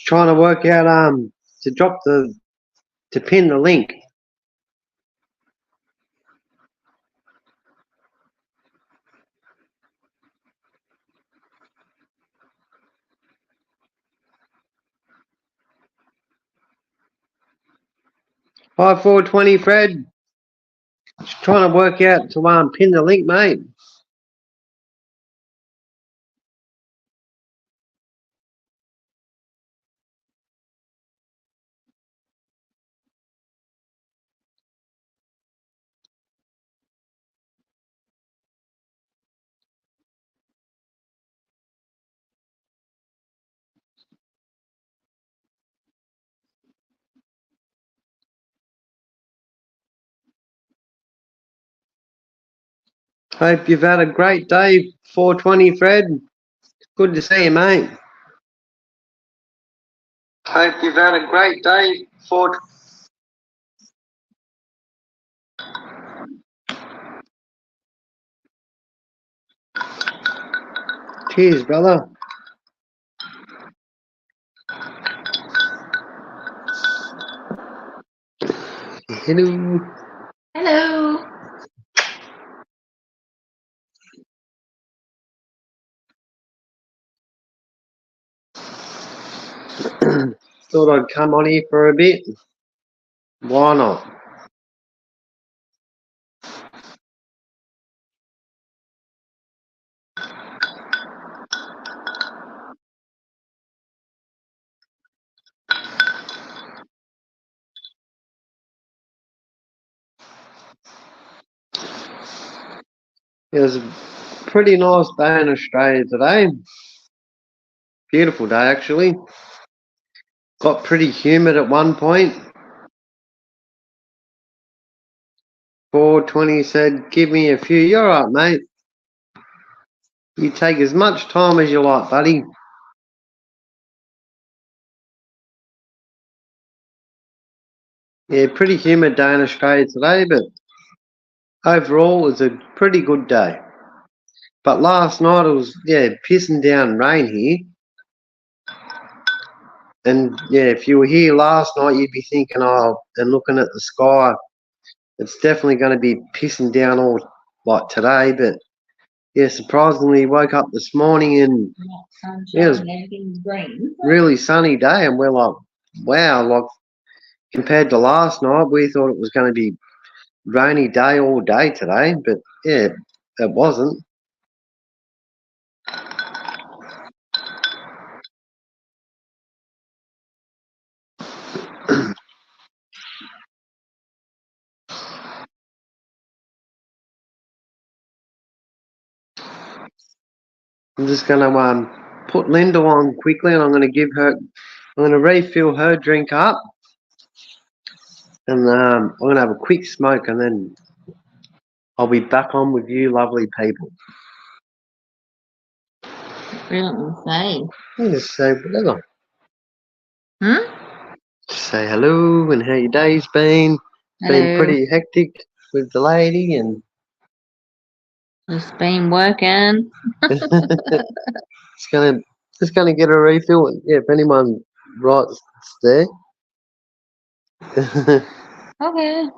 trying to work out to pin the link. Hi 420 Fred. Just trying to work out to pin the link, mate. Hope you've had a great day, 420 Fred. Good to see you, mate. Hope you've had a great day, 420. Cheers, brother. Hello. Hello. Thought I'd come on here for a bit. Why not? It was a pretty nice day in Australia today. Beautiful day, actually. Got pretty humid at one point. 420 said, give me a few. You're right, mate. You take as much time as you like, buddy. Yeah, pretty humid day in Australia today, but overall it's a pretty good day. But last night it was, pissing down rain here. And yeah, if you were here last night, you'd be thinking, and looking at the sky, it's definitely going to be pissing down all like today. But yeah, surprisingly, woke up this morning and it was really sunny day, and we're like, wow, like compared to last night, we thought it was going to be rainy day all day today, but yeah, it wasn't. I'm just going to put Lyndal on quickly, and I'm going to refill her drink up, and I'm going to have a quick smoke, and then I'll be back on with you lovely people. We don't say. You just say whatever. Hmm? Just say hello and how your day's been. It's been pretty hectic with the lady, and Just been working. just gonna get a refill. And yeah, if anyone writes, it's there. Okay.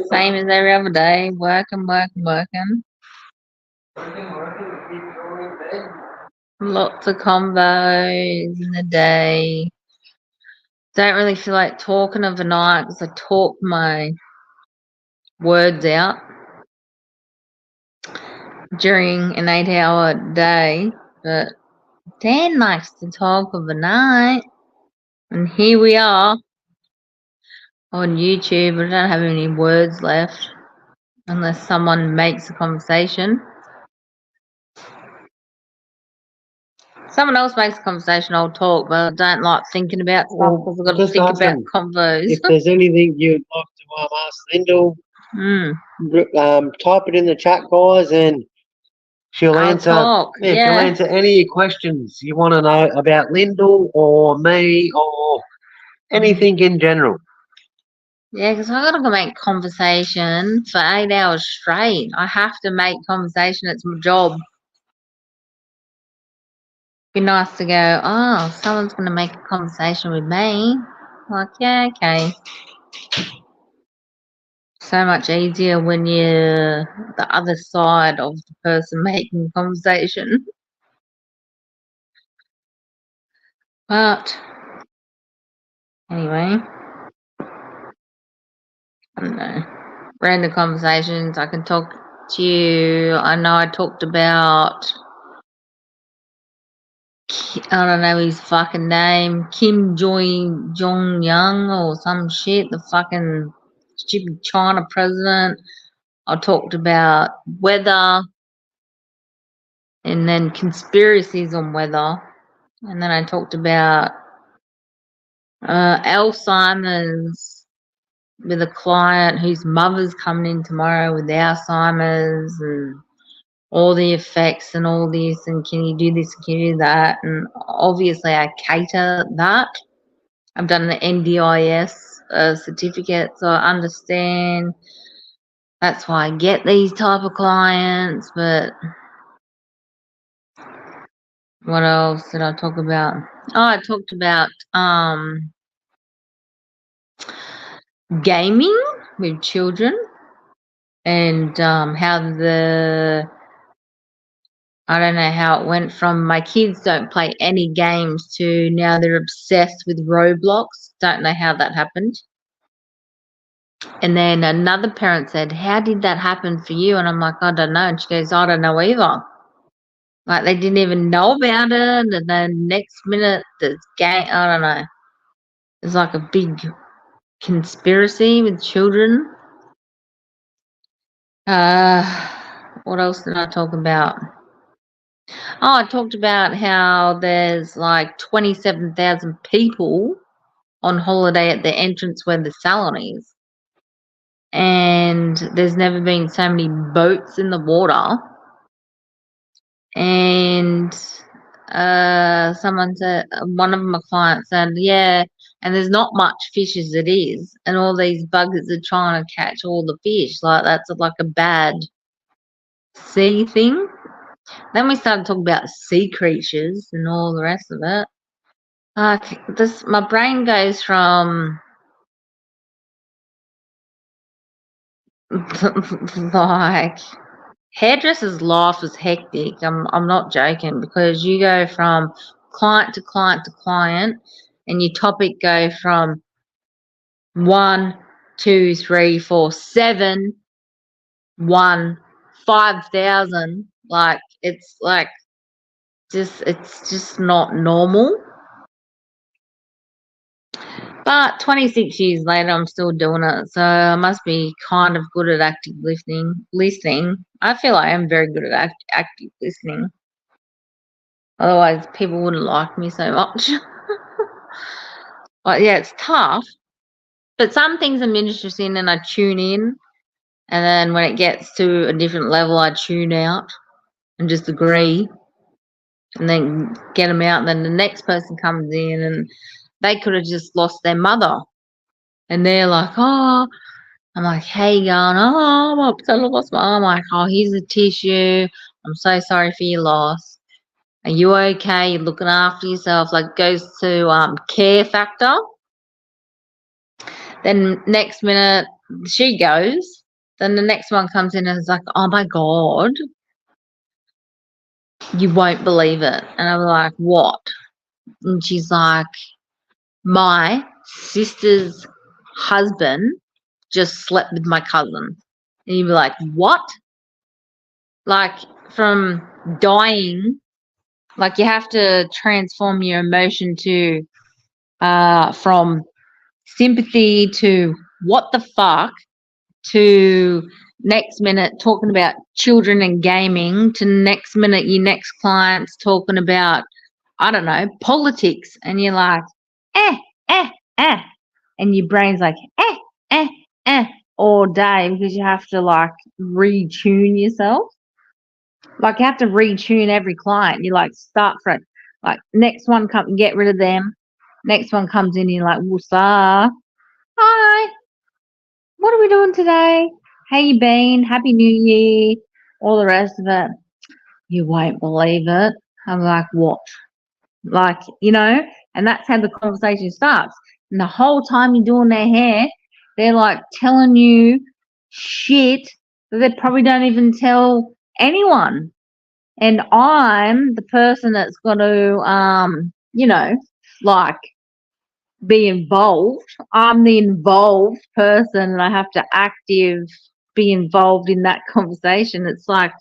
Same as every other day. Working. Lots of combos in the day. Don't really feel like talking overnight because I talk my words out during an 8-hour day. But Dan likes to talk overnight. And here we are on YouTube. I don't have any words left unless someone makes a conversation. Someone else makes a conversation, I'll talk, but I don't like thinking about stuff because I've got to think about convos. If there's anything you'd like to ask Lyndal, type it in the chat, guys, and she'll answer. Talk. Yeah, she'll answer any questions you want to know about Lyndal or me or anything in general. Yeah, because I've got to make conversation for 8 hours straight. I have to make conversation. It's my job. Be nice to go, oh, someone's going to make a conversation with me. Like, yeah, okay. So much easier when you're the other side of the person making conversation. But anyway, I don't know. Random conversations. I can talk to you. I know I talked about, I don't know his fucking name, Kim Jong Young or some shit, the fucking stupid China president. I talked about weather and then conspiracies on weather. And then I talked about Alzheimer's with a client whose mother's coming in tomorrow with Alzheimer's and all the effects and all this, and can you do this, can you do that? And obviously I cater that. I've done the NDIS certificate, so I understand. That's why I get these type of clients. But what else did I talk about? Oh, I talked about gaming with children and how I don't know how it went from my kids don't play any games to now they're obsessed with Roblox. Don't know how that happened. And then another parent said, how did that happen for you? And I'm like, I don't know. And she goes, I don't know either. Like they didn't even know about it. And then next minute, there's game. I don't know. It's like a big conspiracy with children. What else did I talk about? Oh, I talked about how there's like 27,000 people on holiday at the entrance where the salon is. And there's never been so many boats in the water. And someone said, one of my clients said, yeah, and there's not much fish as it is. And all these buggers are trying to catch all the fish. Like that's like a bad sea thing. Then we started talking about sea creatures and all the rest of it. My brain goes from like hairdresser's life is hectic. I'm not joking, because you go from client to client to client, and your topic go from 1, 2, 3, 4, 7, 1, 5,000. Like it's just not normal. But 26 years later, I'm still doing it, so I must be kind of good at active listening. I feel I am very good at active listening. Otherwise, people wouldn't like me so much. But yeah, it's tough. But some things I'm interested in and I tune in. And then when it gets to a different level, I tune out and just agree. And then get them out. And then the next person comes in and they could have just lost their mother. And they're like, oh, I'm like, hey, going, oh, I'm upset I lost my. I'm like, oh, here's a tissue. I'm so sorry for your loss. Are you okay? You're looking after yourself. Like goes to care factor. Then next minute she goes. Then the next one comes in and is like, oh my God, you won't believe it. And I'm like, what? And she's like, my sister's husband just slept with my cousin. And you'd be like, what? Like from dying, like you have to transform your emotion to from sympathy to what the fuck to next minute talking about children and gaming to next minute your next client's talking about, I don't know, politics, and you're like, eh, eh, eh. And your brain's like, eh, eh, eh, all day, because you have to like retune yourself. Like you have to retune every client. You like start from like next one come get rid of them. Next one comes in, you're like, woosah. Hi, what are we doing today? How you been? Happy New Year. All the rest of it. You won't believe it. I'm like, what? Like, and that's how the conversation starts. And the whole time you're doing their hair, they're like telling you shit that they probably don't even tell anyone. And I'm the person that's got to, like be involved. I'm the involved person, and I have to be involved in that conversation. It's like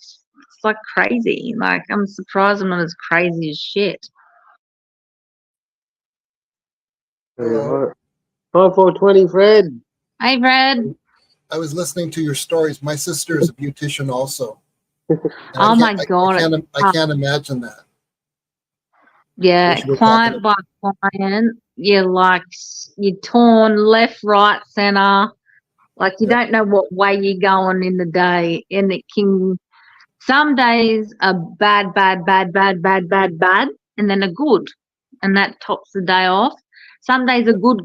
crazy. Like, I'm surprised I'm not as crazy as shit. Hello. 5420, Fred. Hey, Fred. I was listening to your stories. My sister is a beautician also. Oh my God. I can't imagine that. Yeah, client by client. You're torn left, right, center. Like, you don't know what way you're going in the day. And some days are bad, and then are good. And that tops the day off. Some days are good.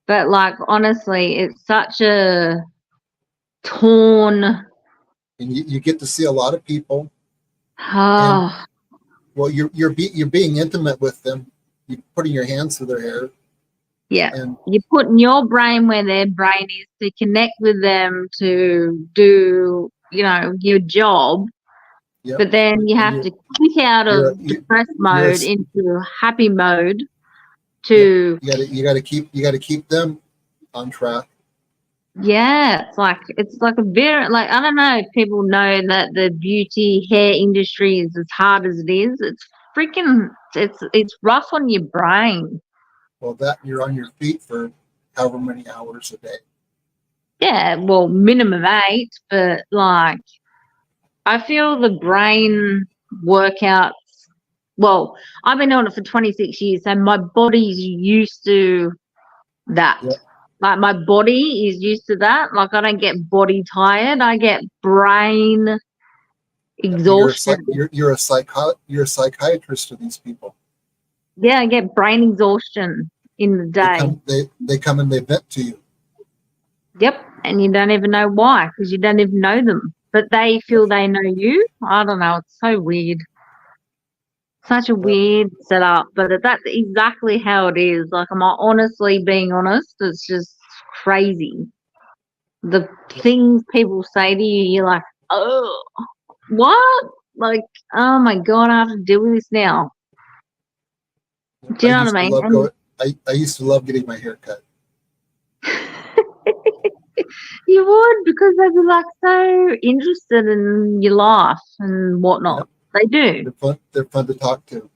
But, like, honestly, it's such a torn. And you get to see a lot of people. Oh. Well, you're being intimate with them. You're putting your hands through their hair. Yeah, and you're putting your brain where their brain is to connect with them to do, your job. Yep. But then you have to click out of depressed mode into happy mode. You got to keep them on track. Yeah, it's like a very, like, I don't know if people know that the beauty hair industry is as hard as it is. It's freaking, it's rough on your brain. Well, that you're on your feet for however many hours a day. Yeah, well, minimum 8, but like, I feel the brain workouts. Well, I've been doing it for 26 years, so my body's used to that. Yep. Like, my body is used to that. Like, I don't get body tired. I get brain exhaustion. You're a psychiatrist to these people. Yeah, I get brain exhaustion in the day. They come and they vent to you. Yep, and you don't even know why, because you don't even know them. But they feel they know you. I don't know. It's so weird. Such a weird setup, but that's exactly how it is. Like, I'm honestly being honest. It's just crazy. The things people say to you, you're like, oh, what? Like, oh my God, I have to deal with this now. Do you know what I mean? I used to love getting my hair cut. You would, because they'd be like so interested in your life and whatnot. Yep. They do. They're fun to talk to.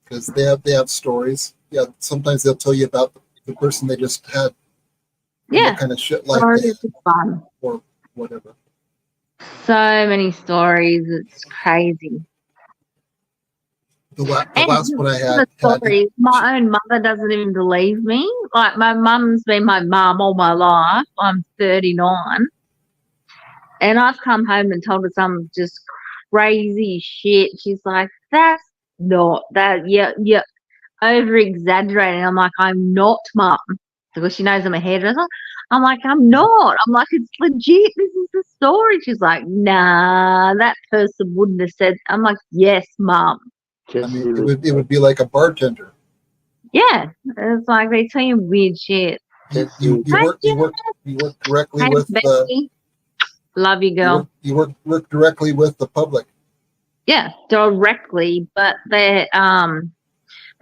Because they have stories. Yeah, sometimes they'll tell you about the person they just had. Yeah. What kind of shit like fun. Or whatever. So many stories. It's crazy. The last one I had. My own mother doesn't even believe me. Like, my mum's been my mum all my life. I'm 39. And I've come home and told her some just crazy shit. She's like, that's not that. Yeah, over exaggerating. I'm like, I'm not, Mum. Because she knows I'm a hairdresser. I'm like, I'm not. I'm like, it's legit. This is the story. She's like, nah, that person wouldn't have said. I'm like, yes, Mum. I mean, it would be like a bartender. Yeah, it's like they tell you weird shit. You work directly with the. Love you, girl. You work directly with the public. Yeah, directly, but they're as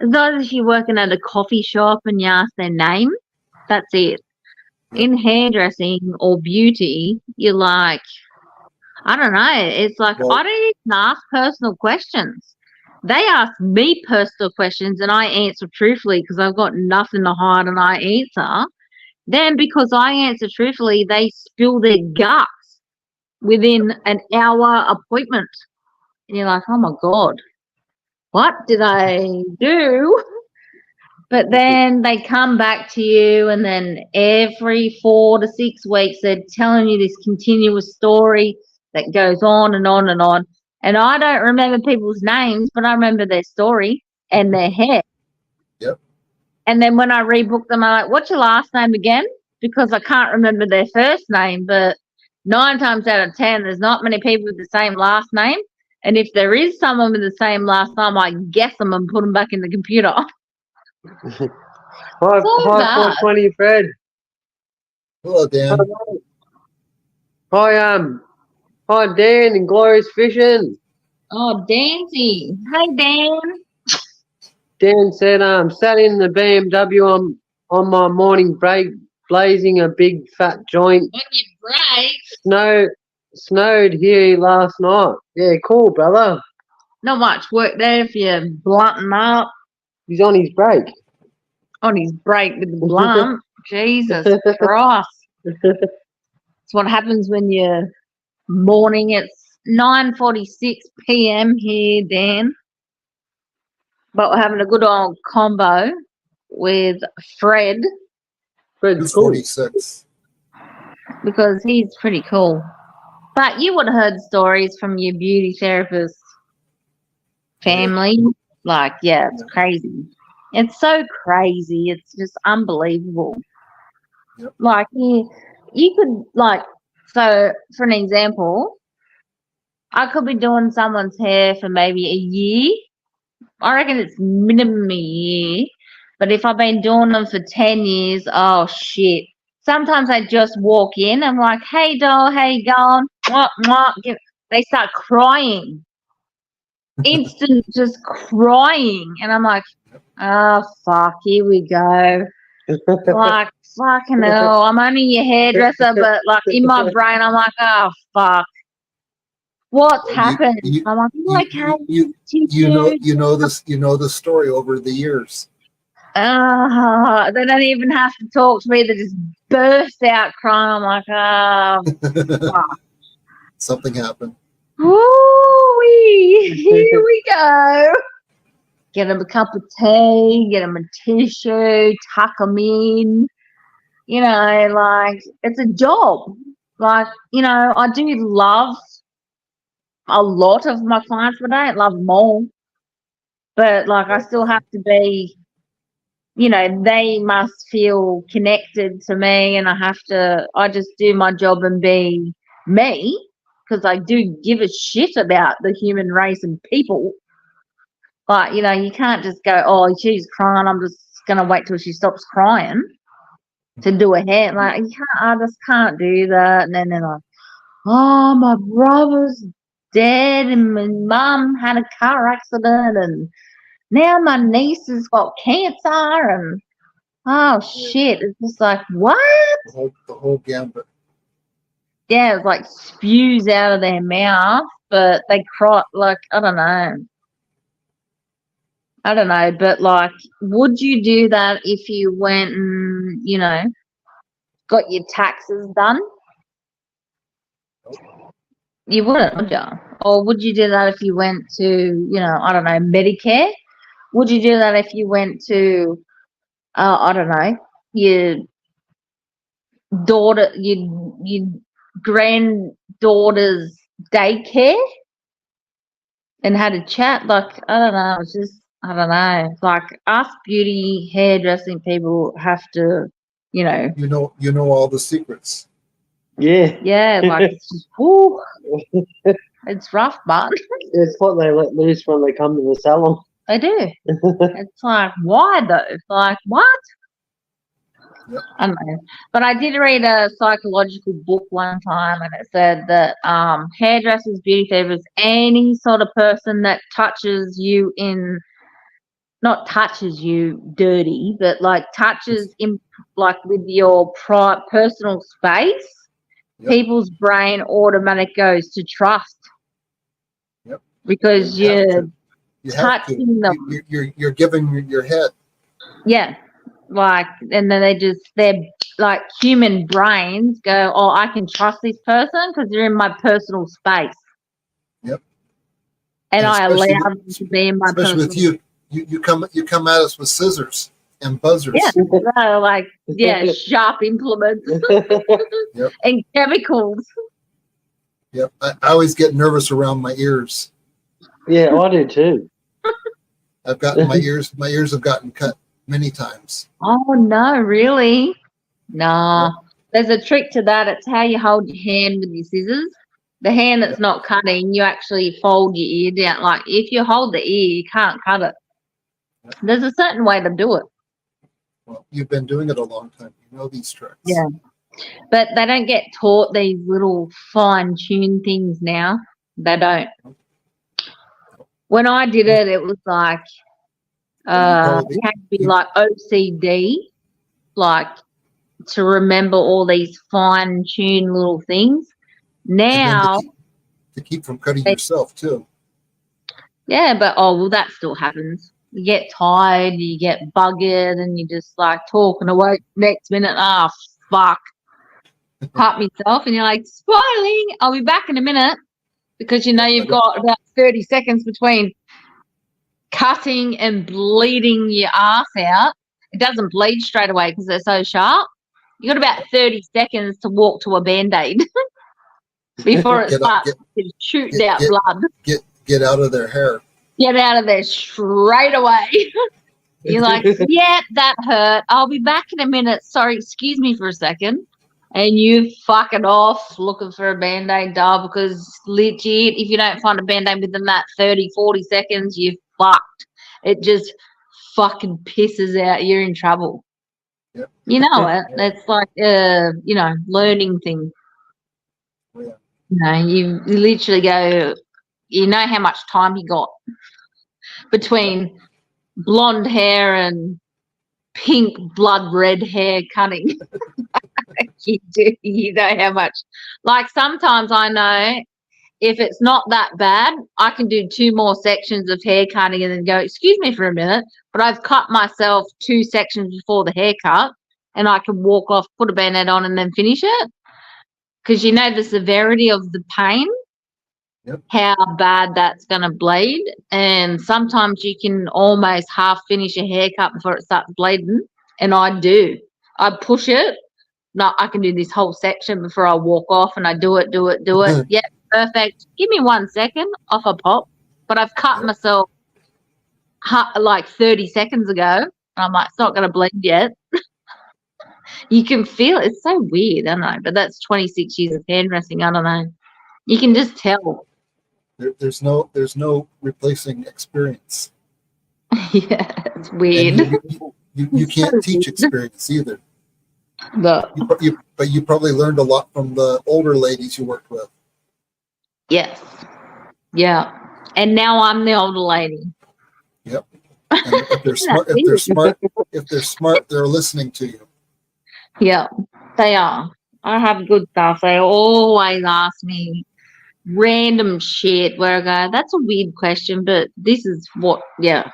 long as you're working at a coffee shop and you ask their name, that's it. Yeah. In hairdressing or beauty, you're like, I don't know. It's like, I don't even ask personal questions. They ask me personal questions and I answer truthfully because I've got nothing to hide and I answer. Then because I answer truthfully, they spill their guts within an hour appointment. And you're like, oh my God, what did I do? But then they come back to you, and then every 4 to 6 weeks, they're telling you this continuous story that goes on and on and on. And I don't remember people's names, but I remember their story and their hair. Yep. And then when I rebook them, I'm like, what's your last name again? Because I can't remember their first name, but 9 times out of 10, there's not many people with the same last name. And if there is someone with the same last name, I guess them and put them back in the computer. Hi, bad. 420, Fred. Hello, Dan. Hi, Dan and Glorious Fishing. Oh, Dancy. Hey, Dan. Dan said, sat in the BMW on my morning break, blazing a big fat joint. On your break? Snowed here last night. Yeah, cool, brother. Not much work there if you're blunting up. He's on his break. On his break with the blunt. Jesus Christ. That's what happens when you're morning. It's 9:46 p.m. here, Dan. But we're having a good old combo with Fred. Fred's cool. 46. Because he's pretty cool. But you would have heard stories from your beauty therapist family. Like, yeah, it's crazy. It's so crazy. It's just unbelievable. Yep. Like, you could, like, so for an example, I could be doing someone's hair for maybe a year. I reckon it's minimum a year. But if I've been doing them for 10 years, oh, shit. Sometimes I just walk in. I'm like, hey, doll, how you going? Mwah, mwah. They start crying. Instant just crying. And I'm like, oh, fuck, here we go. Like, fucking hell. I'm only your hairdresser, but, like, in my brain, I'm like, oh, fuck. What's happened? I'm like, okay. You know the story over the years. They don't even have to talk to me. They just burst out crying. I'm like, oh, fuck. Something happened. Woo-wee. Here we go. Get them a cup of tea, get them a tissue, tuck them in. You know, like, it's a job. Like, you know, I do love a lot of my clients, but I don't love them all. But, like, I still have to be, you know, they must feel connected to me, and I just do my job and be me, because I do give a shit about the human race and people. Like, you know, you can't just go, oh, she's crying, I'm just going to wait till she stops crying to do a hair. Like, I just can't do that. And then they're like, oh, my brother's dead and my mum had a car accident and now my niece has got cancer and, oh, shit. It's just like, what? The whole gambit. Yeah, it's like spews out of their mouth, but they cry, like, I don't know, but, like, would you do that if you went and, you know, got your taxes done? You wouldn't, would you? Or would you do that if you went to, you know, I don't know, Medicare? Would you do that if you went to, I don't know, your daughter, your granddaughter's daycare and had a chat? Like, I don't know, it's just, I don't know. Like, us beauty hairdressing people have to, you know. You know all the secrets. Yeah. Yeah, like, it's just, whoo, it's rough, but It's what they let loose when they come to the salon. they do. It's like, why though? Like, what? Yep. I don't know. But I did read a psychological book one time, and it said that hairdressers, beauty therapists, any sort of person that touches you in, not touches you dirty, but like touches in, like, with your personal space, Yep. people's brain automatic goes to trust. Yep. Because you're touching them. You're giving your head. Yeah. Like, and then they're like, human brains go, oh, I can trust this person because they're in my personal space. Yep. And I allow them to be in my personal space. Especially with you come at us with scissors and buzzers. Yeah. So, like, yeah, sharp implements. Yep. And chemicals. Yep. I always get nervous around my ears. Yeah, I do too. I've gotten my ears have gotten cut many times. Oh, no, really? Nah. There's a trick to that. It's how you hold your hand with your scissors. The hand that's not cutting, you actually fold your ear down. Like if you hold the ear, you can't cut it. There's a certain way to do it. Well, you've been doing it a long time. You know these tricks. Yeah. But they don't get taught these little fine-tuned things now. They don't. When I did it, it was like you had to be like OCD, like to remember all these fine-tuned little things. Now, to keep from cutting yourself too. Yeah, but well, that still happens. You get tired, you get buggered, and you just like talking away. Next minute, fuck, cut myself, and you're like, smiling. I'll be back in a minute because you know you've got about 30 seconds between cutting and bleeding your ass out. It doesn't bleed straight away because they're so sharp. You got about 30 seconds to walk to a Band-Aid before it starts to shoot out blood. Get out of their hair. Get out of there straight away. You're like, yeah, that hurt. I'll be back in a minute. Sorry, excuse me for a second. And you fucking off looking for a Band-Aid doll because legit, if you don't find a Band-Aid within that 30, 40 seconds, you're fucked. It just fucking pisses out. You're in trouble. Yep. You know it. It's like, learning thing. Yeah. You literally go, you know how much time you got between blonde hair and pink blood red hair cutting. You know how much. Like sometimes I know if it's not that bad, I can do 2 more sections of hair cutting and then go, excuse me for a minute, but I've cut myself 2 sections before the haircut and I can walk off, put a Band-Aid on and then finish it. Because you know the severity of the pain. Yep. How bad that's going to bleed, and sometimes you can almost half finish a haircut before it starts bleeding, and I push it. No, I can do this whole section before I walk off, and I do it. Yeah, perfect. Give me 1 second, off I pop, but I've cut myself like 30 seconds ago, and I'm like, it's not going to bleed yet. You can feel it. It's so weird, I don't know, but that's 26 years of hairdressing. I don't know. You can just tell. There's no replacing experience. Yeah, it's weird. You can't teach experience either. But you probably learned a lot from the older ladies you worked with. Yes. Yeah. And now I'm the older lady. Yep. And if they're smart, they're listening to you. Yeah, they are. I have good stuff. They always ask me random shit where I go, that's a weird question, but this is what, yeah.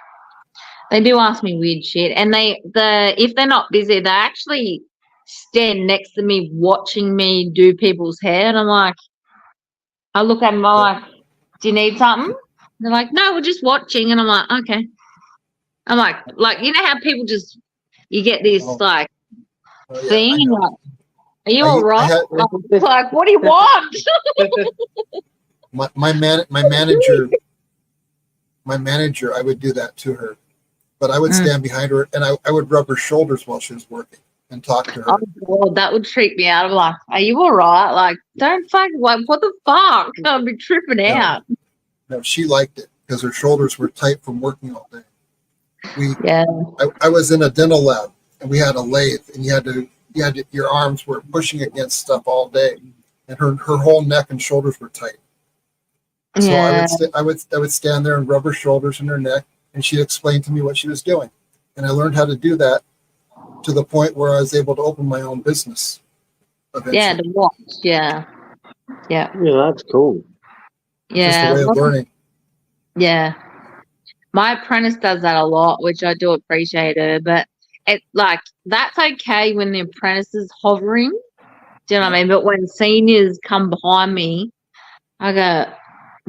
They do ask me weird shit. And if they're not busy, they actually stand next to me watching me do people's hair. And I'm like, I look at them, I'm like, do you need something? They're like, no, we're just watching. And I'm like, okay. I'm like, you know how people just, you get this thing, and you're like, are you all right? Like, what do you want? my manager, I would do that to her, but I would stand behind her and I would rub her shoulders while she was working and talk to her. Oh God, that would freak me out. I'm like, are you all right? Like, don't fucking, like, what the fuck? I'd be tripping out. No, she liked it because her shoulders were tight from working all day. I was in a dental lab and we had a lathe, and your arms were pushing against stuff all day, and her whole neck and shoulders were tight. So I would stand there and rub her shoulders and her neck, and she'd explain to me what she was doing, and I learned how to do that to the point where I was able to open my own business eventually. Yeah, to watch. Yeah, that's cool. Yeah, just a way of learning. Yeah, my apprentice does that a lot, which I do appreciate her, but it like that's okay when the apprentice is hovering. Do you know what I mean? But when seniors come behind me, I go,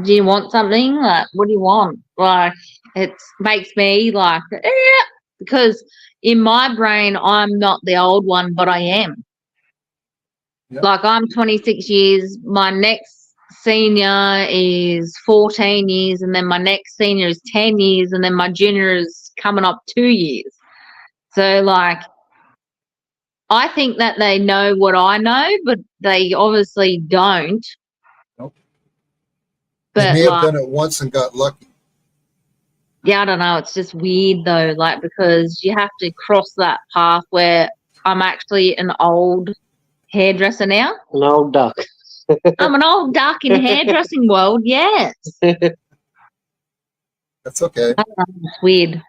do you want something? Like, what do you want? Like, it makes me like, because in my brain, I'm not the old one, but I am. Yep. Like, I'm 26 years. My next senior is 14 years, and then my next senior is 10 years, and then my junior is coming up 2 years. So, like, I think that they know what I know, but they obviously don't. Nope. But they may have done it once and got lucky. Yeah, I don't know. It's just weird though, like because you have to cross that path where I'm actually an old hairdresser now. An old duck. I'm an old duck in hairdressing world, yes. That's okay. It's weird.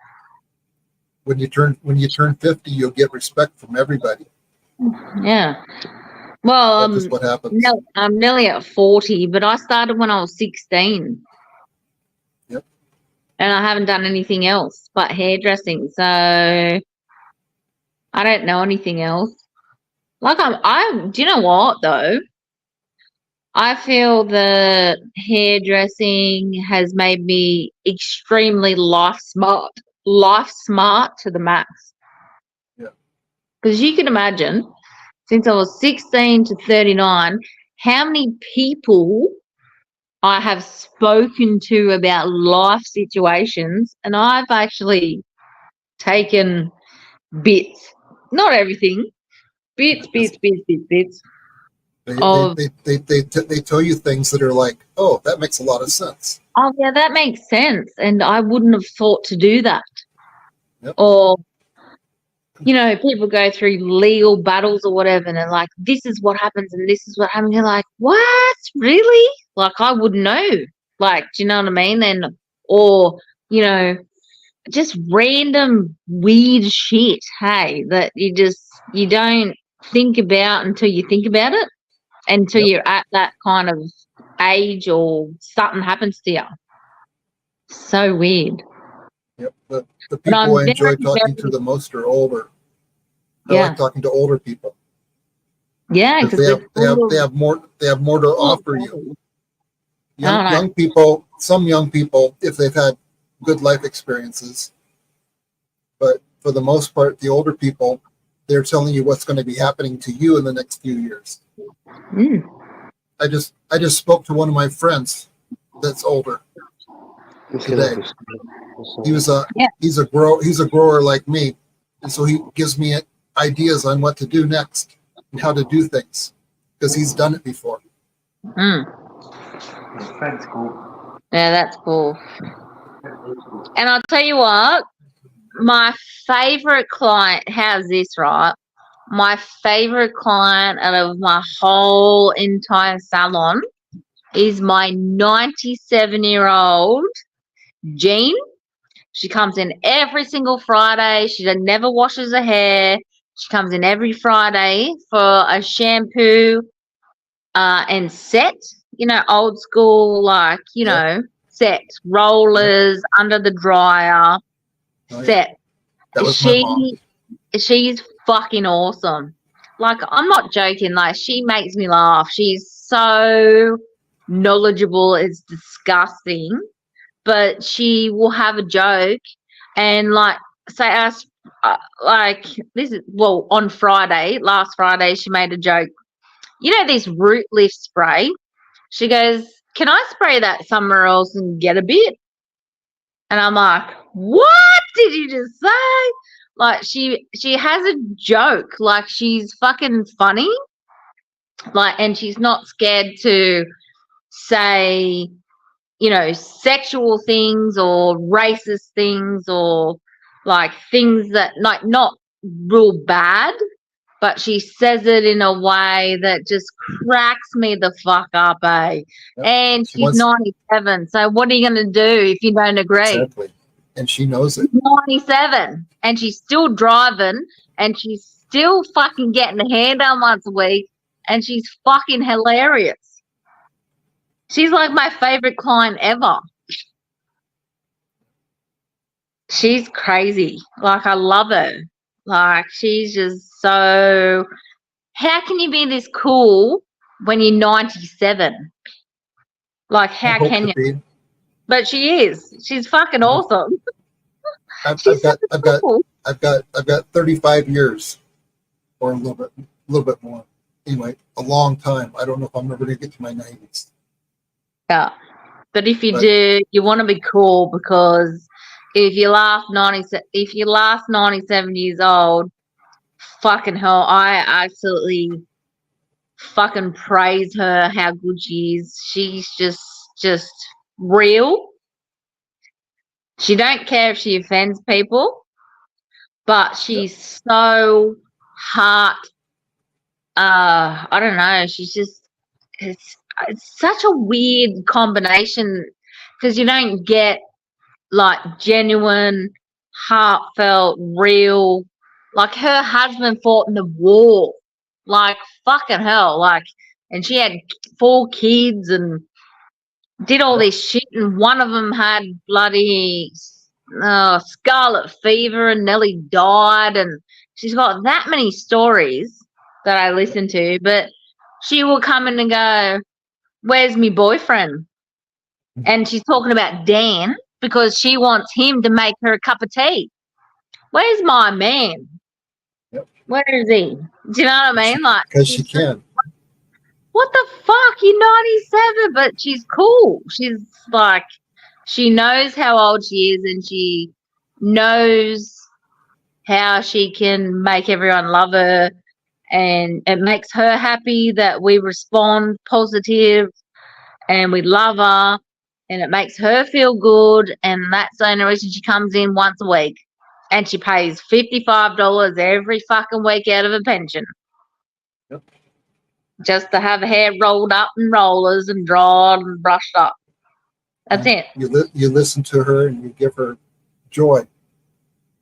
When you turn 50, you'll get respect from everybody. Yeah. Well, That's just what happens. no, I'm nearly at 40, but I started when I was 16. Yep. And I haven't done anything else but hairdressing, so I don't know anything else. Like do you know what though? I feel the hairdressing has made me extremely life smart to the max. Yeah. Because you can imagine, since I was 16 to 39, how many people I have spoken to about life situations, and I've actually taken bits, not everything, bits. They tell you things that are like, oh, that makes a lot of sense. Oh yeah, that makes sense, and I wouldn't have thought to do that. Yep. Or people go through legal battles or whatever, and they're like, this is what happens and this is what happens. You're like, what? Really? Like, I wouldn't know. Like, do you know what I mean? Then, or, just random weird shit, hey, that you don't think about until you think about it, until you're at that kind of age or something happens to you. So weird. Yep. The people I enjoy talking to the most are older. I like talking to older people. Yeah, because they have more to offer you. Young people, some young people, if they've had good life experiences, but for the most part, the older people, they're telling you what's going to be happening to you in the next few years. Mm. I just spoke to one of my friends that's older today. He's a grower like me, and so he gives me ideas on what to do next and how to do things because he's done it before. That's cool. Yeah, that's cool. And I'll tell you what, my favorite client, how's this, right? My favorite client out of my whole entire salon is my 97-year-old Jean. She comes in every single Friday. She never washes her hair. She comes in every Friday for a shampoo and set, old school, set, rollers under the dryer, set. That was my mom. She's fucking awesome. Like, I'm not joking. Like, she makes me laugh. She's so knowledgeable. It's disgusting. But she will have a joke and, say us, on Friday, last Friday, she made a joke. This root lift spray? She goes, can I spray that somewhere else and get a bit? And I'm like, what did you just say? Like, she has a joke. Like, she's fucking funny. Like, and she's not scared to say, sexual things or racist things or like things that not real bad, but she says it in a way that just cracks me the fuck up, eh? Yep. And she's 97. So what are you going to do if you don't agree? Exactly. And she knows it. 97. And she's still driving and she's still fucking getting her hair done once a week and she's fucking hilarious. She's like my favorite client ever. She's crazy. Like, I love her. Like, she's just so... How can you be this cool when you're 97? Like, how can you? Be. But she is. She's fucking awesome. I've got 35 years, or a little bit more. Anyway, a long time. I don't know if I'm ever going to get to my 90s. Yeah, but if you do, you want to be cool because if you last 97 years old, fucking hell, I absolutely fucking praise her how good she is. She's just real. She don't care if she offends people, but she's so heart. I don't know. She's just it's such a weird combination because you don't get like genuine, heartfelt, real. Like her husband fought in the war, like fucking hell, like, and she had 4 kids and did all this shit, and one of them had bloody scarlet fever and nearly died, and she's got that many stories that I listen to, but she will come in and go, "Where's my boyfriend?" And she's talking about Dan because she wants him to make her a cup of tea. Where's my man? Yep. Where is he? Do you know what I mean? Like, because she can. What the fuck? You're 97, but she's cool. She's like, she knows how old she is, and she knows how she can make everyone love her, and it makes her happy that we respond positive and we love her, and it makes her feel good, and that's the only reason she comes in once a week, and she pays $55 every fucking week out of her pension. Yep. Just to have her hair rolled up in rollers and dried and brushed up. That's it. You listen to her and you give her joy.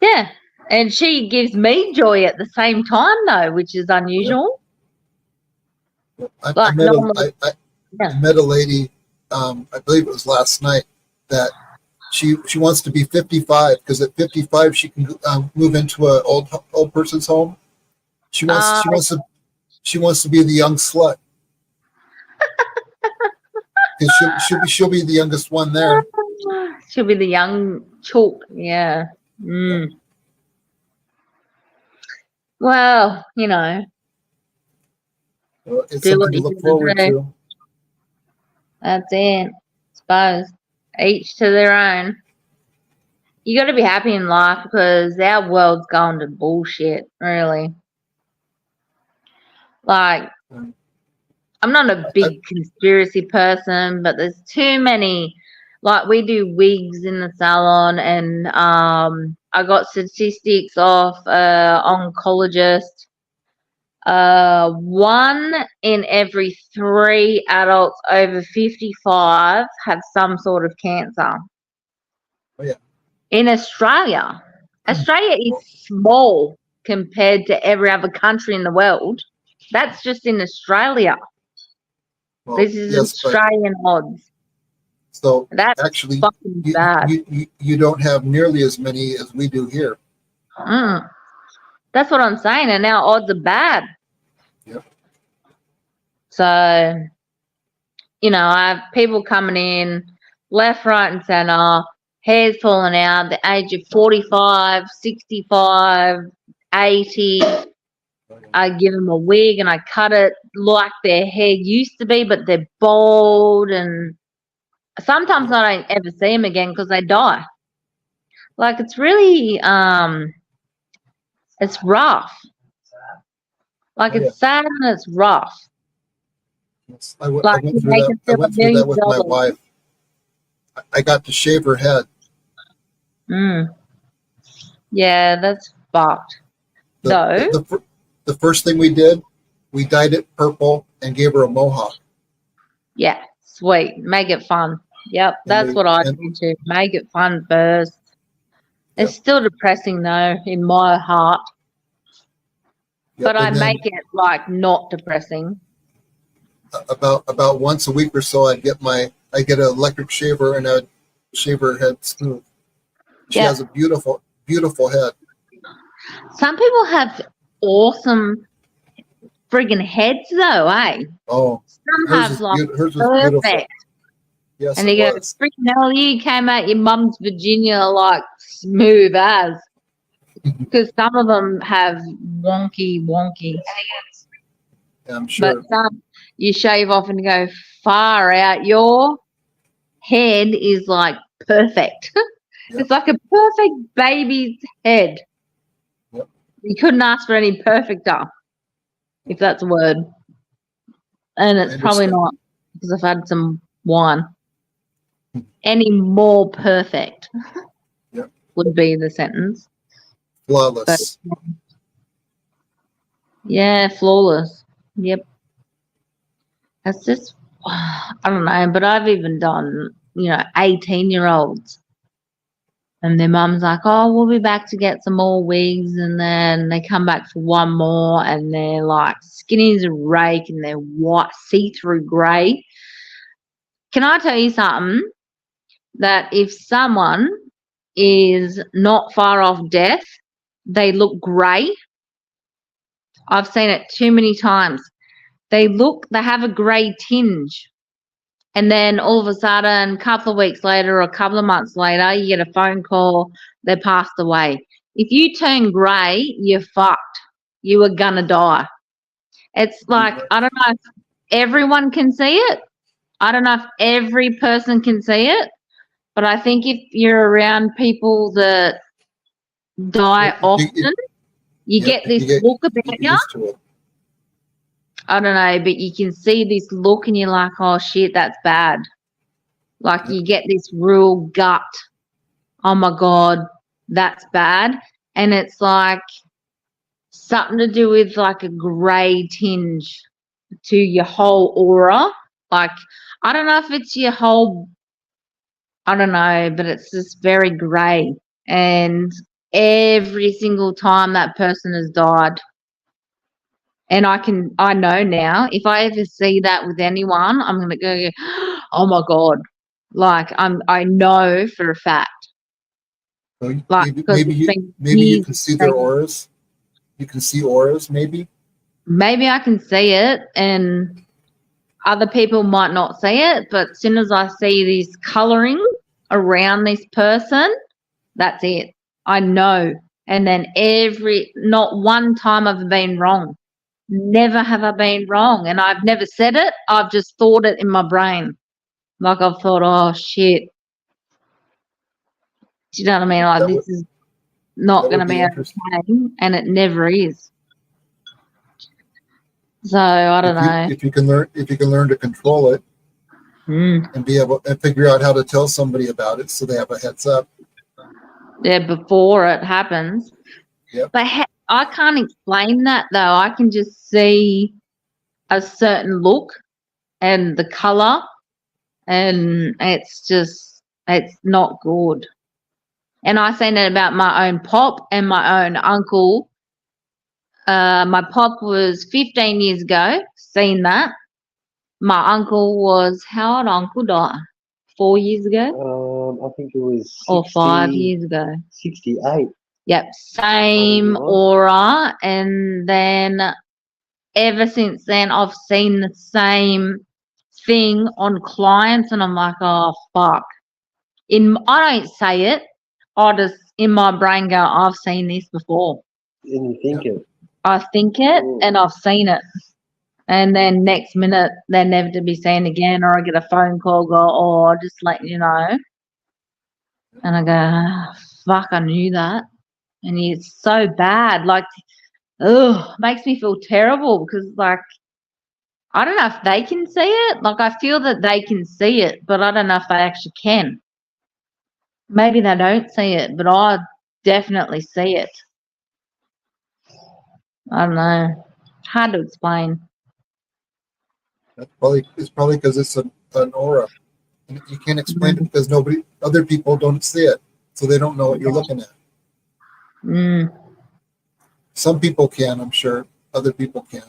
Yeah. And she gives me joy at the same time, though, which is unusual. Yep. I met a lady, I believe it was last night, that she wants to be 55 because at 55 she can move into an old person's home. She wants to be the young slut. Because she'll be the youngest one there. She'll be the young chook, yeah. Mm. Well, you know. Well, it's something to look forward to. That's it. I suppose. Each to their own. You got to be happy in life because our world's going to bullshit, really. Like, I'm not a big conspiracy person, but there's too many. Like, we do wigs in the salon, and I got statistics off oncologist. 1 in every 3 adults over 55 have some sort of cancer. Oh, yeah. In Australia. Australia is small compared to every other country in the world. That's just in Australia. Well, this is Australian odds. So that's actually, fucking bad. You don't have nearly as many as we do here. That's what I'm saying, and our odds are bad. Yep. So, you know, I have people coming in left, right, and center, hair's falling out, the age of 45, 65, 80. I give them a wig and I cut it like their hair used to be, but they're bald, and sometimes I don't ever see them again because they die. Like, it's really, it's rough. Like, it's sad and it's rough. Yes, I went through that with my wife. I got to shave her head. Yeah, that's fucked. The first thing we did, we dyed it purple and gave her a mohawk. Yeah, sweet. Make it fun. Yep, that's what I do too. Make it fun first. It's still depressing though in my heart. But I make it like not depressing. About once a week or so, I get an electric shaver and I'd shave her head smooth. She has a beautiful, beautiful head. Some people have awesome friggin' heads though, eh? Oh, some have like hers was beautiful. Yes, and you go, freaking hell, you came out your mum's Virginia like smooth as. Because some of them have wonky. Yeah, I'm sure. But some you shave off and go far out. Your head is like perfect. Yep. It's like a perfect baby's head. Yep. You couldn't ask for any perfecter, if that's a word. And it's probably not, because I've had some wine. Any more perfect would be the sentence. Flawless. But, yeah, flawless. Yep. That's just, I don't know, but I've even done, 18-year-olds. And their mum's like, oh, we'll be back to get some more wigs. And then they come back for one more and they're like skinny as a rake and they're white, see-through grey. Can I tell you something? That if someone is not far off death, they look grey. I've seen it too many times. They have a grey tinge. And then all of a sudden, a couple of weeks later or a couple of months later, you get a phone call, they passed away. If you turn grey, you're fucked. You are going to die. It's like, I don't know if everyone can see it. I don't know if every person can see it. But I think if you're around people that die often, you get this look about you. I don't know, but you can see this look and you're like, oh, shit, that's bad. Like you get this real gut, oh, my God, that's bad. And it's like something to do with like a grey tinge to your whole aura. Like, I don't know if it's your whole, I don't know, but it's just very grey. And every single time that person has died, and I know now, if I ever see that with anyone, I'm going to go, oh my God. Like I know for a fact. So like, maybe you can see their auras. You can see auras, maybe. Maybe I can see it, and other people might not see it. But as soon as I see this colouring around this person, that's it. I know. And then not one time I've been wrong. Never have I been wrong. And I've never said it. I've just thought it in my brain. Like I've thought, oh, shit. Do you know what I mean? Like this is not going to be okay. And it never is. So I don't know. If you can learn to control it and be able to figure out how to tell somebody about it so they have a heads up. Yeah, before it happens. Yep. But I can't explain that though. I can just see a certain look and the colour, and it's not good. And I seen it about my own pop and my own uncle. My pop was 15 years ago, seen that. My uncle was, how old uncle died? 4 years ago? I think it was 60, or 5 years ago. 68. Yep, same aura. And then ever since then, I've seen the same thing on clients, and I'm like, oh, fuck. I don't say it. I just, in my brain, go, I've seen this before. And you think it. I think it, and I've seen it. And then next minute, they're never to be seen again, or I get a phone call, go, oh, I'll just let you know. And I go, fuck, I knew that. And it's so bad. Like, makes me feel terrible because, like, I don't know if they can see it. Like, I feel that they can see it, but I don't know if they actually can. Maybe they don't see it, but I definitely see it. I don't know. Hard to explain. It's probably because it's an aura. And you can't explain it because other people don't see it, so they don't know what you're looking at. Some people can, I'm sure. Other people can.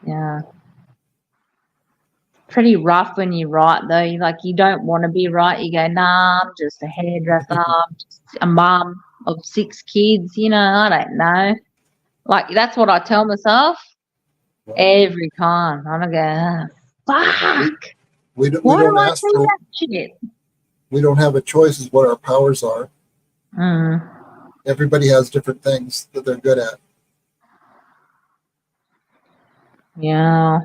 Yeah. Pretty rough when you write, though. You don't want to be right. You go, nah, I'm just a hairdresser. I'm just a mum of 6 kids. I don't know. Like, that's what I tell myself every time. I'm going, fuck. We don't ask for that shit. We don't have a choice is what our powers are. Everybody has different things that they're good at. Yeah.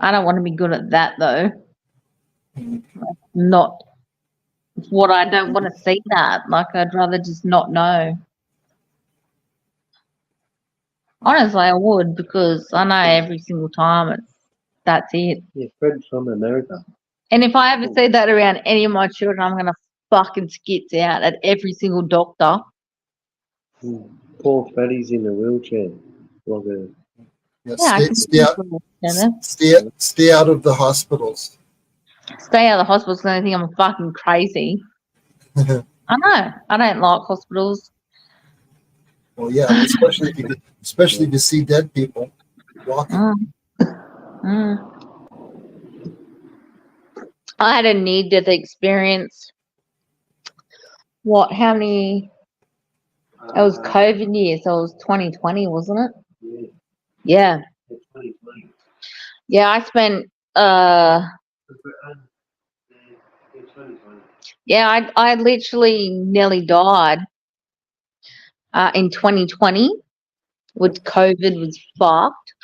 I don't want to be good at that, though. Not what I don't want to see that. Like, I'd rather just not know. Honestly, I would, because I know every single time that's it. Yeah, Fred's from America. And if I ever see that around any of my children, I'm gonna fucking skits out at every single doctor. Poor Freddie's in a wheelchair. Like a, Yeah, I can stay out of the hospitals. Stay out of the hospitals because they think I'm fucking crazy. I know. I don't like hospitals. Well, yeah, especially if you see dead people walking. I had a near-death experience. How many? It was COVID year, so it was 2020, wasn't it? Yeah. Yeah, I spent yeah, I literally nearly died in 2020 with COVID. Was fucked.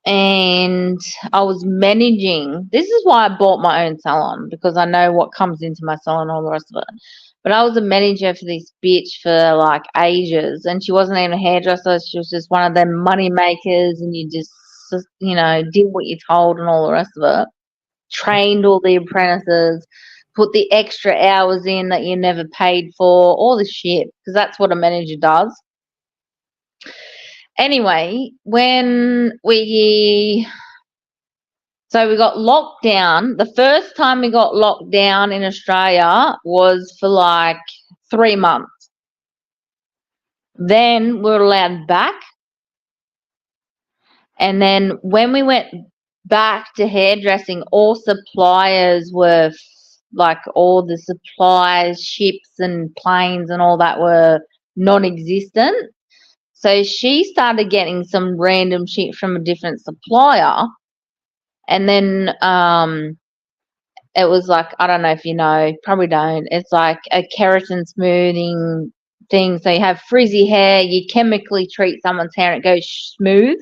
And I was managing. This is why I bought my own salon, because I know what comes into my salon and all the rest of it. But I was a manager for this bitch for like ages, and she wasn't even a hairdresser. She was just one of them money makers, and you just, did what you're told and all the rest of it. Trained all the apprentices, put the extra hours in that you never paid for, all the shit, because that's what a manager does. Anyway, so we got locked down. The first time we got locked down in Australia was for like 3 months. Then we were allowed back. And then when we went back to hairdressing, all suppliers were like, all the supplies, ships and planes and all that were non-existent. So she started getting some random shit from a different supplier. And then it was like, I don't know if you know, probably don't. It's like a keratin smoothing thing. So you have frizzy hair, you chemically treat someone's hair and it goes smooth.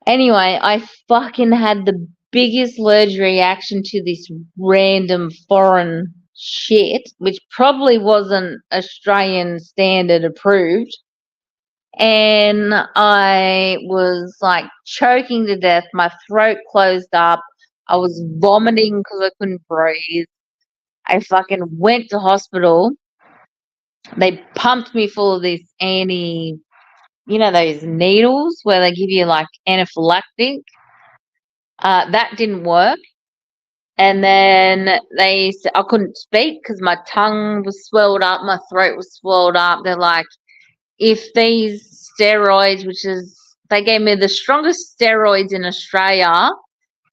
Anyway, I fucking had the biggest allergic reaction to this random foreign shit, which probably wasn't Australian standard approved. And I was like choking to death. My throat closed up. I was vomiting because I couldn't breathe. I fucking went to hospital. They pumped me full of this those needles where they give you like anaphylactic. That didn't work. And then I couldn't speak because my tongue was swelled up, my throat was swelled up. They're like, if these steroids, they gave me the strongest steroids in Australia,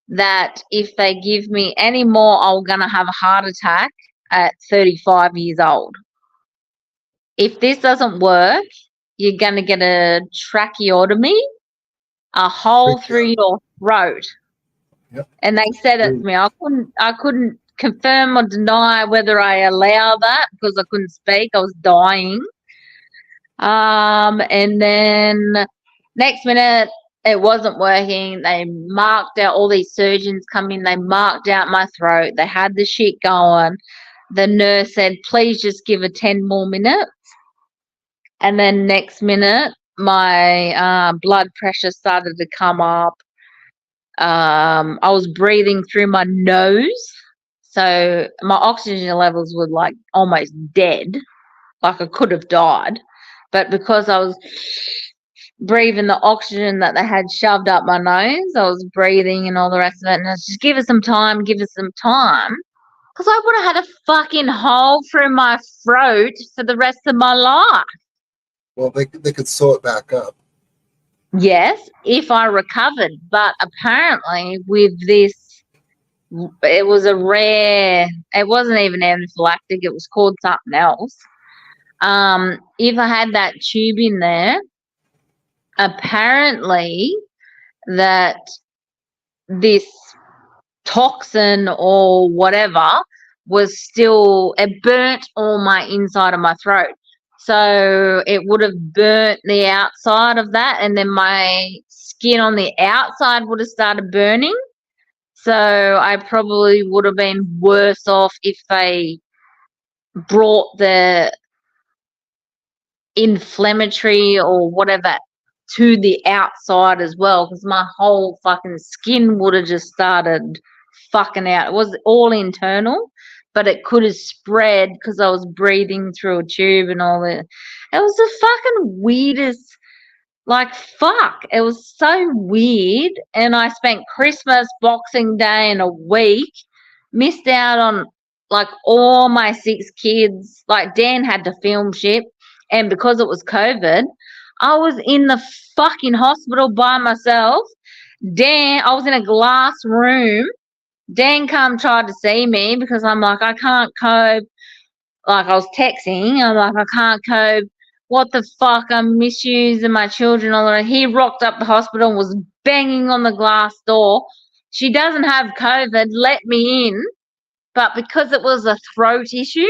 that if they give me any more, I'm going to have a heart attack at 35 years old. If this doesn't work, you're going to get a tracheotomy, a hole through your throat. Yep. And they said it to me. I couldn't confirm or deny whether I allow that because I couldn't speak. I was dying. And then next minute it wasn't working. They marked out, all these surgeons come in, they marked out my throat. They had the shit going. The nurse said, please just give it 10 more minutes. And then next minute, my blood pressure started to come up. I was breathing through my nose. So my oxygen levels were like almost dead. Like I could have died. But because I was breathing the oxygen that they had shoved up my nose, I was breathing and all the rest of it. And I was just, give us some time. Because I would have had a fucking hole through my throat for the rest of my life. Well, they could sew it back up. Yes, if I recovered. But apparently with this, it was it wasn't even anaphylactic. It was called something else. If I had that tube in there, apparently that this toxin or whatever was still, it burnt all my inside of my throat. So it would have burnt the outside of that, and then my skin on the outside would have started burning. So I probably would have been worse off if they brought the inflammatory or whatever to the outside as well, because my whole fucking skin would have just started fucking out. It was all internal, but it could have spread because I was breathing through a tube and all that. It was the fucking weirdest, like, fuck. It was so weird. And I spent Christmas, Boxing Day, and a week, missed out on like all my 6 kids. Like, Dan had to film shit, and because it was COVID, I was in the fucking hospital by myself. I was in a glass room. Dan tried to see me because I'm like, I can't cope. Like, I was texting. I'm like, I can't cope. What the fuck? I'm misusing my children. All that. He rocked up the hospital and was banging on the glass door. She doesn't have COVID. Let me in. But because it was a throat issue,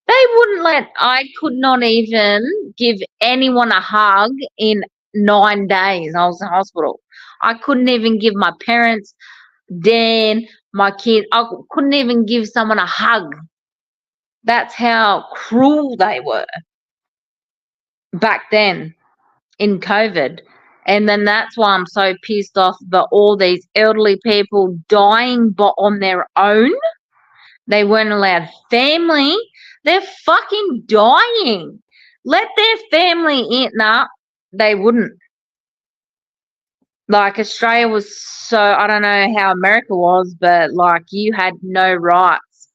they wouldn't let. I could not even give anyone a hug in 9 days. I was in hospital. I couldn't even give my parents, Dan, my kid. I couldn't even give someone a hug. That's how cruel they were back then in COVID. And then that's why I'm so pissed off about all these elderly people dying on their own. They weren't allowed family. They're fucking dying. Let their family in. Nah, they wouldn't. Like, Australia was so, I don't know how America was, but like, you had no rights.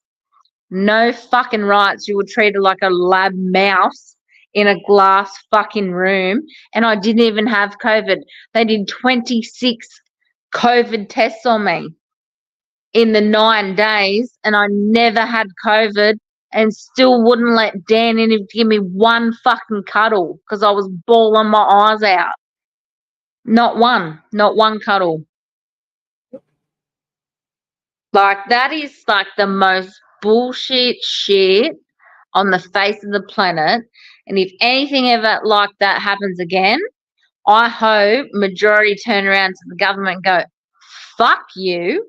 No fucking rights. You were treated like a lab mouse in a glass fucking room. And I didn't even have COVID. They did 26 COVID tests on me in the 9 days, and I never had COVID, and still wouldn't let Dan in to give me one fucking cuddle because I was bawling my eyes out. Not one cuddle. Like, that is like the most bullshit shit on the face of the planet. And if anything ever like that happens again, I hope majority turn around to the government and go, fuck you.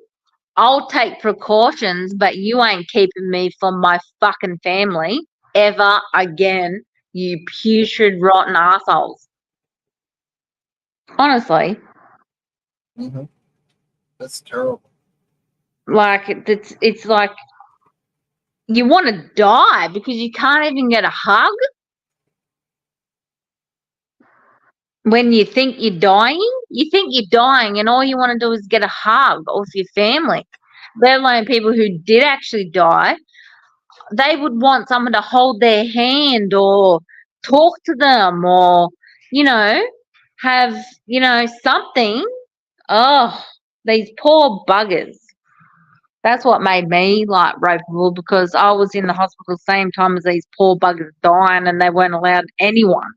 I'll take precautions, but you ain't keeping me from my fucking family ever again, you putrid, rotten assholes. Honestly. Mm-hmm. That's terrible. Like, it's like you want to die because you can't even get a hug when you think you're dying. You think you're dying and all you want to do is get a hug off your family, let alone people who did actually die. They would want someone to hold their hand or talk to them or, have, something. Oh, these poor buggers. That's what made me like ropeable, because I was in the hospital the same time as these poor buggers dying and they weren't allowed anyone.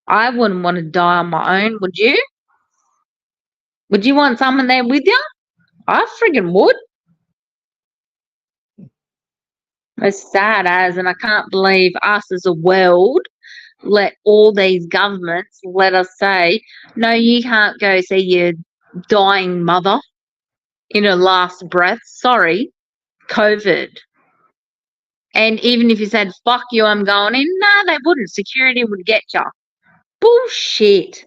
I wouldn't want to die on my own, would you? Would you want someone there with you? I friggin' would. It's sad as, and I can't believe us as a world let all these governments let us say, no, you can't go see your dying mother in her last breath. Sorry, COVID. And even if you said, fuck you, I'm going in, no, they wouldn't. Security would get you. Bullshit.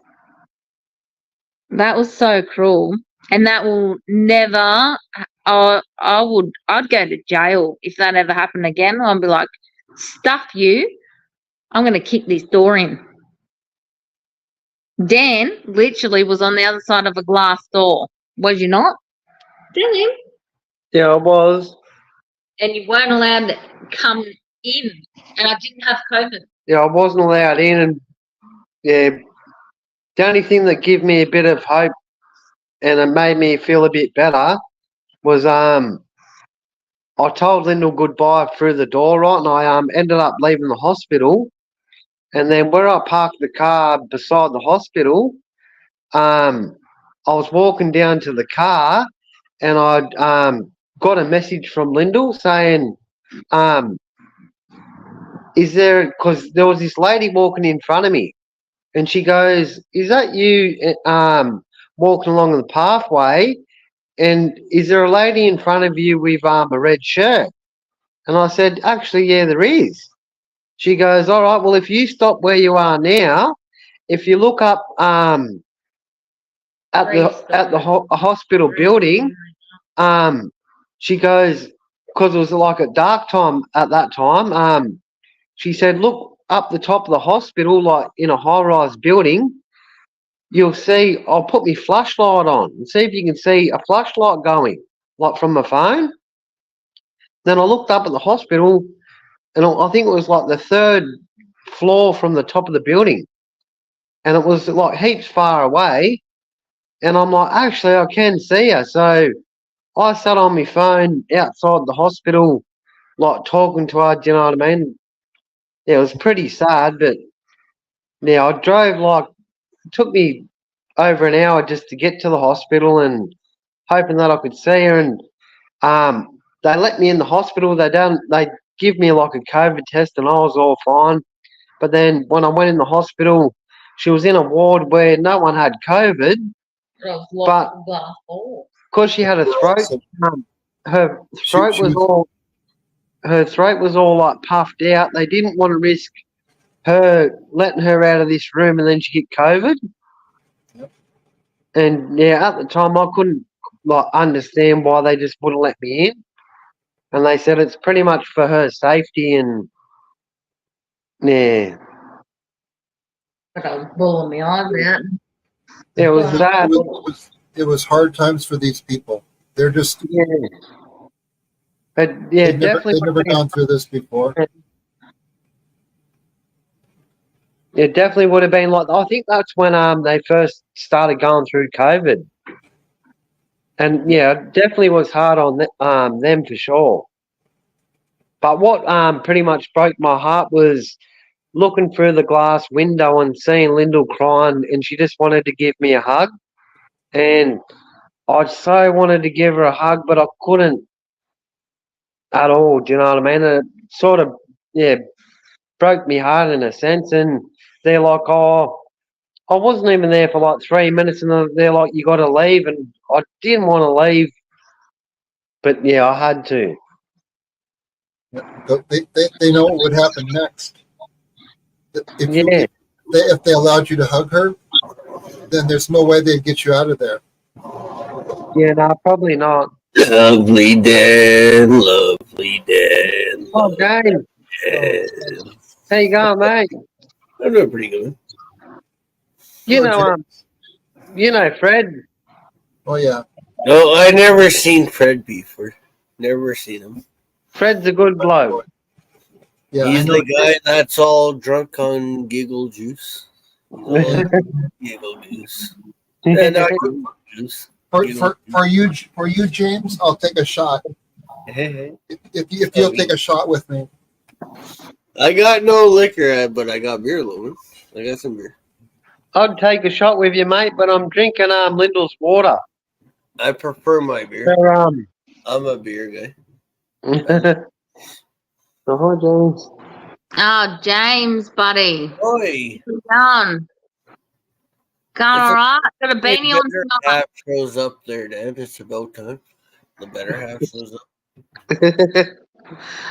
That was so cruel. And that will never, I'd go to jail if that ever happened again. I'd be like, stuff you. I'm going to kick this door in. Dan literally was on the other side of a glass door. Was you not? Tell him. Yeah, I was. And you weren't allowed to come in. And I didn't have COVID. Yeah, I wasn't allowed in. And yeah, the only thing that gave me a bit of hope and it made me feel a bit better was I told Lyndal goodbye through the door, right? And I ended up leaving the hospital. And then where I parked the car beside the hospital, I was walking down to the car and I got a message from Lyndal saying, because there was this lady walking in front of me, and she goes, is that you walking along the pathway? And is there a lady in front of you with a red shirt? And I said, actually, yeah, there is. She goes, all right, well, if you stop where you are now, if you look up at the hospital building, she goes, because it was like at dark time at that time, she said, look up the top of the hospital, like in a high-rise building, you'll see, I'll put my flashlight on and see if you can see a flashlight going, like from my phone. Then I looked up at the hospital, and I think it was like the 3rd floor from the top of the building. And it was like heaps far away. And I'm like, actually, I can see her. So I sat on my phone outside the hospital, like talking to her, do you know what I mean? Yeah, it was pretty sad, but yeah, I drove it took me over an hour just to get to the hospital and hoping that I could see her. And they let me in the hospital. They give me like a COVID test and I was all fine. But then when I went in the hospital, she was in a ward where no one had COVID. But because she had a throat, her throat was all like puffed out. They didn't want to risk letting her out of this room and then she get COVID. Yep. And yeah, at the time I couldn't understand why they just wouldn't let me in. And they said it's pretty much for her safety and yeah. I was bullying me on that. It was sad. It was hard times for these people. They're just But yeah, they've never gone through this before. It definitely would have been I think that's when they first started going through COVID. And yeah, it definitely was hard on them for sure. But what pretty much broke my heart was looking through the glass window and seeing Lyndal crying, and she just wanted to give me a hug. And I so wanted to give her a hug, but I couldn't at all. Do you know what I mean? It sort of, broke me heart in a sense. And they're like, oh, I wasn't even there for like 3 minutes, and they're like, you got to leave. And I didn't want to leave, but yeah, I had to. They know what would happen next. If they allowed you to hug her, then there's no way they'd get you out of there. Yeah, no, probably not. Lovely Dan, lovely Dan. Oh, James. How you going, mate? I'm doing pretty good. You know Fred. Oh yeah. No, I never seen Fred before. Never seen him. Fred's a good bloke. Yeah, he's the guy that's all drunk on giggle juice. Giggle juice. And not giggle juice. For you, James, I'll take a shot. If you'll take a shot with me. I got no liquor, but I got beer, Logan. I got some beer. I'd take a shot with you, mate, but I'm drinking Lyndal's water. I prefer my beer. So, I'm a beer guy. So, hi, James. Oh, James, buddy. Oi. Going all right? Got a beanie on. The better half shows up there, Dan. It's about time. The better half shows up.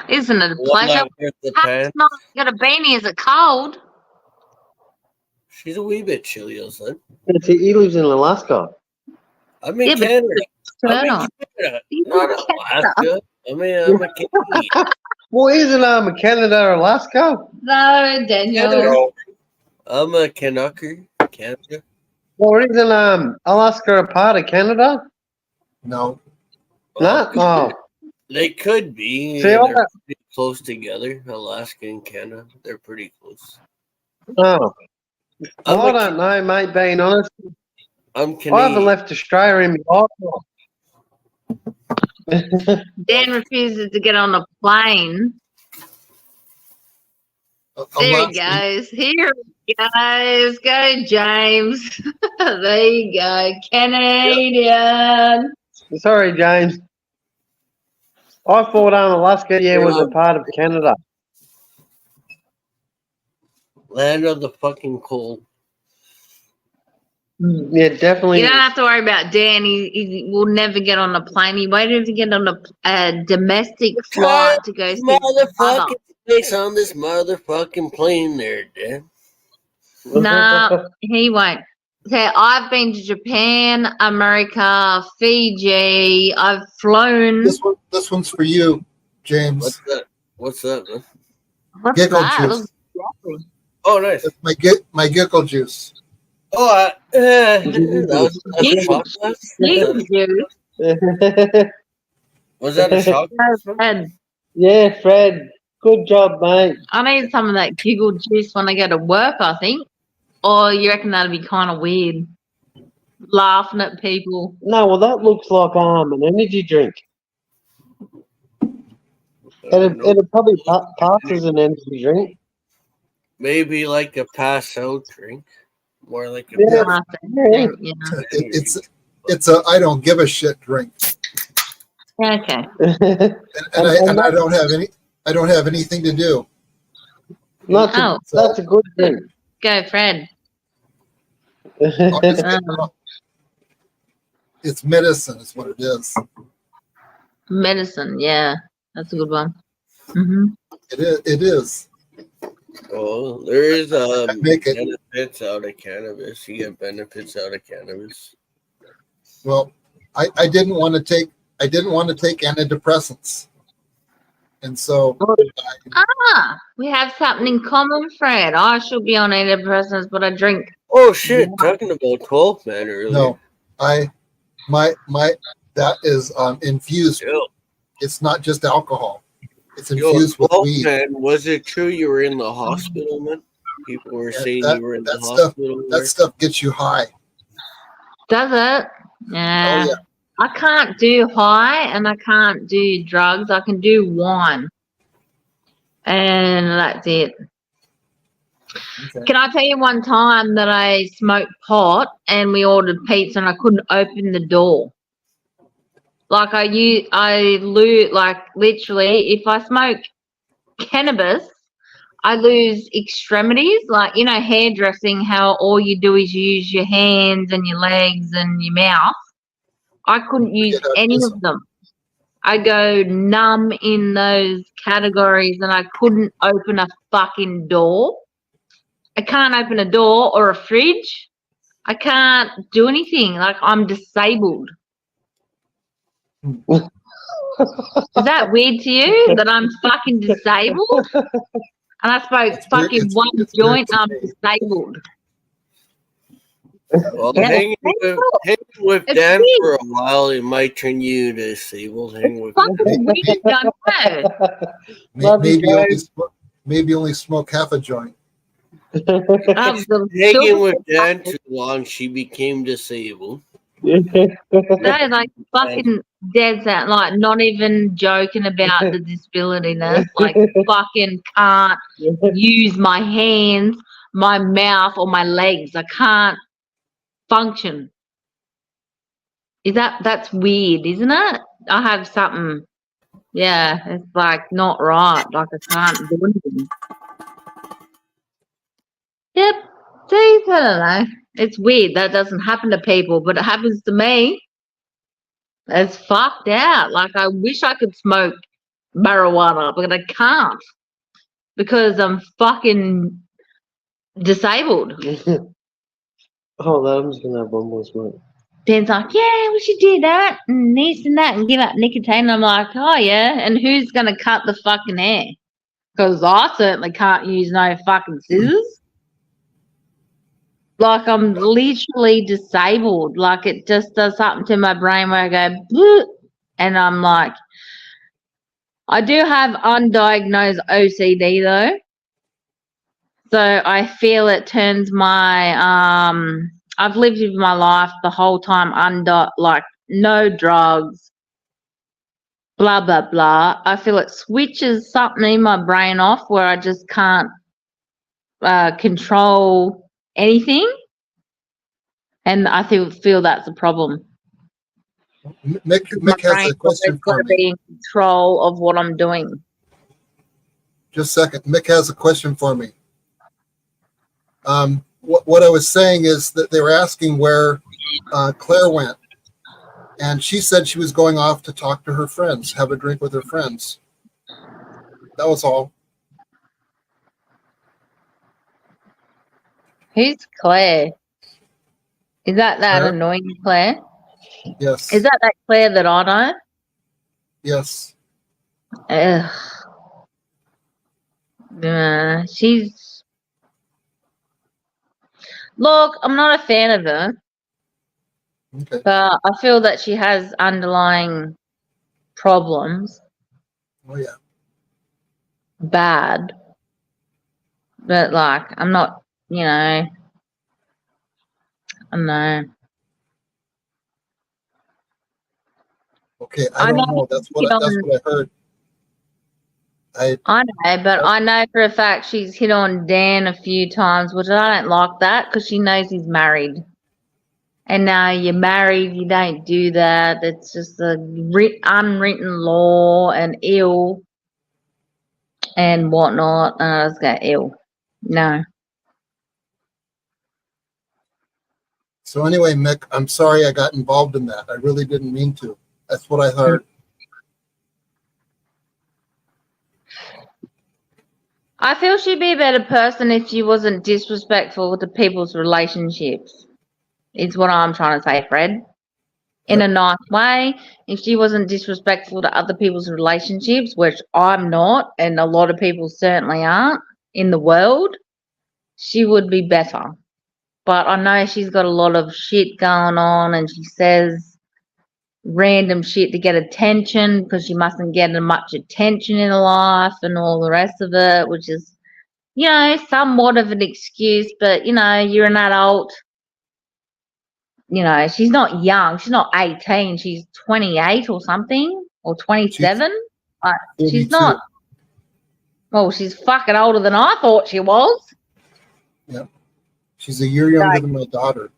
Isn't it a pleasure? Not got a beanie. Is it cold? She's a wee bit chilly outside. He lives in Alaska. I'm in Canada. Not Alaska. I'm a Canadian. Well, isn't Canada Alaska? No, Daniel. I'm a Canucker, Canada. Well, isn't Alaska a part of Canada? No. No? Oh. They could be. They're pretty close together. Alaska and Canada. They're pretty close. Oh. Well, I don't know, mate, being honest. I'm Canadian. I haven't left Australia in my life. Dan refuses to get on a plane. There he goes. Here he goes. Go, James. There you go. Canadian. Yep. Sorry, James. I thought Alaska, was a part of Canada. Land of the fucking cold. Yeah, definitely. You don't have to worry about Dan. He will never get on a plane. He won't even get on a domestic flight to go see his mother. Nice on this motherfucking plane there, Dad. Nah, he won't. So I've been to Japan, America, Fiji. I've flown. This one's for you, James. What's that? What's that, man? What's Giggle that? juice. Looks lovely. Oh, nice. That's my giggle juice. Oh, that was a shot glass? Was that a shot glass? Fred, Yeah, Fred. Good job, mate. I need some of that giggle juice when I go to work, I think. Or you reckon that'd be kind of weird? Laughing at people. No, well, that looks like an energy drink. It'd probably pass as an energy drink. Maybe like a pass out drink. More like a It's a I don't give a shit drink. Okay. And I don't have anything to do. That's a good drink. Go, Fred. It's medicine, is what it is. Medicine, yeah. That's a good one. Mm-hmm. It is. Oh, there is Make it. benefits out of cannabis. You get benefits out of cannabis. Well, I didn't want to take antidepressants. And so We have something in common, Fred. I should be on antidepressants, but I drink. Oh shit! Talking about 12 man earlier. no, that is infused. Yo, It's not just alcohol. It's infused with 12 weed. man, was it true you were in the hospital, man? People were saying you were in the stuff, hospital. That stuff gets you high. Does it? Yeah. Oh yeah. I can't do high and I can't do drugs. I can do wine. And that's it. Okay. Can I tell you one time that I smoked pot and we ordered pizza and I couldn't open the door? Like literally, if I smoke cannabis, I lose extremities. Like, you know, hairdressing, how all you do is use your hands and your legs and your mouth. I couldn't use any of them. I go numb in those categories and I couldn't open a fucking door. I can't open a door or a fridge. I can't do anything. Like, I'm disabled. Is that weird to you that I'm fucking disabled? And I spoke fucking one joint and I'm disabled. Well, hanging with Dan for a while, it might turn you disabled. Hang with fucking weird, I know. Maybe only smoke half a joint. Hanging with Dan too long, she became disabled. No, like fucking dead set, like not even joking about the disabilityness. Like fucking can't use my hands, my mouth, or my legs. I can't function. That's weird, isn't it? I have something. Yeah, it's like not right. Like I can't do anything. Yep. See, I don't know. It's weird. That doesn't happen to people, but it happens to me. It's fucked out. Like, I wish I could smoke marijuana, but I can't because I'm fucking disabled. Oh, I'm just gonna have one more smoke. Ben's like, yeah, we should do that and this and that and give up nicotine. And I'm like, oh yeah, and who's gonna cut the fucking hair? Because I certainly can't use no fucking scissors. Like, I'm literally disabled. Like, it just does something to my brain where I go, bleh, and I'm like, I do have undiagnosed OCD though. So I feel it turns my, I've lived with my life the whole time like no drugs, blah, blah, blah. I feel it switches something in my brain off where I just can't control anything, and I feel that's a problem. Mick has a question for me. Be in control of what I'm doing. Just a second. Mick has a question for me. What I was saying is that they were asking where Claire went, and she said she was going off to talk to her friends, have a drink with her friends. That was all. Who's Claire? Is that Claire? annoying Claire? Yes. Is that Claire that I know? Yes. Ugh. She's... Look, I'm not a fan of her. Okay. But I feel that she has underlying problems. Oh yeah. Bad. But like, I'm not, I don't know. Okay, I don't know. That's what I heard. I know, but I know for a fact she's hit on Dan a few times, which I don't like that because she knows he's married. And now you're married, you don't do that. It's just a unwritten law and ill and whatnot. And I just go, ill. No. So anyway, Mick, I'm sorry I got involved in that. I really didn't mean to. That's what I heard. I feel she'd be a better person if she wasn't disrespectful to people's relationships. Is what I'm trying to say, Fred. In a nice way. If she wasn't disrespectful to other people's relationships, which I'm not, and a lot of people certainly aren't in the world, she would be better. But I know she's got a lot of shit going on, and she says random shit to get attention because she mustn't get much attention in life and all the rest of it, which is, somewhat of an excuse, but, you're an adult. She's not young. She's not 18. She's 28 or something, or 27. She's not. Well, she's fucking older than I thought she was. Yeah. She's a year younger than my daughter.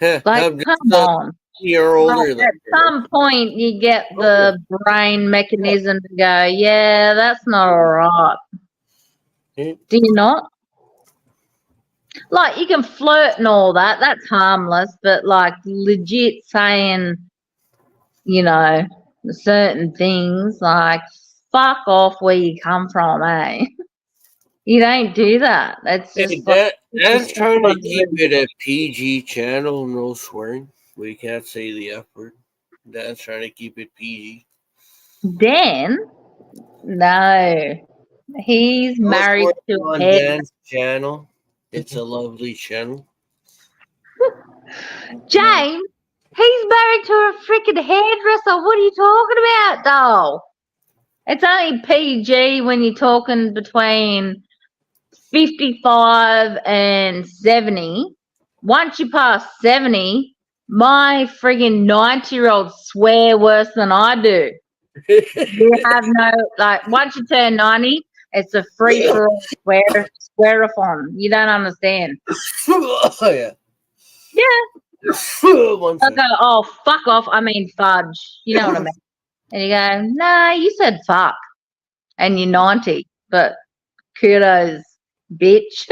Like, come on. You're older than at some point, you get the brain mechanism to go, yeah, that's not all right. Do you not? Like, you can flirt and all that. That's harmless. But, like, legit saying, certain things, like, fuck off where you come from, eh? You don't do that. That's just... That's trying to keep it a PG channel, no swearing. We can't say the F word. Dad's trying to keep it PG. Dan? No. He's married to on Dan's channel. It's a lovely channel. James, he's married to a freaking hairdresser. What are you talking about, doll? It's only PG when you're talking between 55 and 70. Once you pass 70, my friggin' 90-year-olds swear worse than I do. You have no, like, once you turn 90, it's a free-for-all swear-a-thon. You don't understand. Oh, yeah. Yeah. I'll go, oh, fuck off. I mean fudge. You know what I mean? And you go, nah, you said fuck. And you're 90. But kudos, bitch.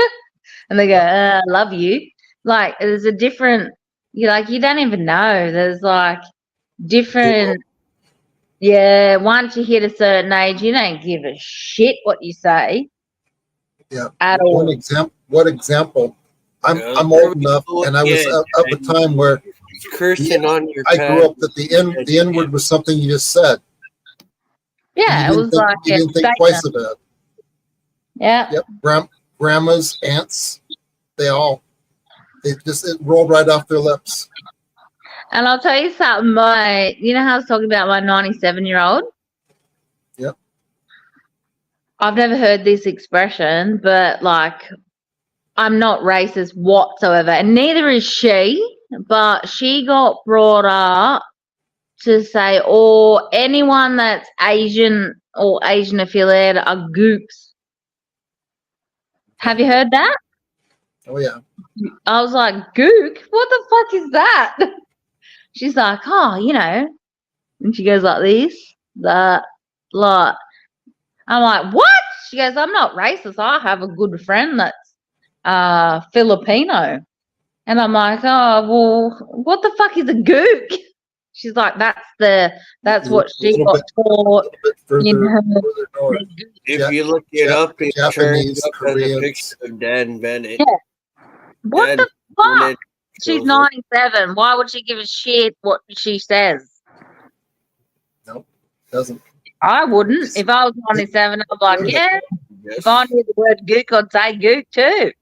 And they go, I love you. Like, there's a different, you don't even know. There's, like, different, once you hit a certain age, you don't give a shit what you say. Yeah. At all. What example? I'm old enough, and I was of a time where cursing on your I grew up that the N word was something you just said. Yeah, it was like you didn't think twice about it. Yeah. Yep. Grandmas, aunts, it rolled right off their lips. And I'll tell you something, you know how I was talking about my 97-year-old? Yep. I've never heard this expression, but like, I'm not racist whatsoever, and neither is she, but she got brought up to say, or anyone that's Asian or Asian affiliated are goops. Have you heard that? Oh, yeah. I was like, gook? What the fuck is that? She's like, oh, and she goes like this, that, like. I'm like, what? She goes, I'm not racist. I have a good friend that's Filipino. And I'm like, oh, well, what the fuck is a gook? She's like, that's what she got taught. If you look it up, it's Japanese, Korean, a picture of Dan Bennett. What Dad, the when fuck? it She's shows up. 97. Why would she give a shit what she says? Nope, doesn't. I wouldn't. If I was 97, I'd be like, yeah. If I Yes. knew the word gook, I'd say gook too.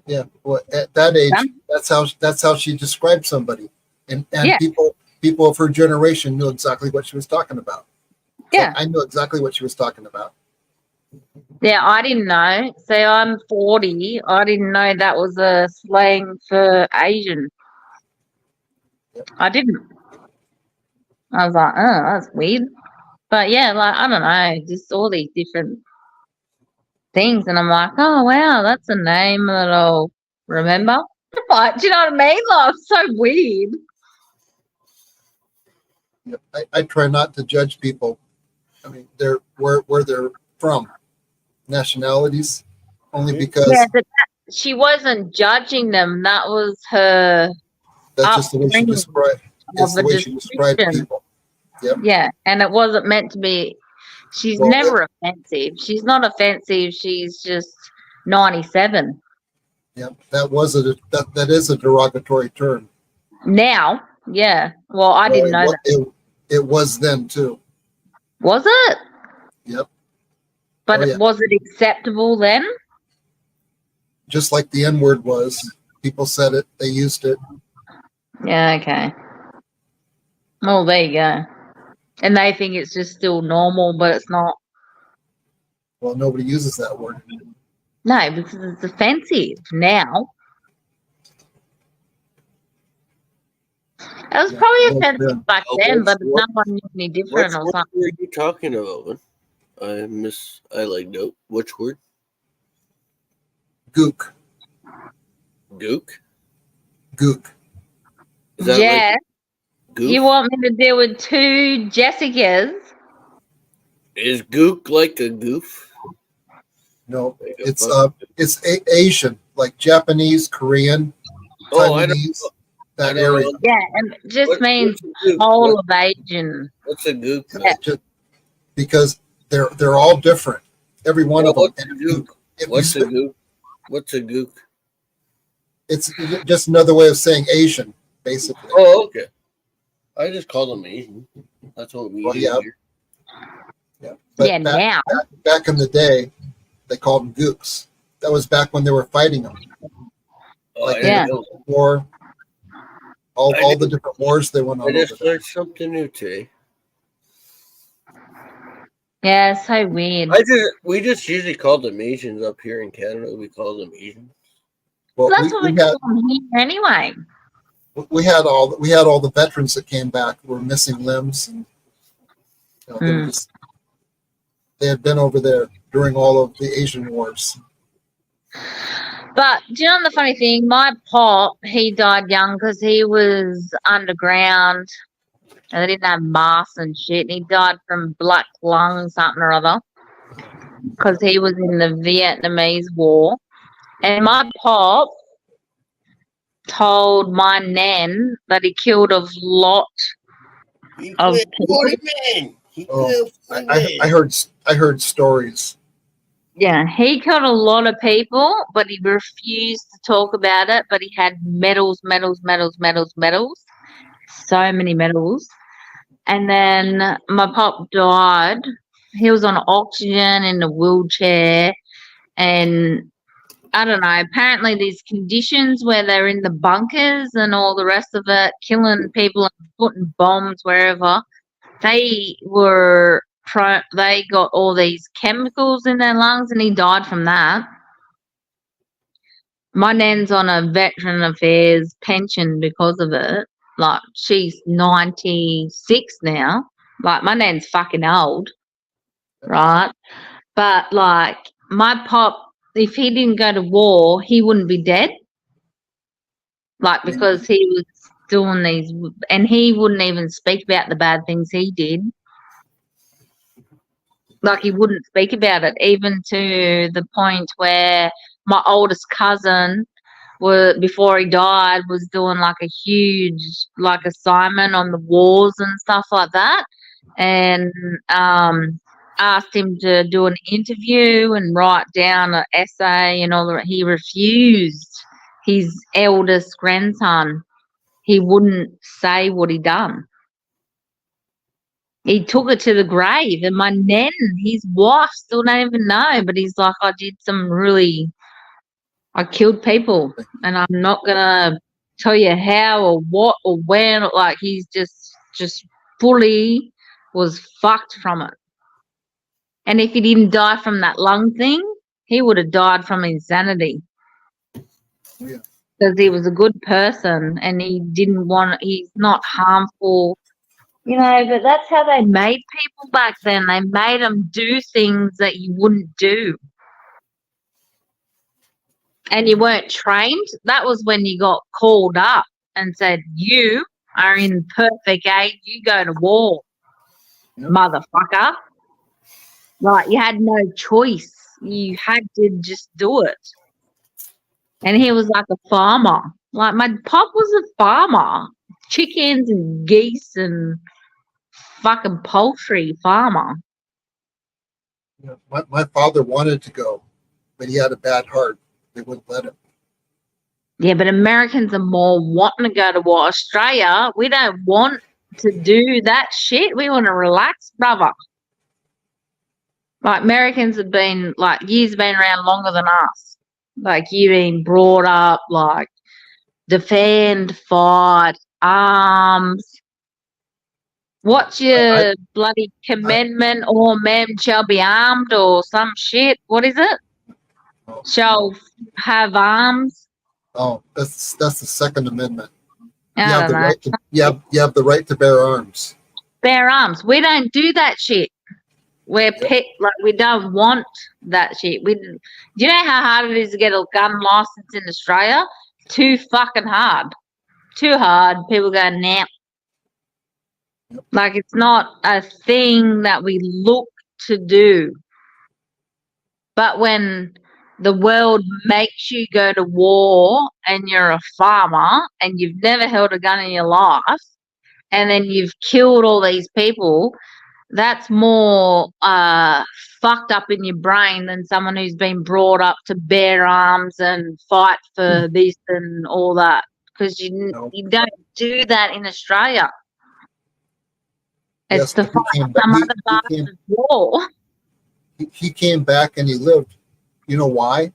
Yeah, well, at that age, Some- that's how she described somebody, and Yeah. people of her generation knew exactly what she was talking about. Yeah. I knew exactly what she was talking about. Yeah, I didn't know. See, I'm 40. I didn't know that was a slang for Asian. I didn't. I was like, oh, that's weird. But yeah, like, I don't know, just all these different things. And I'm like, oh, wow, that's a name that I'll remember. Like, do you know what I mean? Like, it's so weird. Yep. I try not to judge people. I mean, they're where they're from, nationalities, only because Yeah, but she wasn't judging them. That was her that's just the way she upbringing described. It's of the a way she described description. people. Yep. Yeah, and it wasn't meant to be. She's Well, never offensive. She's not offensive. She's just 97 Yep. That is a derogatory term. now. Yeah. Well, I didn't know that. It was then too. Was it? Yep. But Oh, yeah. was it acceptable then? Just like the N word was, people said it, they used it. Yeah. Okay. Well, there you go. And they think it's just still normal, but it's not. Well, nobody uses that word. No, because it's offensive now. It was Yeah, probably well, offensive yeah. back then, but no one knew any different or What something. word are you talking about? I like note. Which word? Gook. Gook? Gook. Is that Yeah. like goof? You want me to deal with two Jessicas? Is gook like a goof? No, Like a it's Asian, like Japanese, Korean, Oh, I Taiwanese, don't that know. area. Yeah, and it just What- means what's a gook? whole of Asian. What's a gook? Yeah. Just because they're all different, every one of them. What's a gook? What's a gook? What's a gook? It's just another way of saying Asian, basically. Oh, okay. I just call them Asian. That's what we Well, use yeah. here. Yeah, but Yeah, now. back in the day, they called them gooks. That was back when they were fighting them. Oh, Like I didn't Yeah. know. War, all I the different wars they went I on over just there. learned something new today. Yeah, it's so weird. We just usually call them Asians up here in Canada. We call them Asians. Well, That's what we call them here anyway. we had all the veterans that came back who were missing limbs, and they had been over there during all of the Asian wars. But do you know the funny thing? My pop, he died young because he was underground and they didn't have masks and shit. And he died from black lung something or other because he was in the Vietnamese War. And my pop told my nan that he killed a lot of people. I heard stories. Yeah, he killed a lot of people, but he refused to talk about it. But he had medals. So many medals. And then my pop died. He was on oxygen in a wheelchair. And I don't know, apparently these conditions where they're in the bunkers and all the rest of it, killing people and putting bombs wherever, they got all these chemicals in their lungs and he died from that. My nan's on a Veteran Affairs pension because of it. Like, she's 96 now. Like, my nan's fucking old, right? But, like, my pop, if he didn't go to war, he wouldn't be dead. Like, because he was doing these, and he wouldn't even speak about the bad things he did. Like, he wouldn't speak about it, even to the point where my oldest cousin, before he died, was doing like a huge assignment on the wars and stuff like that, and asked him to do an interview and write down an essay and all that. He refused his eldest grandson, he wouldn't say what he done. He took it to the grave, and my nan, his wife, still don't even know, but he's like, I killed people, and I'm not gonna tell you how or what or when. Like, he's just fully was fucked from it. And if he didn't die from that lung thing, he would have died from insanity. Yeah. Because he was a good person and he's not harmful, but that's how they made people back then. They made them do things that you wouldn't do. And you weren't trained. That was when you got called up and said, you are in perfect age, you go to war, motherfucker. Like, you had no choice. You had to just do it. And he was like a farmer. Like, my pop was a farmer. Chickens and geese and fucking poultry farmer. Yeah. My father wanted to go, but he had a bad heart. They wouldn't let him. Yeah, but Americans are more wanting to go to war. Australia, we don't want to do that shit. We want to relax, brother. Like, Americans have been, like, years been around longer than us. Like, you've been brought up, like, defend, fight, arms. What's your bloody commandment? All men shall be armed or some shit. What is it? Shall have arms. Oh, that's the Second Amendment. You I have don't the know. right to, you have the right to bear arms. Bear arms. We don't do that shit. We're like, we don't want that shit. Do you know how hard it is to get a gun license in Australia? Too fucking hard. Too hard. People go, nah. Like, it's not a thing that we look to do. But when the world makes you go to war and you're a farmer and you've never held a gun in your life and then you've killed all these people, that's more fucked up in your brain than someone who's been brought up to bear arms and fight for this and all that, because you don't do that in Australia. It's to fight some other bastard's war. He came back and he lived. You know why?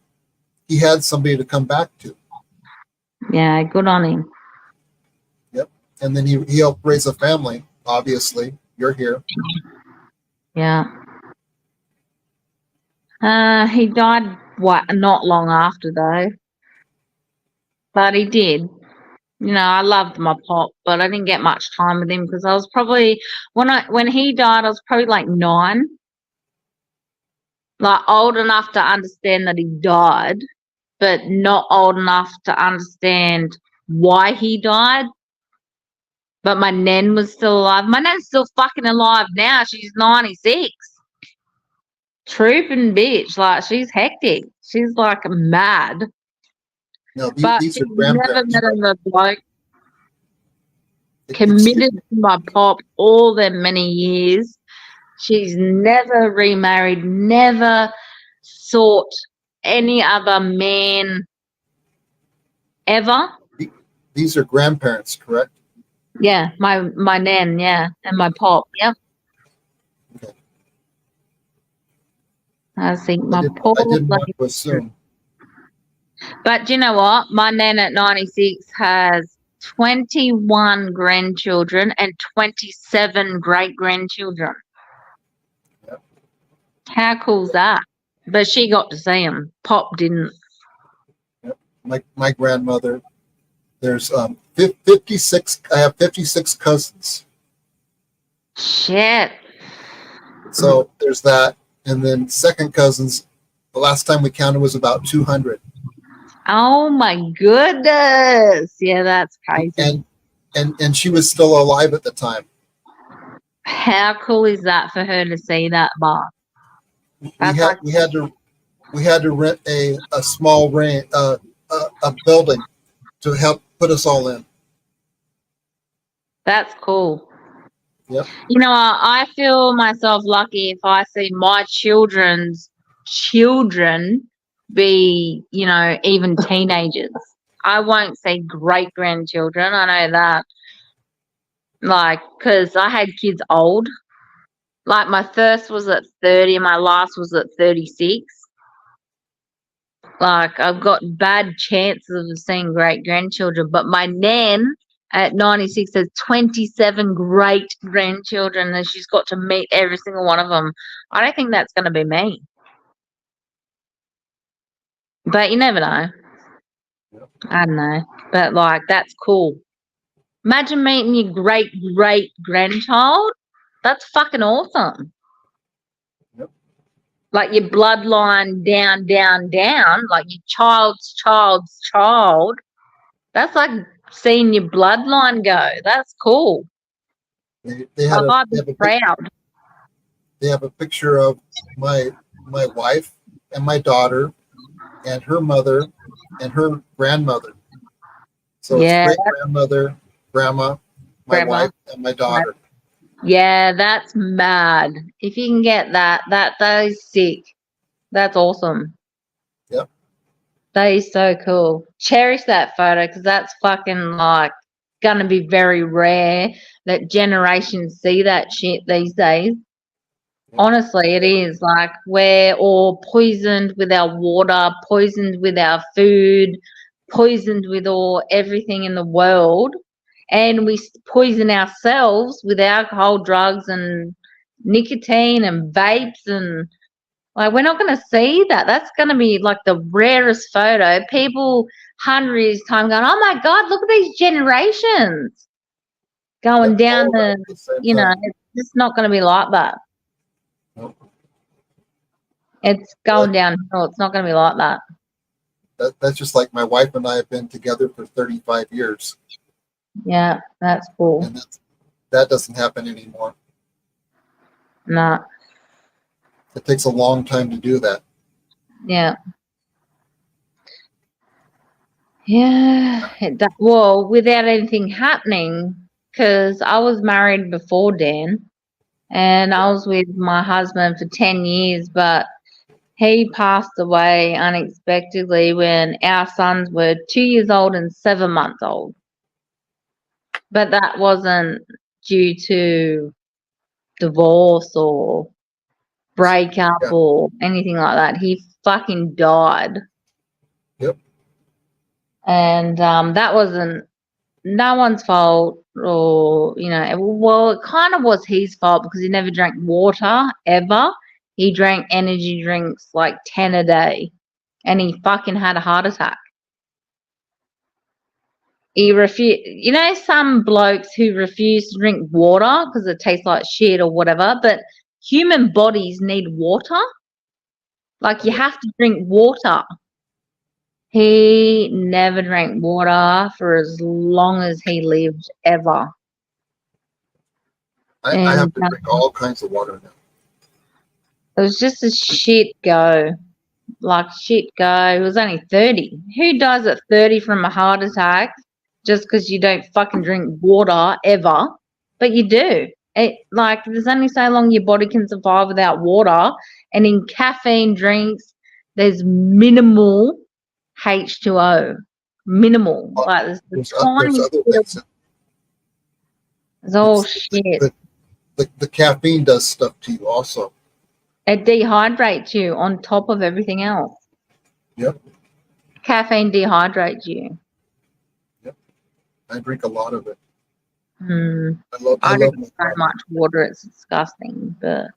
He had somebody to come back to. Yeah, good on him. Yep. And then he helped raise a family, obviously. You're here. Yeah. He died not long after, though. But he did. I loved my pop, but I didn't get much time with him because I was probably when he died, I was probably like 9. Like, old enough to understand that he died, but not old enough to understand why he died. But my nan was still alive. My nan's still fucking alive now. She's 96. Trooping bitch. Like, she's hectic. She's like mad. No, but these are she's grandparents. Never met a bloke committed to my pop all them many years. She's never remarried, never sought any other man ever. These are grandparents, correct? Yeah, my nan, yeah, and my pop, yep. Okay. I think my pop. I didn't want to assume. But you know what? My nan at 96 has 21 grandchildren and 27 great-grandchildren. Yep. How cool's that? But she got to see them. Pop didn't. Yep. My grandmother, there's 56. I have 56 cousins. Shit. So there's that, and then second cousins. The last time we counted was about 200. Oh my goodness! Yeah, that's crazy. And she was still alive at the time. How cool is that for her to see that, Bob? We had to rent a small a building to help put us all in. That's cool. Yep. I feel myself lucky if I see my children's children be, even teenagers. I won't say great-grandchildren. I know that. Like, because I had kids old. Like, my first was at 30 and my last was at 36. Like, I've got bad chances of seeing great-grandchildren. But my nan at 96 has 27 great-grandchildren and she's got to meet every single one of them. I don't think that's going to be me. But you never know. I don't know. But, like, that's cool. Imagine meeting your great-great-grandchild. That's fucking awesome. Yep. Like your bloodline down, down, down, like your child's child's child. That's like seeing your bloodline go. That's cool. They have a picture of my wife and my daughter and her mother and her grandmother. So Yeah. it's great grandmother, grandma, my wife, and my daughter. Yeah, that's mad. If you can get that is sick. That's awesome. Yep. That is so cool. Cherish that photo because that's fucking like gonna be very rare that generations see that shit these days. Yep. Honestly, it is. Like, we're all poisoned with our water, poisoned with our food, poisoned with everything in the world. And we poison ourselves with alcohol, drugs, and nicotine and vapes, and like we're not going to see that. That's going to be like the rarest photo. People 100 years time going, oh my God, look at these generations going down the it's just not going to be like that. Nope. It's going downhill. It's not going to be like that. That's just like my wife and I have been together for 35 years. Yeah, that's cool. And that doesn't happen anymore. No. It takes a long time to do that. Yeah. Yeah. Well, without anything happening, because I was married before Dan, and I was with my husband for 10 years, but he passed away unexpectedly when our sons were 2 years old and 7 months old. But that wasn't due to divorce or breakup or anything like that. He fucking died. Yep. And that wasn't no one's fault, or well, it kind of was his fault because he never drank water ever. He drank energy drinks like 10 a day, and he fucking had a heart attack. He refused. Some blokes who refuse to drink water because it tastes like shit or whatever, but human bodies need water. Like, you have to drink water. He never drank water for as long as he lived, ever. I have to drink all kinds of water now. It was just a shit go. Like, shit go. He was only 30. Who dies at 30 from a heart attack just because you don't fucking drink water ever? But you do. There's only so long your body can survive without water. And in caffeine drinks, there's minimal H2O. Minimal. Like, there's other things. It's all shit. The caffeine does stuff to you also. It dehydrates you on top of everything else. Yep. Caffeine dehydrates you. Yep. I drink a lot of it. I drink so much water, it's disgusting. But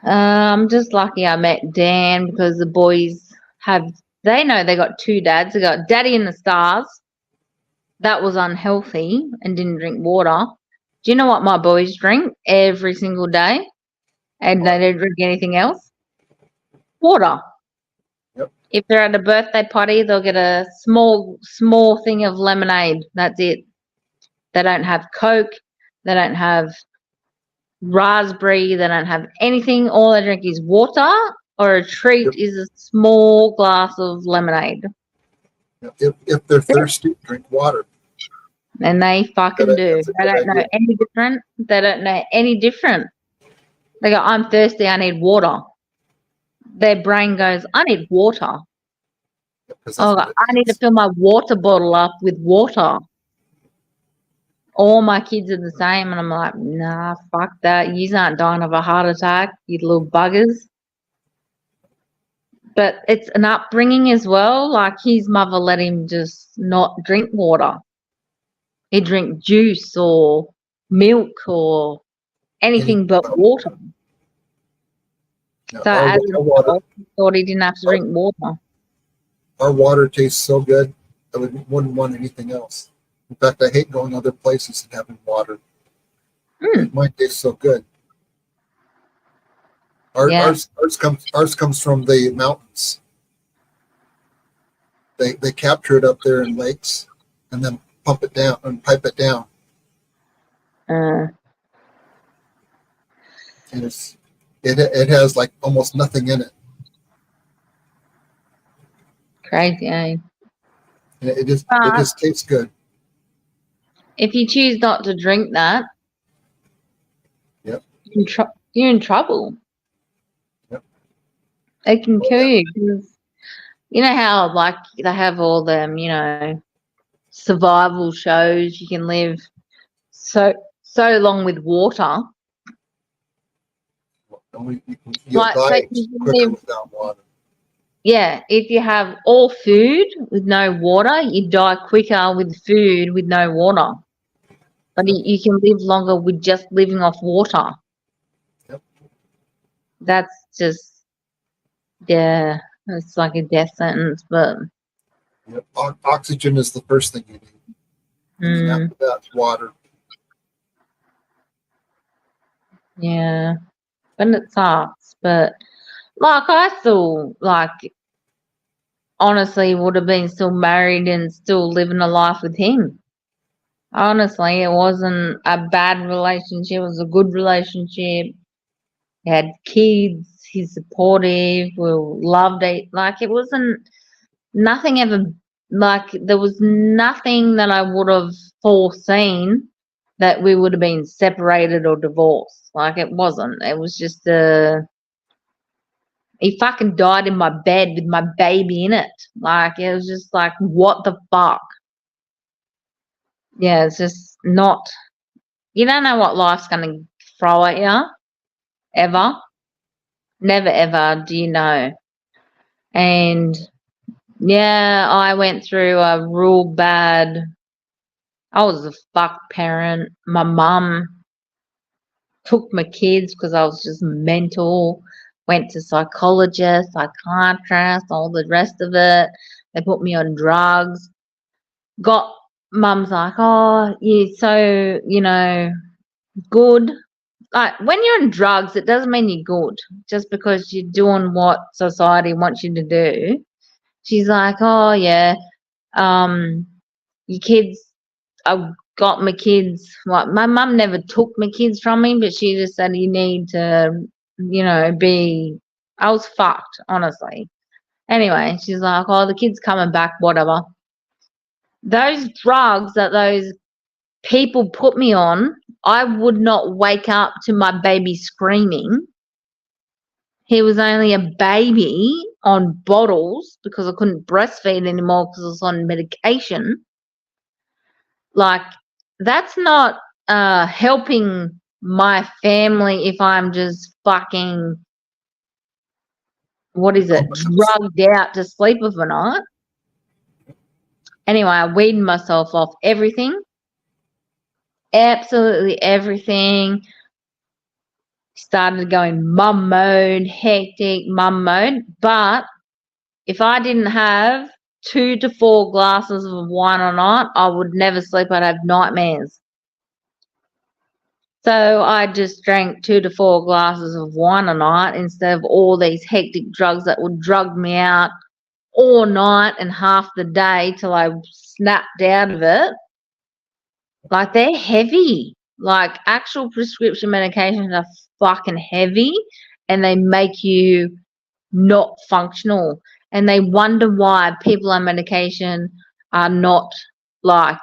I'm just lucky I met Dan because the boys they know they got two dads. They got Daddy in the Stars. That was unhealthy and didn't drink water. Do you know what my boys drink every single day? And they don't drink anything else? Water. Yep. If they're at a birthday party, they'll get a small thing of lemonade. That's it. They don't have Coke. They don't have raspberry. They don't have anything. All they drink is water, or a treat is a small glass of lemonade. If they're thirsty, drink water. And they fucking do. They don't know any different. They don't know any different. They go, I'm thirsty, I need water. Their brain goes, I need water. Oh, I need to fill my water bottle up with water. All my kids are the same, and I'm like, nah, fuck that. You aren't dying of a heart attack, you little buggers. But it's an upbringing as well. Like, his mother let him just not drink water. He'd drink juice or milk or anything but water. No, So as an adult, he thought he didn't have to drink water. Our water tastes so good, I wouldn't want anything else. In fact, I hate going other places and having water. Mine tastes so good. Ours comes from the mountains. They capture it up there in lakes and then pump it down and pipe it down. And it has like almost nothing in it. Crazy, eh? And it just tastes good. If you choose not to drink that, yep, you're in trouble. Yep. It can kill you, because you know how like they have all them, survival shows. You can live so long with water. You'll die quicker without water. Yeah, if you have all food with no water, you die quicker with food with no water. But you can live longer with just living off water. Yep. That's just, yeah, it's like a death sentence. But yep. Oxygen is the first thing you need. And then after that, water. Yeah, but it sucks. But like, I still, like, honestly would have been still married and still living a life with him. Honestly, it wasn't a bad relationship. It was a good relationship. He had kids. He's supportive. We loved it. Like, it wasn't nothing ever. Like, there was nothing that I would have foreseen that we would have been separated or divorced. Like, it wasn't. It was just he fucking died in my bed with my baby in it. Like, it was just like, what the fuck? Yeah, it's just not. You don't know what life's going to throw at you, ever. Never, ever do you know. And, yeah, I went through a real bad. I was a fucked parent. My mum took my kids because I was just mental. Went to psychologist, psychiatrist, all the rest of it. They put me on drugs. Mum's like, oh, you're so, good. Like, when you're on drugs, it doesn't mean you're good just because you're doing what society wants you to do. She's like, oh, yeah, your kids, I've got my kids. Like, my mum never took my kids from me, but she just said, you need to, I was fucked, honestly. Anyway, she's like, oh, the kid's coming back, whatever. Those drugs that those people put me on, I would not wake up to my baby screaming. He was only a baby on bottles because I couldn't breastfeed anymore because I was on medication. Like, that's not helping my family if I'm just fucking, drugged out to sleep overnight. Anyway, I weaned myself off everything. Absolutely everything. Started going mum mode, hectic mum mode. But if I didn't have 2 to 4 glasses of wine a night, I would never sleep. I'd have nightmares. So I just drank 2 to 4 glasses of wine a night instead of all these hectic drugs that would drug me out all night and half the day till I snapped out of it. Like, they're heavy. Like, actual prescription medications are fucking heavy, and they make you not functional. And they wonder why people on medication are not, like,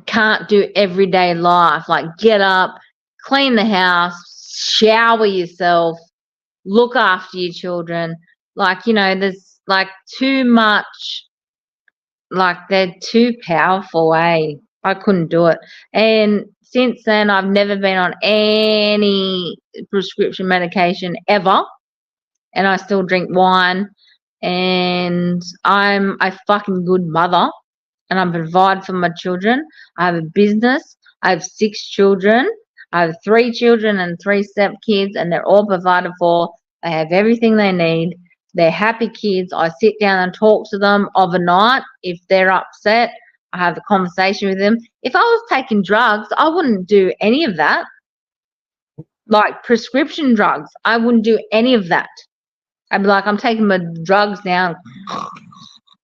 can't do everyday life. Like, get up, clean the house, shower yourself, look after your children. Like, there's like too much, like they're too powerful, eh? I couldn't do it. And since then, I've never been on any prescription medication ever. And I still drink wine. And I'm a fucking good mother. And I provide for my children. I have a business. I have 6 children. I have 3 children and 3 stepkids, and they're all provided for. They have everything they need. They're happy kids. I sit down and talk to them overnight. If they're upset, I have a conversation with them. If I was taking drugs, I wouldn't do any of that. Like prescription drugs, I wouldn't do any of that. I'd be like, I'm taking my drugs now.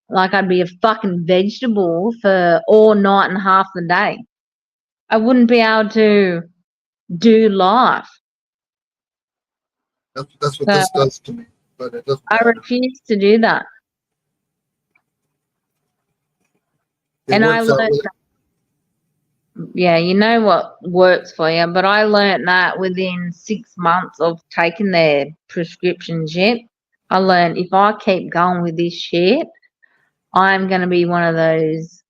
Like I'd be a fucking vegetable for all night and half the day. I wouldn't be able to do life. That's what this does to me, but it doesn't matter. I refuse to do that. And I learned that, yeah, you know what works for you, but I learned that within 6 months of taking their prescriptions yet. I learned if I keep going with this shit, I'm going to be one of those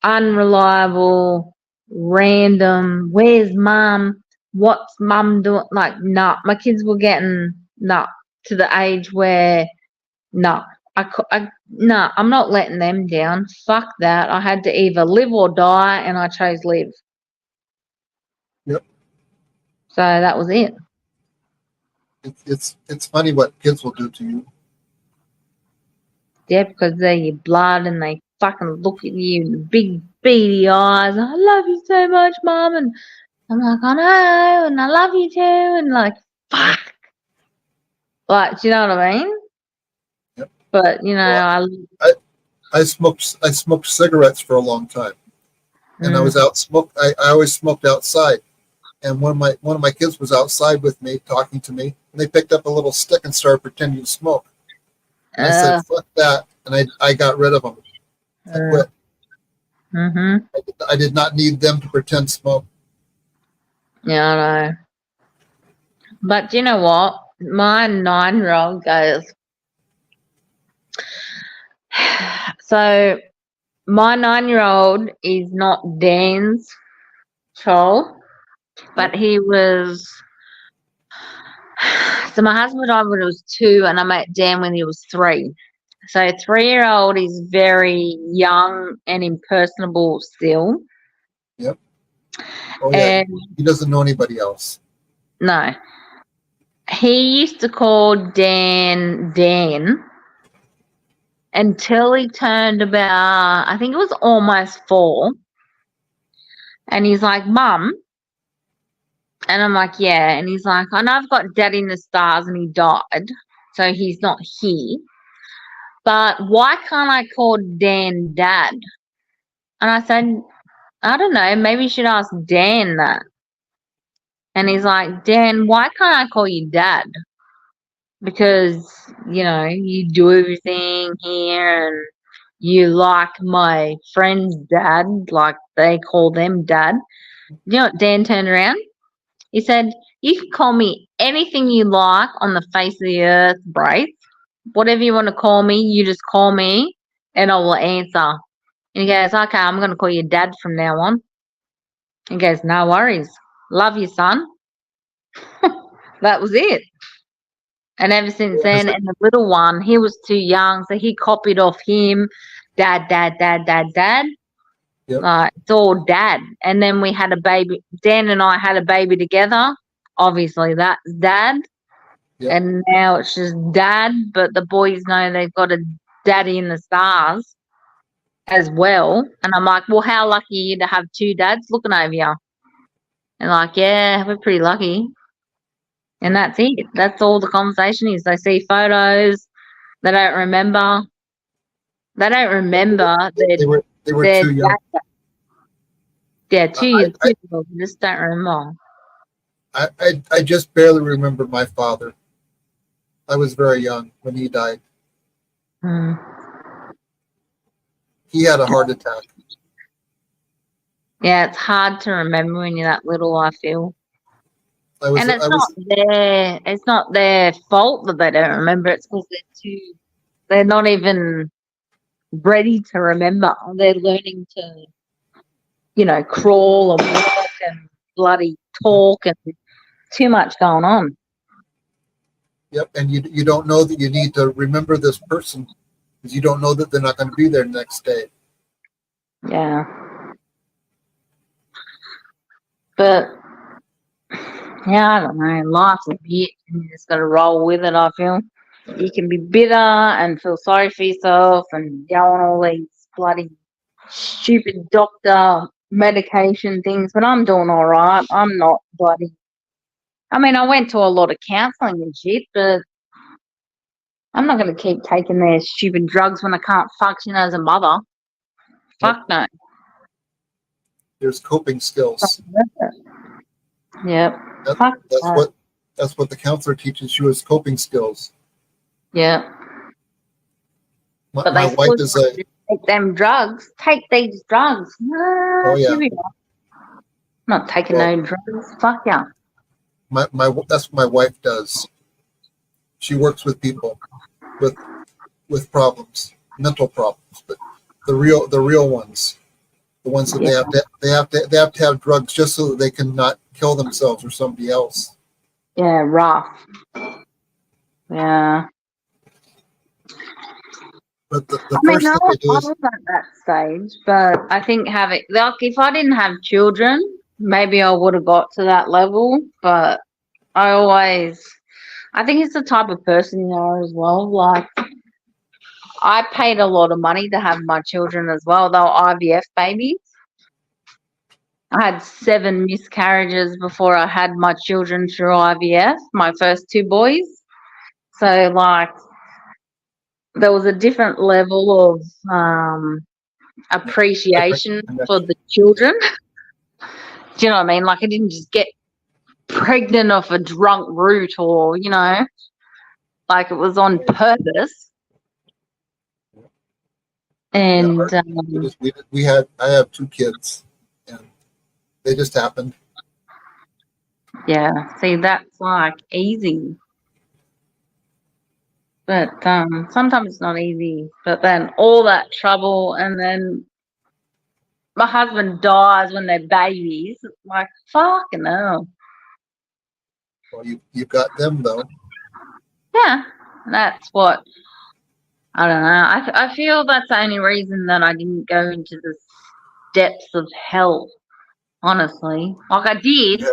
unreliable, random, where's mum? What's mum doing? Like, my kids were getting, to the age where, I'm not letting them down. Fuck that. I had to either live or die, and I chose live. Yep. So that was it. It's funny what kids will do to you. Yeah, because they're your blood and they fucking look at you with big beady eyes. I love you so much, Mum. And I'm like, I know, and I love you too. And like, fuck. Like, do you know what I mean? Yep. But you know, well, I smoked cigarettes for a long time, and I was out I always smoked outside. And one of my kids was outside with me talking to me, and they picked up a little stick and started pretending to smoke. And I said, "Fuck that!" And I got rid of them. I quit. I did not need them to pretend smoke. Yeah, I know. But you know what? My 9-year-old goes. So my 9-year-old is not Dan's child, but he was. So my husband died when he was 2, and I met Dan when he was 3. So 3-year-old is very young and impersonable still. Yep. Oh yeah. And he doesn't know anybody else. No. He used to call Dan until he turned about, I think it was almost 4. And he's like, Mum. And I'm like, yeah. And he's like, I know I've got Dad in the stars and he died, so he's not here. But why can't I call Dan Dad? And I said, I don't know, maybe you should ask Dan that. And he's like, Dan, why can't I call you Dad? Because, you know, you do everything here and you like my friend's dad, like they call them Dad. You know what Dan turned around? He said, you can call me anything you like on the face of the earth, Braith. Whatever you want to call me, you just call me and I will answer. And he goes, okay, I'm going to call you Dad from now on. He goes, no worries. Love you, son. That was it. And ever since then, and the little one, he was too young, so he copied off him, Dad, Dad, Dad, Dad, Dad. Yep. It's all Dad. And then we had a baby. Dan and I had a baby together. Obviously, that's Dad. Yep. And now it's just Dad, but the boys know they've got a daddy in the stars as well. And I'm like, well, how lucky are you to have 2 dads looking over you? And like, yeah, we're pretty lucky. And that's it. That's all the conversation is. They see photos. They don't remember. They don't remember. They were too young. Yeah, 2 years. They just don't remember. I just barely remember my father. I was very young when he died. He had a heart attack. Yeah, it's hard to remember when you're that little, I feel. And it's not their fault that they don't remember. It's because they're not even ready to remember. They're learning to, crawl and walk and bloody talk, and too much going on. Yep, and you don't know that you need to remember this person because you don't know that they're not going to be there next day. Yeah. But yeah, I don't know. Life's a bit, and you just got to roll with it. I feel you can be bitter and feel sorry for yourself and go on all these bloody stupid doctor medication things, but I'm doing all right. I'm not bloody. I mean, I went to a lot of counselling and shit, but I'm not going to keep taking their stupid drugs when I can't function as a mother. Fuck no. There's coping skills. Yep. That's what the counselor teaches you is coping skills. Yeah. My wife is a take them drugs. Take these drugs. Oh yeah. I'm not taking no drugs. Fuck yeah. That's what my wife does. She works with people with problems, mental problems, but the real ones, the ones that they have to have drugs just so that they can not kill themselves or somebody else. Yeah, rough. Yeah. But the first thing they do is, I was at that stage, but I think if I didn't have children, maybe I would have got to that level. But I think it's the type of person you are as well. Like, I paid a lot of money to have my children as well. They were IVF babies. I had 7 miscarriages before I had my children through IVF, my first 2 boys. So, like, there was a different level of appreciation for the children. Do you know what I mean? Like, I didn't just get pregnant off a drunk root or, like it was on purpose. And I have 2 kids, and they just happened. Yeah, see, that's like easy. But sometimes it's not easy. But then all that trouble, and then my husband dies when they're babies. Like, fucking hell. Well, you've got them though. Yeah, that's what. I don't know. I feel that's the only reason that I didn't go into the depths of hell. Honestly, like I did,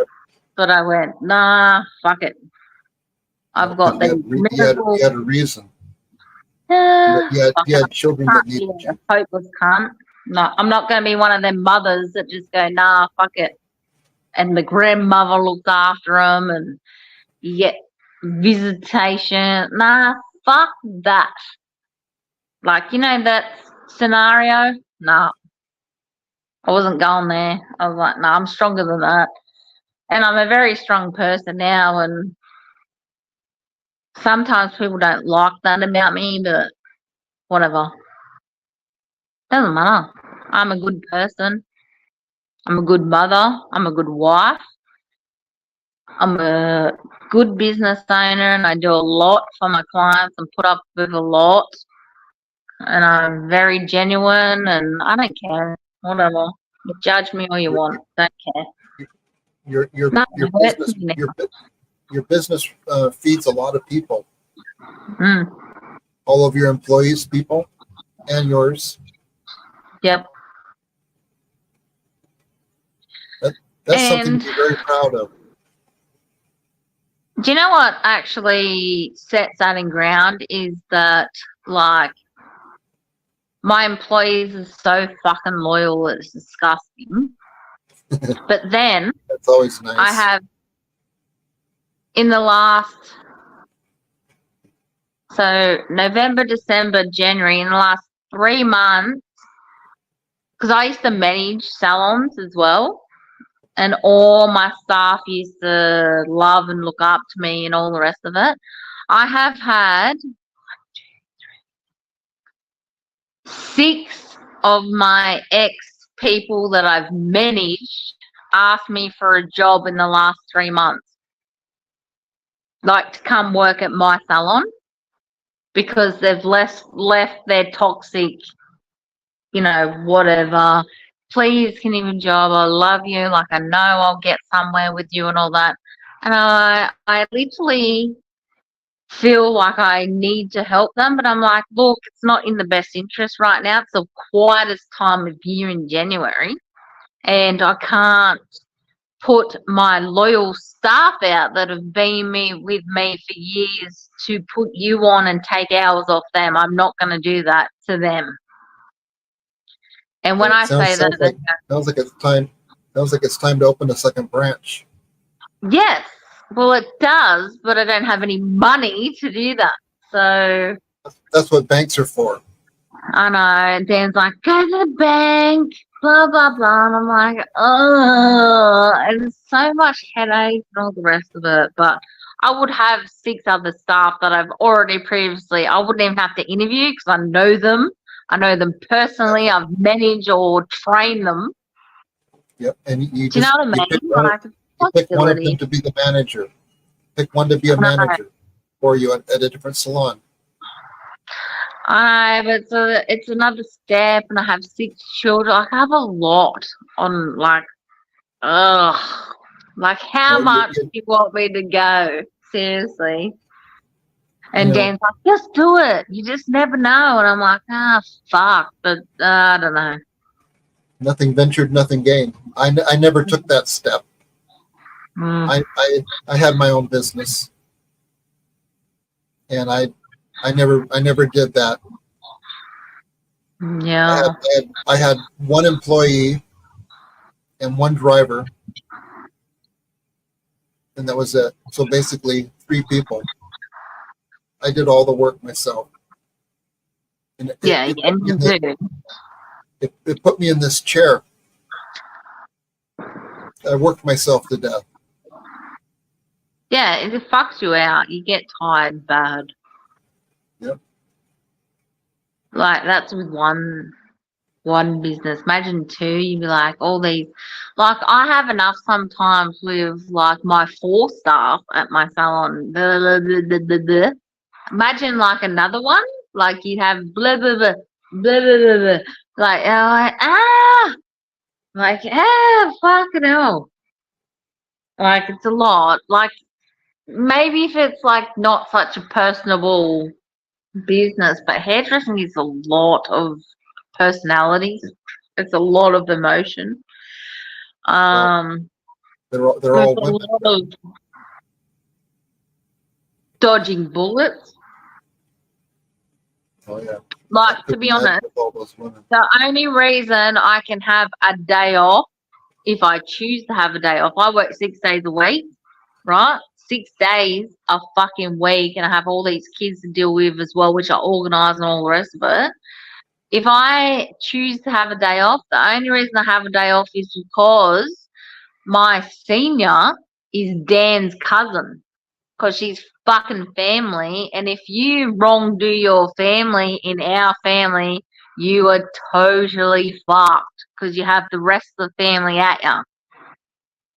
but I went, nah, fuck it. I've got the you had a reason. You had children that needed you. A hopeless cunt. No, I'm not going to be one of them mothers that just go, nah, fuck it. And the grandmother looks after them, and you get visitation. Nah, fuck that. Like, that scenario? Nah. I wasn't going there. I was like, nah, I'm stronger than that. And I'm a very strong person now, and sometimes people don't like that about me, but whatever. Doesn't matter. I'm a good person. I'm a good mother. I'm a good wife. I'm a good business owner, and I do a lot for my clients and put up with a lot. And I'm very genuine, and I don't care. Whatever. You judge me all you want. Don't care. Your business feeds a lot of people. Mm. All of your employees, people, and yours. Yep. That's something to be very proud of. Do you know what actually sets that in ground is that, like, my employees are so fucking loyal, it's disgusting. But then that's always nice. I have, in the last, so November, December, January, in the last 3 months, because I used to manage salons as well, and all my staff used to love and look up to me and all the rest of it. I have had 6 of my ex-people that I've managed ask me for a job in the last 3 months. like to come work at my salon because they've left their toxic, whatever. Please, can you have a job? I love you. Like, I know I'll get somewhere with you and all that. And I literally feel like I need to help them, but I'm like, look, it's not in the best interest right now. It's the quietest time of year in January, and I can't put my loyal staff out that have been with me for years to put you on and take hours off them. I'm not going to do that to them. And when I say that, sounds like it's time. Sounds like it's time to open a second branch. Yes, well, it does, but I don't have any money to do that. So that's what banks are for. I know. Dan's like, go to the bank, blah blah blah, and I'm like, oh, and it's so much headache and all the rest of it. But I would have 6 other staff that I've already previously. I wouldn't even have to interview because I know them. I know them personally. I've managed or trained them. Yep, and you do you know what I mean? You pick one of them to be the manager. Pick one to be a manager for you at a different salon. I know, but it's another step, and I have 6 children. I have a lot on, like, like how much do you want me to go? Seriously. And Dan's like, just do it. You just never know. And I'm like, fuck. But I don't know. Nothing ventured, nothing gained. I never took that step. I had my own business, and I never did that. Yeah. I had one employee and one driver, and that was it. So basically 3 people. I did all the work myself. And it put me in this chair. I worked myself to death. Yeah, it fucks you out. You get tired bad. Yep. Like, that's with one business. Imagine 2, you'd be like, all these. Like, I have enough sometimes with, like, my 4 staff at my salon. Blah, blah, blah, blah, blah, blah. Imagine, like, another one. Like, you'd have blah, blah, blah, blah, blah, blah, blah. Like, fucking hell. Like, it's a lot. Like, maybe if it's, like, not such a personable business, but hairdressing is a lot of personalities. It's a lot of emotion. They're all women. A lot of dodging bullets. Oh yeah. Like, to be honest, the only reason I can have a day off, if I choose to have a day off, I work 6 days a week, right? 6 days a fucking week, and I have all these kids to deal with as well, which I organise and all the rest of it. If I choose to have a day off, the only reason I have a day off is because my senior is Dan's cousin, because she's fucking family, and if you wrong do your family in our family, you are totally fucked because you have the rest of the family at you.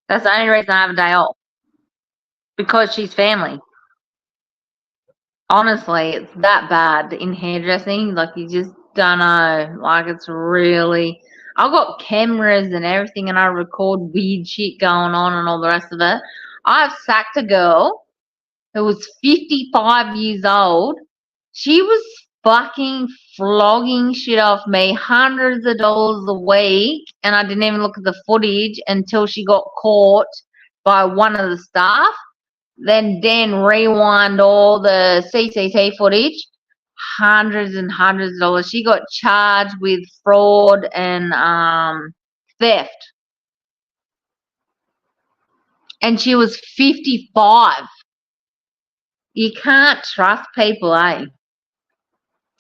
That's the only reason I have a day off, because she's family. Honestly, it's that bad in hairdressing. Like, you just don't know. Like, it's really. I've got cameras and everything, and I record weird shit going on and all the rest of it. I've sacked a girl who was 55 years old. She was fucking flogging shit off me, hundreds of dollars a week, and I didn't even look at the footage until she got caught by one of the staff. Then Dan rewind all the CCTV footage, hundreds and hundreds of dollars. She got charged with fraud and theft. And she was 55. You can't trust people, eh?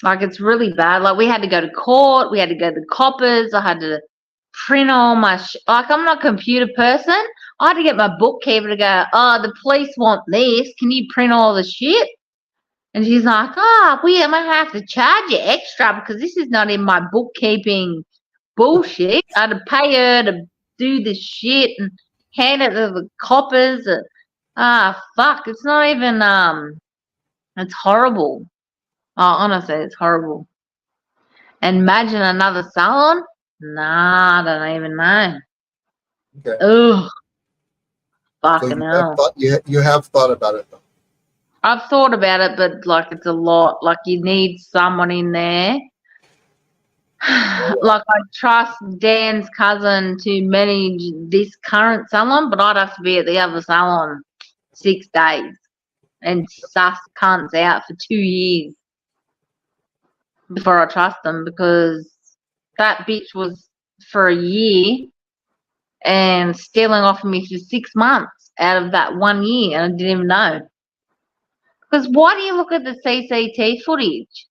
Like, it's really bad. Like, we had to go to court. We had to go to the coppers. I had to print all my like, I'm not a computer person. I had to get my bookkeeper to go, the police want this. Can you print all the shit? And she's like, we might have to charge you extra because this is not in my bookkeeping bullshit. I had to pay her to do the shit and hand it to the coppers. Fuck, it's not even, it's horrible. Oh, honestly, it's horrible. And imagine another salon? Nah, I don't even know. Okay. Ugh. So Fucking hell. you have thought about it though. I've thought about it, but like it's a lot. Like you need someone in there. Like I trust Dan's cousin to manage this current salon, but I'd have to be at the other salon 6 days and suss cunts out for 2 years before I trust them, because that bitch was for a year and stealing off of me for 6 months out of that 1 year, and I didn't even know. Because why do you look at the CCT footage?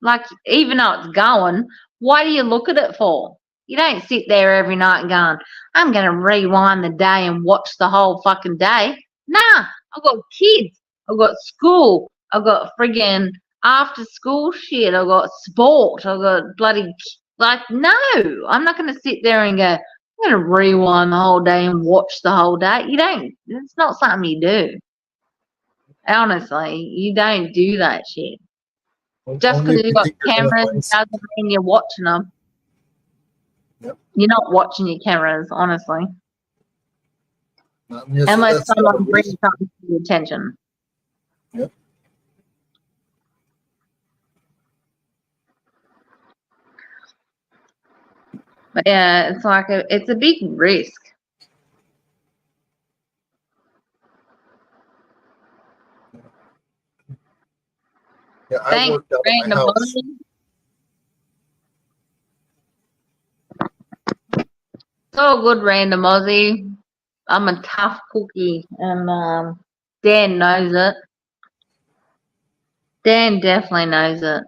Like, even though it's going, why do you look at it for? You don't sit there every night and going, I'm going to rewind the day and watch the whole fucking day. Nah, I've got kids. I've got school. I've got friggin' after school shit. I've got sport. I've got bloody, like, no. I'm not going to sit there and go, I'm going to rewind the whole day and watch the whole day. You don't. It's not something you do. Honestly, you don't do that shit. Just Only because if you've you got think you're gonna cameras find doesn't mean you're watching them. Yep. You're not watching your cameras, honestly. Unless Unless that's not someone a brings reason. something to your attention. Yep. But yeah, it's like it's a big risk. Yeah, I Thanks, worked out of my random house. It's all good, random Aussie. I'm a tough cookie, and Dan knows it. Dan definitely knows it.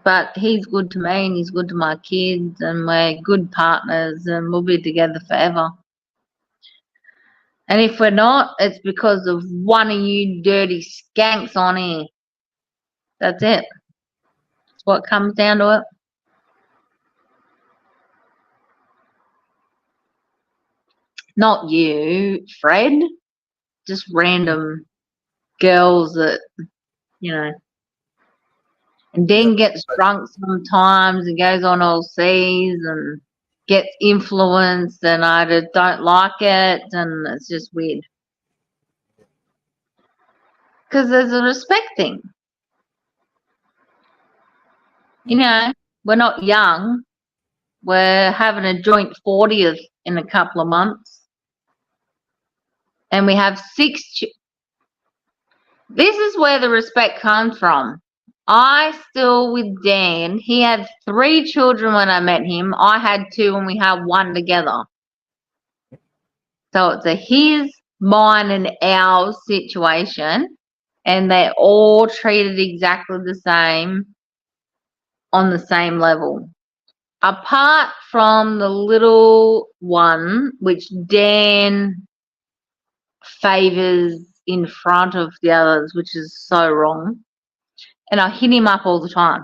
But he's good to me and he's good to my kids, and we're good partners and we'll be together forever. And if we're not, it's because of one of you dirty skanks on here. That's it. That's what comes down to it. Not you, Fred. Just random girls that, you know. And Dan gets drunk sometimes and goes on all seas and gets influenced, and I just don't like it, and it's just weird. Because there's a respect thing. You know, we're not young. We're having a joint 40th in a couple of months. And we have 6 this is where the respect comes from. I still with Dan, he had 3 children when I met him. I had 2 and we had 1 together. So it's a his, mine and our situation, and they're all treated exactly the same on the same level. Apart from the little one, which Dan favors in front of the others, which is so wrong. And I hit him up all the time.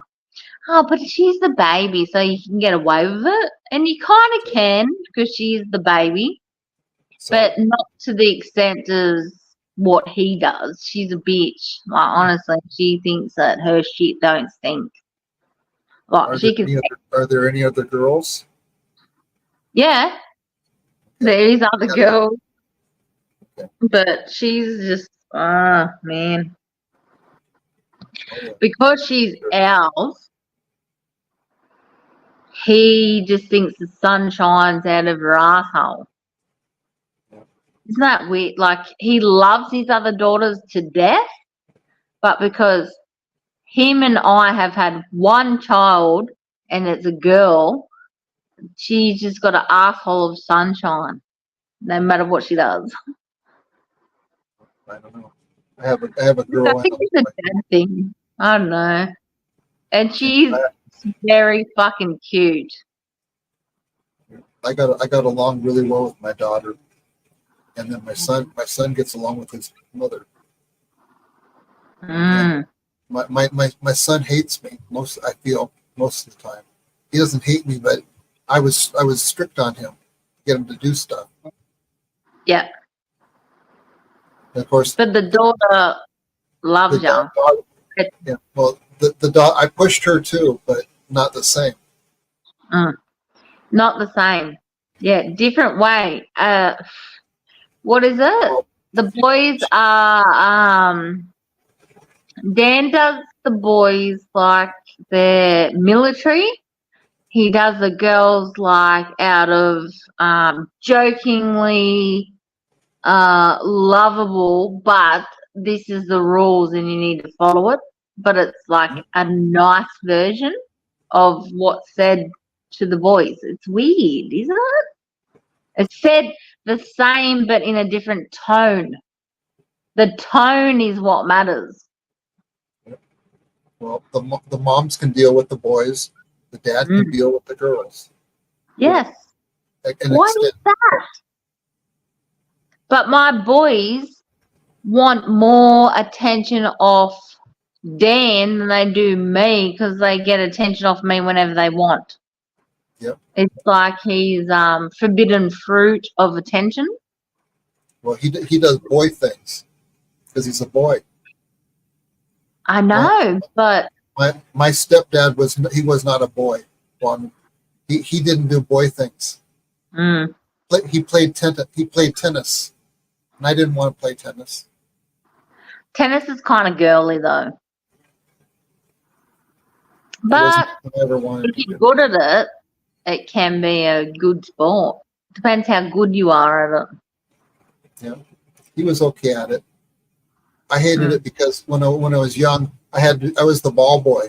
Oh, but she's the baby, so you can get away with it. And you kind of can, because she's the baby, but not to the extent as what he does. She's a bitch. Like, honestly, she thinks that her shit don't stink. Like, Are there any other girls? Yeah, there is other girls. But she's just, man. Because she's ours, he just thinks the sun shines out of her asshole. Isn't that weird? Like, he loves his other daughters to death, but because him and I have had 1 child and it's a girl, she's just got an asshole of sunshine, no matter what she does. I don't know. I have a girl. I think it's a bad thing. I don't know. And she's very fucking cute. I got along really well with my daughter, and then my son gets along with his mother. My son hates me I feel most of the time. He doesn't hate me, but I was strict on him to get him to do stuff. Yeah. And of course, But the daughter loves you. dog, yeah. Well, the dog. I pushed her too, but not the same. Not the same. Yeah, different way. What is it? Well, The boys are Dan does the boys like they're military. He does the girls like out of jokingly lovable, but this is the rules and you need to follow it. But it's like a nice version of what's said to the boys. It's weird, isn't it? It's said the same but in a different tone. The tone is what matters. Well, the moms can deal with the boys. The dad can deal with the girls. Yes. What is that? But my boys want more attention off Dan than they do me because they get attention off me whenever they want. Yep. It's like he's forbidden fruit of attention. Well, he does boy things because he's a boy. I know, but my stepdad was not a boy. Well, he didn't do boy things. He played tennis, and I didn't want to play tennis. Tennis is kind of girly though. But if you're good at it, it can be a good sport. Depends how good you are at it. Yeah, he was okay at it. I hated it because when I was young, I was the ball boy.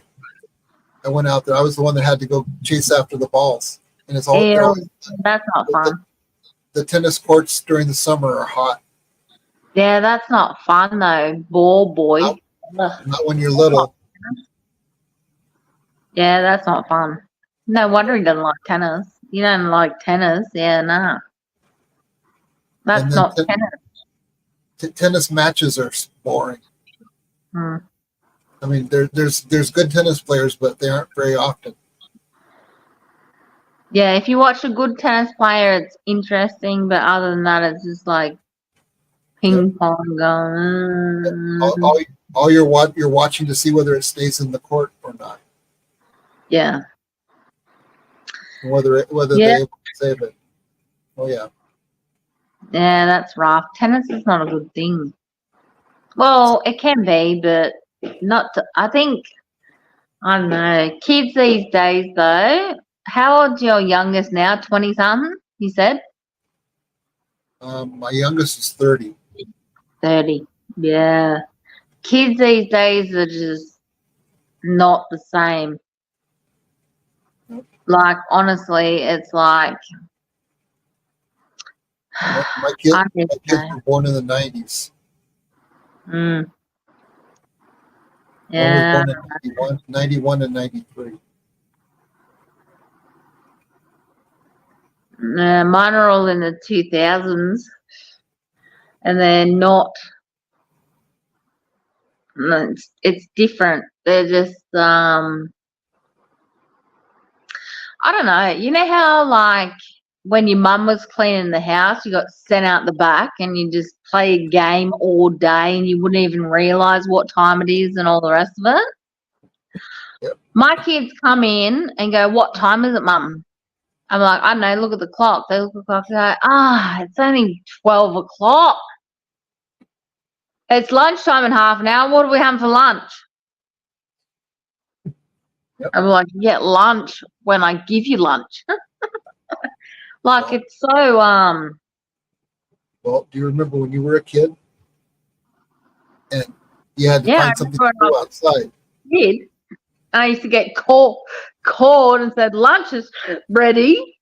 I went out there. I was the one that had to go chase after the balls, and it's all. That's not fun. The tennis courts during the summer are hot. Yeah, that's not fun though, ball boy. Not when you're little. Yeah, that's not fun. No wonder he doesn't like tennis. You don't like tennis, yeah, nah. That's not tennis. Tennis matches are boring. I mean, there's good tennis players, but they aren't very often. Yeah, if you watch a good tennis player, it's interesting, but other than that, it's just like ping pong going. All you're watching to see whether it stays in the court or not. Yeah. Whether they save it. Oh yeah. Yeah, that's rough. Tennis is not a good thing. Well, it can be, but not. I think I don't know. Kids these days, though. How old's your youngest now? 20-something, you said? My youngest is 30. 30. Yeah. Kids these days are just not the same. Like, honestly, it's like... My kids were born in the 90s. Yeah. One was born in 91 and 93. Mine are all in the 2000s. And they're not... It's different. They're just... I don't know. You know how, like, when your mum was cleaning the house, you got sent out the back and you just play a game all day and you wouldn't even realise what time it is and all the rest of it? Yep. My kids come in and go, "What time is it, Mum?" I'm like, "I don't know, look at the clock." They look at the clock and go, "It's only 12 o'clock. It's lunchtime in half an hour. What are we having for lunch?" Yep. I'm like, "You get lunch when I give you lunch." Like, it's so Well, do you remember when you were a kid and you had to find something to do outside? Did. I used to get called and said, "Lunch is ready."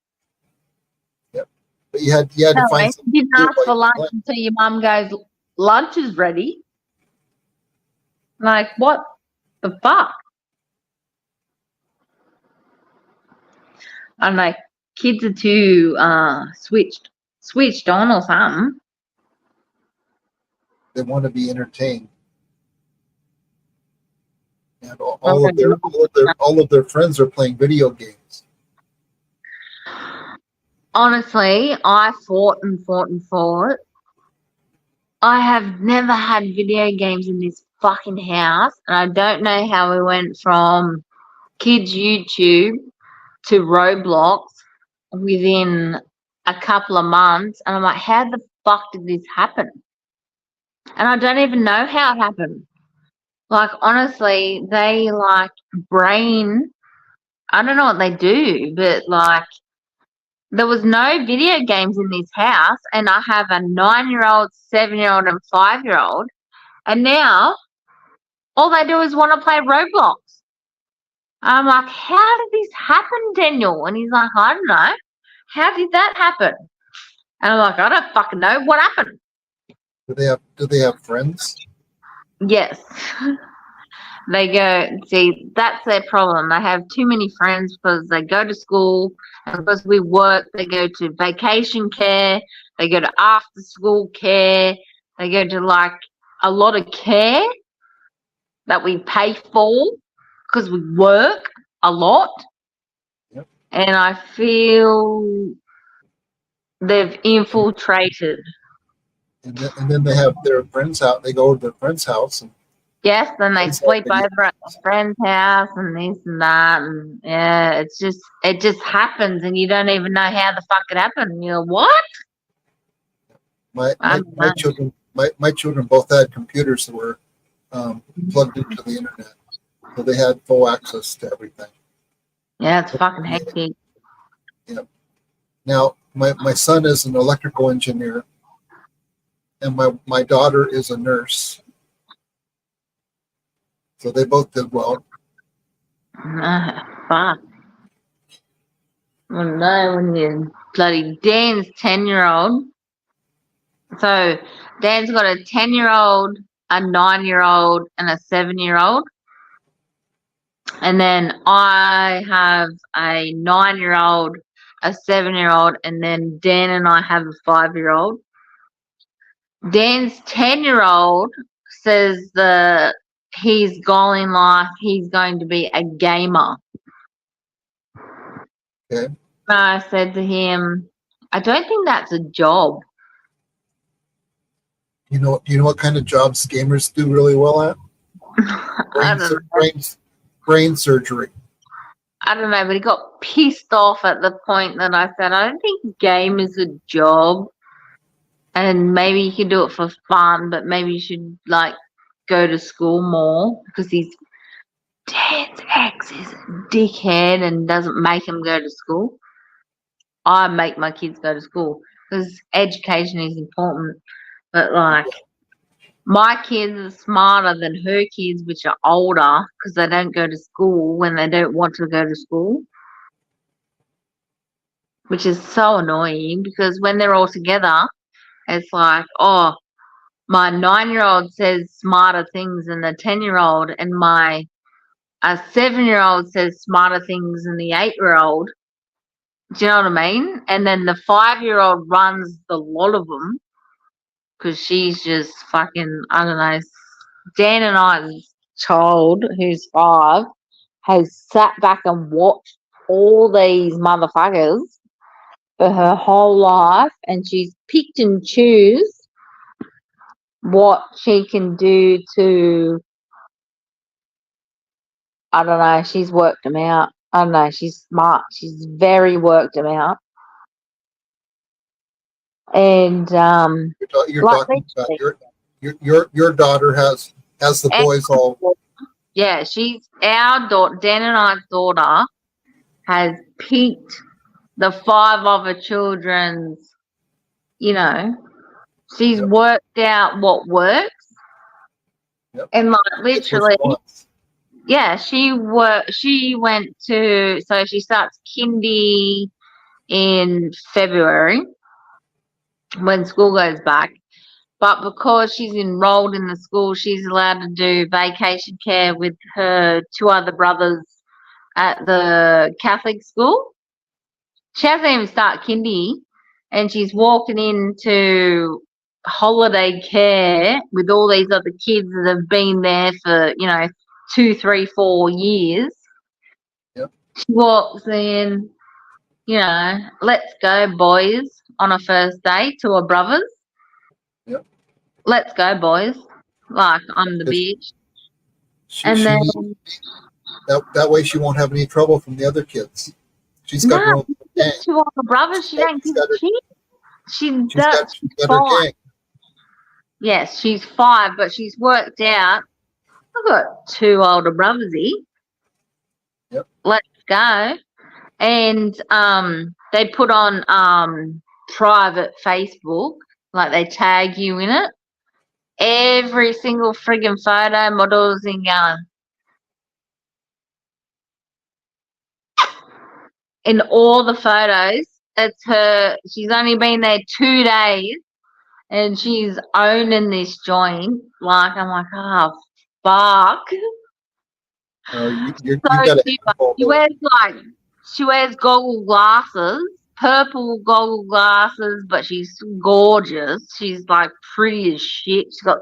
Yep. But you had to find something. You didn't ask for lunch until your mum goes, "Lunch is ready." Like, what the fuck? I'm like, kids are too switched on or something. They want to be entertained. And all of their friends are playing video games. honestly, I fought and fought and fought. I have never had video games in this fucking house, and I don't know how we went from kids' YouTube to Roblox within a couple of months. And I'm like, how the fuck did this happen? And I don't even know how it happened. Like, honestly, they like brain. I don't know what they do, but like, there was no video games in this house, and I have a 9-year-old, 7-year-old, and 5-year-old, and now all they do is want to play Roblox. I'm like, how did this happen, Daniel? And he's like, I don't know. How did that happen? And I'm like, I don't fucking know. What happened? Do they have friends? Yes. They go, see, that's their problem. They have too many friends because they go to school, and because we work, they go to vacation care, they go to after school care, they go to like a lot of care that we pay for because we work a lot. Yep. And I feel they've infiltrated. And then they have their friends out. They go to their friend's house. And yes, then they sleep over at a friend's house and this and that. And yeah, it just happens, and you don't even know how the fuck it happened. And you're what? My children both had computers that were plugged into the internet, so they had full access to everything. Yeah, it's fucking hectic. Yeah. Now, my son is an electrical engineer, and my daughter is a nurse. So they both did well. Fuck. Well, no, when you bloody Dan's 10-year-old. So Dan's got a 10-year-old, a 9-year-old, and a 7-year-old. And then I have a 9-year-old, a 7-year-old, and then Dan and I have a 5-year-old. Dan's 10-year-old says that his goal in life, he's going to be a gamer. Okay. I said to him, I don't think that's a job. Do you know what kind of jobs gamers do really well at? Brain surgery. I don't know, but he got pissed off at the point that I said, I don't think game is a job. And maybe you can do it for fun, but maybe you should like go to school more, because Dad's ex is a dickhead and doesn't make him go to school. I make my kids go to school because education is important. But like, my kids are smarter than her kids, which are older, because they don't go to school when they don't want to go to school. Which is so annoying, because when they're all together, it's like, oh, my 9-year-old says smarter things than the 10-year-old, and my 7-year-old says smarter things than the 8-year-old. Do you know what I mean? And then the 5-year-old runs the lot of them, because she's just fucking, I don't know. Dan and I's child, who's 5, has sat back and watched all these motherfuckers for her whole life, and she's picked and choose what she can do to, I don't know, she's worked them out. I don't know, she's smart. She's very worked them out. And you're like talking about your daughter has the boys all. Yeah, she's our daughter. Dan and I's daughter has picked the 5 of her children's. You know, she's worked out what works, and like literally, yeah, she went to, so she starts kindy in February when school goes back. But because she's enrolled in the school, she's allowed to do vacation care with her 2 other brothers at the Catholic school. She hasn't even started kindy, and she's walking into holiday care with all these other kids that have been there for, 2, 3, 4 years. Yep. She walks in, let's go, boys, on a first date to a brother's. Yep. Let's go, boys. Like, I'm the bitch. And then that way she won't have any trouble from the other kids. She's got her own gang. To all the brothers, she don't give a shit. She's got her gang. Yes, she's 5, but she's worked out. I've got 2 older brothers here. Yep. Let's go. And they put on private Facebook, like they tag you in it. Every single friggin' photo, models in in all the photos, it's her. She's only been there 2 days, and she's owning this joint. Like, I'm like, oh, fuck. You gotta she wears goggle glasses, purple goggle glasses, but she's gorgeous. She's like pretty as shit. She's got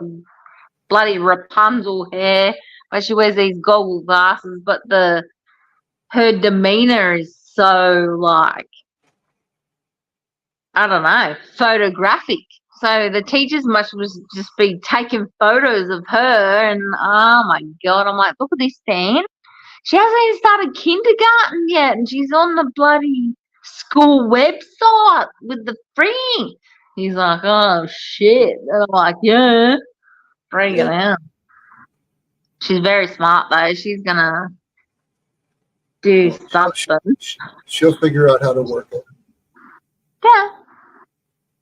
bloody Rapunzel hair, but she wears these goggle glasses. But her demeanor is so like, I don't know, photographic. So the teachers must just be taking photos of her, and oh my god, I'm like, look at this Stan. She hasn't even started kindergarten yet, and she's on the bloody school website with the thing. He's like, oh shit. And I'm like, yeah, freaking out. She's very smart though. She's gonna do something. She'll figure out how to work it. Yeah.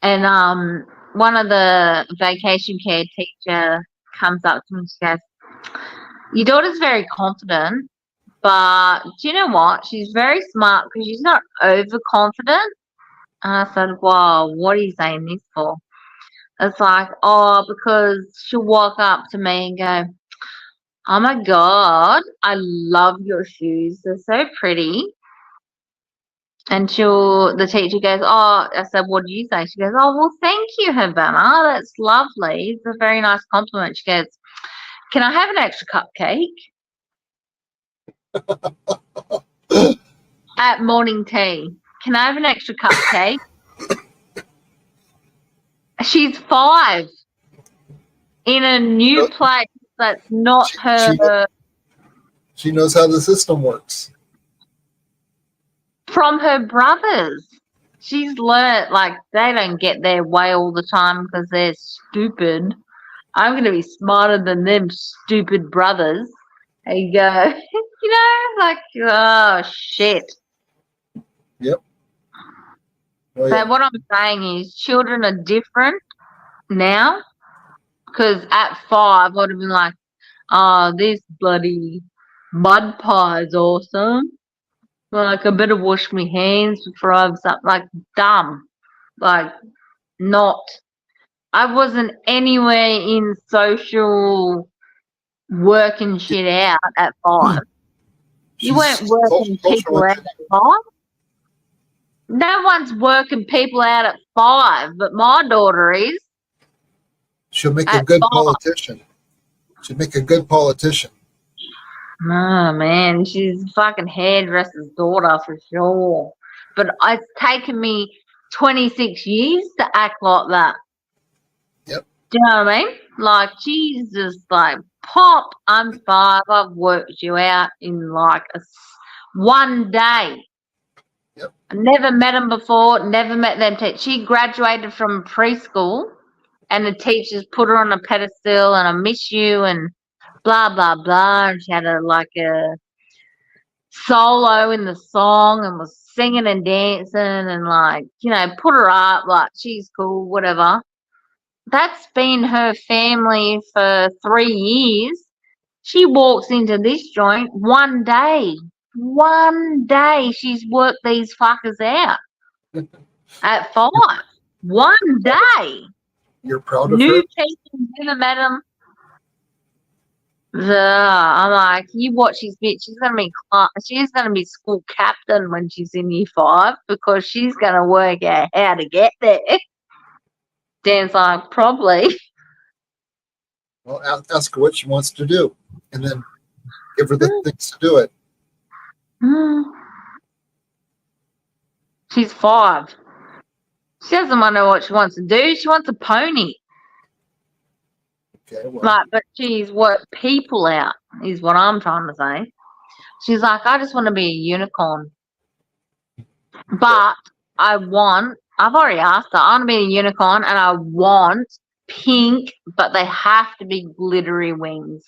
And one of the vacation care teacher comes up to me and she goes, your daughter's very confident, but do you know what? She's very smart because she's not overconfident. And I said, well, what are you saying this for? It's like, oh, because she'll walk up to me and go, oh my God, I love your shoes. They're so pretty. And the teacher goes, oh, I said, what do you say? She goes, oh, well, thank you, Havana. That's lovely. It's a very nice compliment. She goes, can I have an extra cupcake? At morning tea. Can I have an extra cupcake? She's 5 in a new place that's not her. She knows how the system works. From her brothers. She's learnt, like, they don't get their way all the time because they're stupid. I'm going to be smarter than them stupid brothers. There you go. Like, oh, shit. Yep. Oh, yeah. So what I'm saying is children are different now, because at 5 I would have been like, oh, this bloody mud pie is awesome. Like, I better wash my hands before I have something. Like, dumb. Like, not. I wasn't anywhere in social working shit out at 5. You weren't working people out at 5. No one's working people out at 5, but my daughter is. She'll make a good politician. She'll make a good politician. Oh, man, she's a fucking hairdresser's daughter for sure. But it's taken me 26 years to act like that. Yep. Do you know what I mean? Like, she's just like, pop, I'm 5, I've worked you out in like one day. Yep. I never met them before, never met them. She graduated from preschool, and the teachers put her on a pedestal, and I miss you, and blah, blah, blah. And she had a solo in the song and was singing and dancing and, like, put her up, like, she's cool, whatever. That's been her family for 3 years. She walks into this joint one day. One day she's worked these fuckers out. At 5. One day. You're proud of New her? teachers, never met them. I'm like, you watch this bitch. She's gonna be school captain when she's in year 5 because she's gonna work out how to get there. Dan's like, probably. Well, ask her what she wants to do, and then give her the things to do it. She's 5. She doesn't want to know what she wants to do. She wants a pony. Okay, well, Like, but she's worked people out, is what I'm trying to say. She's like, I just want to be a unicorn. But I've already asked her, I want to be a unicorn and I want pink, but they have to be glittery wings.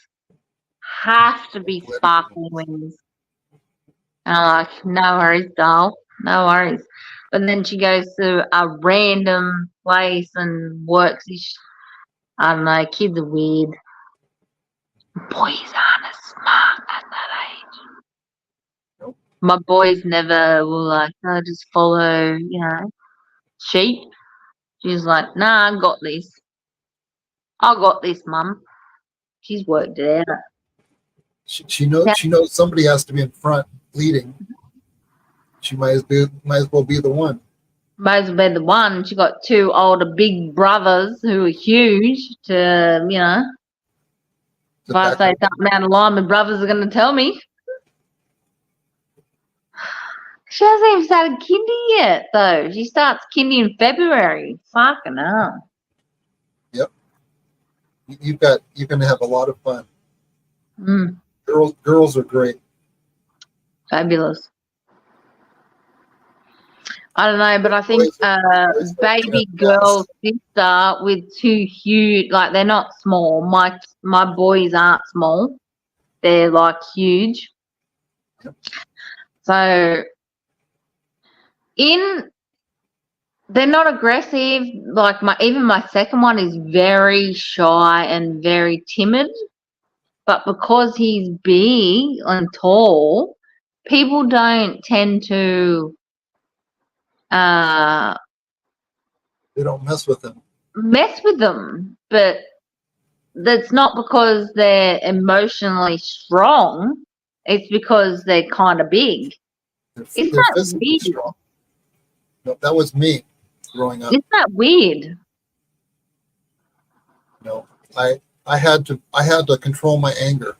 Have to be sparkling wings. And I'm like, no worries, doll. No worries. But then she goes to a random place and works this. I don't know, kids are weird. Boys aren't as smart at that age. Nope. My boys never were like, oh, just follow, sheep. She's like, nah, I got this. I got this, Mum. She's worked it out. she knows somebody has to be in front leading. She might as well be the one. Might as well be the one. She got 2 older big brothers who are huge to, if I say something out of line, my brothers are going to tell me. She hasn't even started kindy yet, though. She starts kindy in February. Fucking hell. Yep. You're going to have a lot of fun. Mm. Girls are great. Fabulous. I don't know, but I think baby girl sister with 2 huge, like they're not small. My boys aren't small. They're like huge. Yep. So they're not aggressive. Like even my second one is very shy and very timid. But because he's big and tall, people don't tend to They don't mess with them. But that's not because they're emotionally strong. It's because they're kind of big. They're that physically weird? strong. No, that was me growing up. Isn't that weird? No, I had to control my anger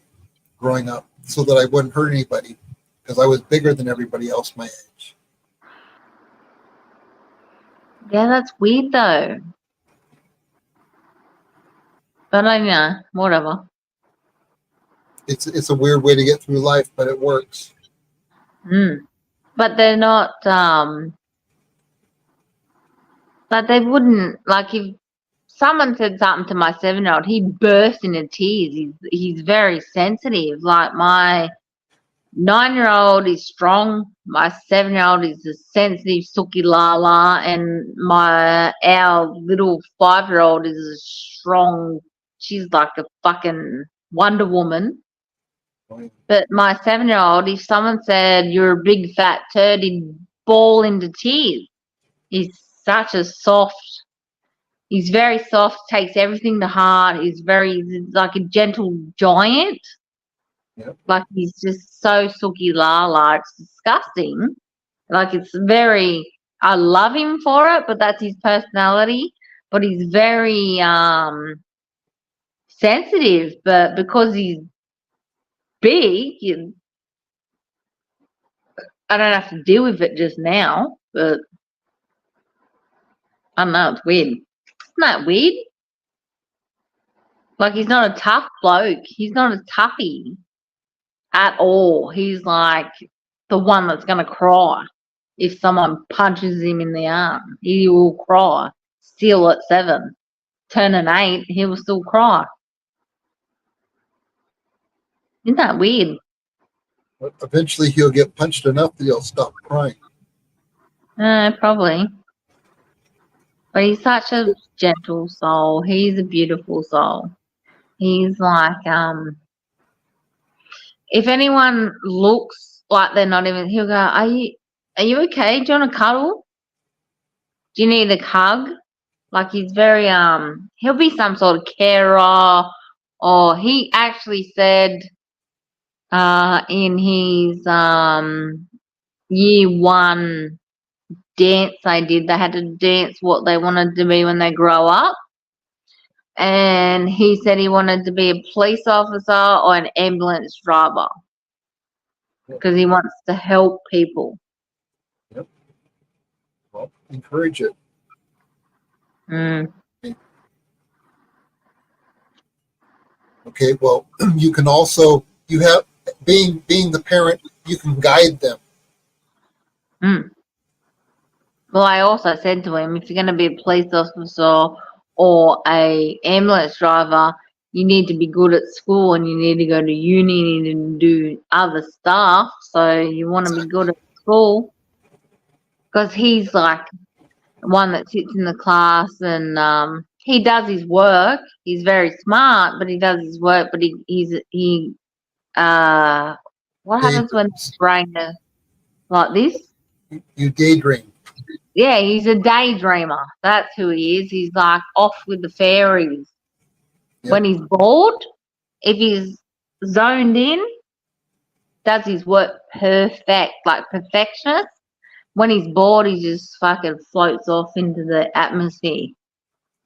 growing up so that I wouldn't hurt anybody because I was bigger than everybody else my age. Yeah, that's weird though. But I know, whatever. It's a weird way to get through life, but it works. But they're not but they wouldn't, like, if someone said something to my 7-year-old, he burst into tears. He's very sensitive. Like my 9-year-old is strong. My 7-year-old is a sensitive sookie lala, and our little 5-year-old is a strong. She's like a fucking Wonder Woman. But my 7-year-old, if someone said you're a big fat turd, he'd bawl into tears. He's such a soft. He's very soft. Takes everything to heart. He's like a gentle giant. Yep. Like he's just so sookie la. It's disgusting. Like it's very. I love him for it, but that's his personality. But he's very sensitive. But because he's big, I don't have to deal with it just now. But I don't know. It's weird. Isn't that weird? Like he's not a tough bloke. He's not a toughie at all. He's like the one that's going to cry if someone punches him in the arm. He will cry. Still at 7. Turning 8, he will still cry. Isn't that weird? But eventually he'll get punched enough that he'll stop crying. Probably. But he's such a gentle soul. He's a beautiful soul. He's like, if anyone looks like they're not even, he'll go, are you okay? Do you want a cuddle? Do you need a hug? Like he's very, he'll be some sort of carer, or he actually said, in his, year 1 dance they had to dance what they wanted to be when they grow up. And he said he wanted to be a police officer or an ambulance driver because he wants to help people. Yep. encourage it. Mm. Okay, well, you can also, you have, being the parent, you can guide them. Mm. Well, I also said to him, if you're going to be a police officer or a ambulance driver, you need to be good at school and you need to go to uni and do other stuff. So you want to be good at school, because he's like one that sits in the class and he does his work. He's very smart, but he does his work. But what happens when the brain is like this? You daydream. Yeah, he's a daydreamer. That's who he is. He's like off with the fairies. Yep. When he's bored, if he's zoned in, does his work perfect, like perfectionist. When he's bored, he just fucking floats off into the atmosphere.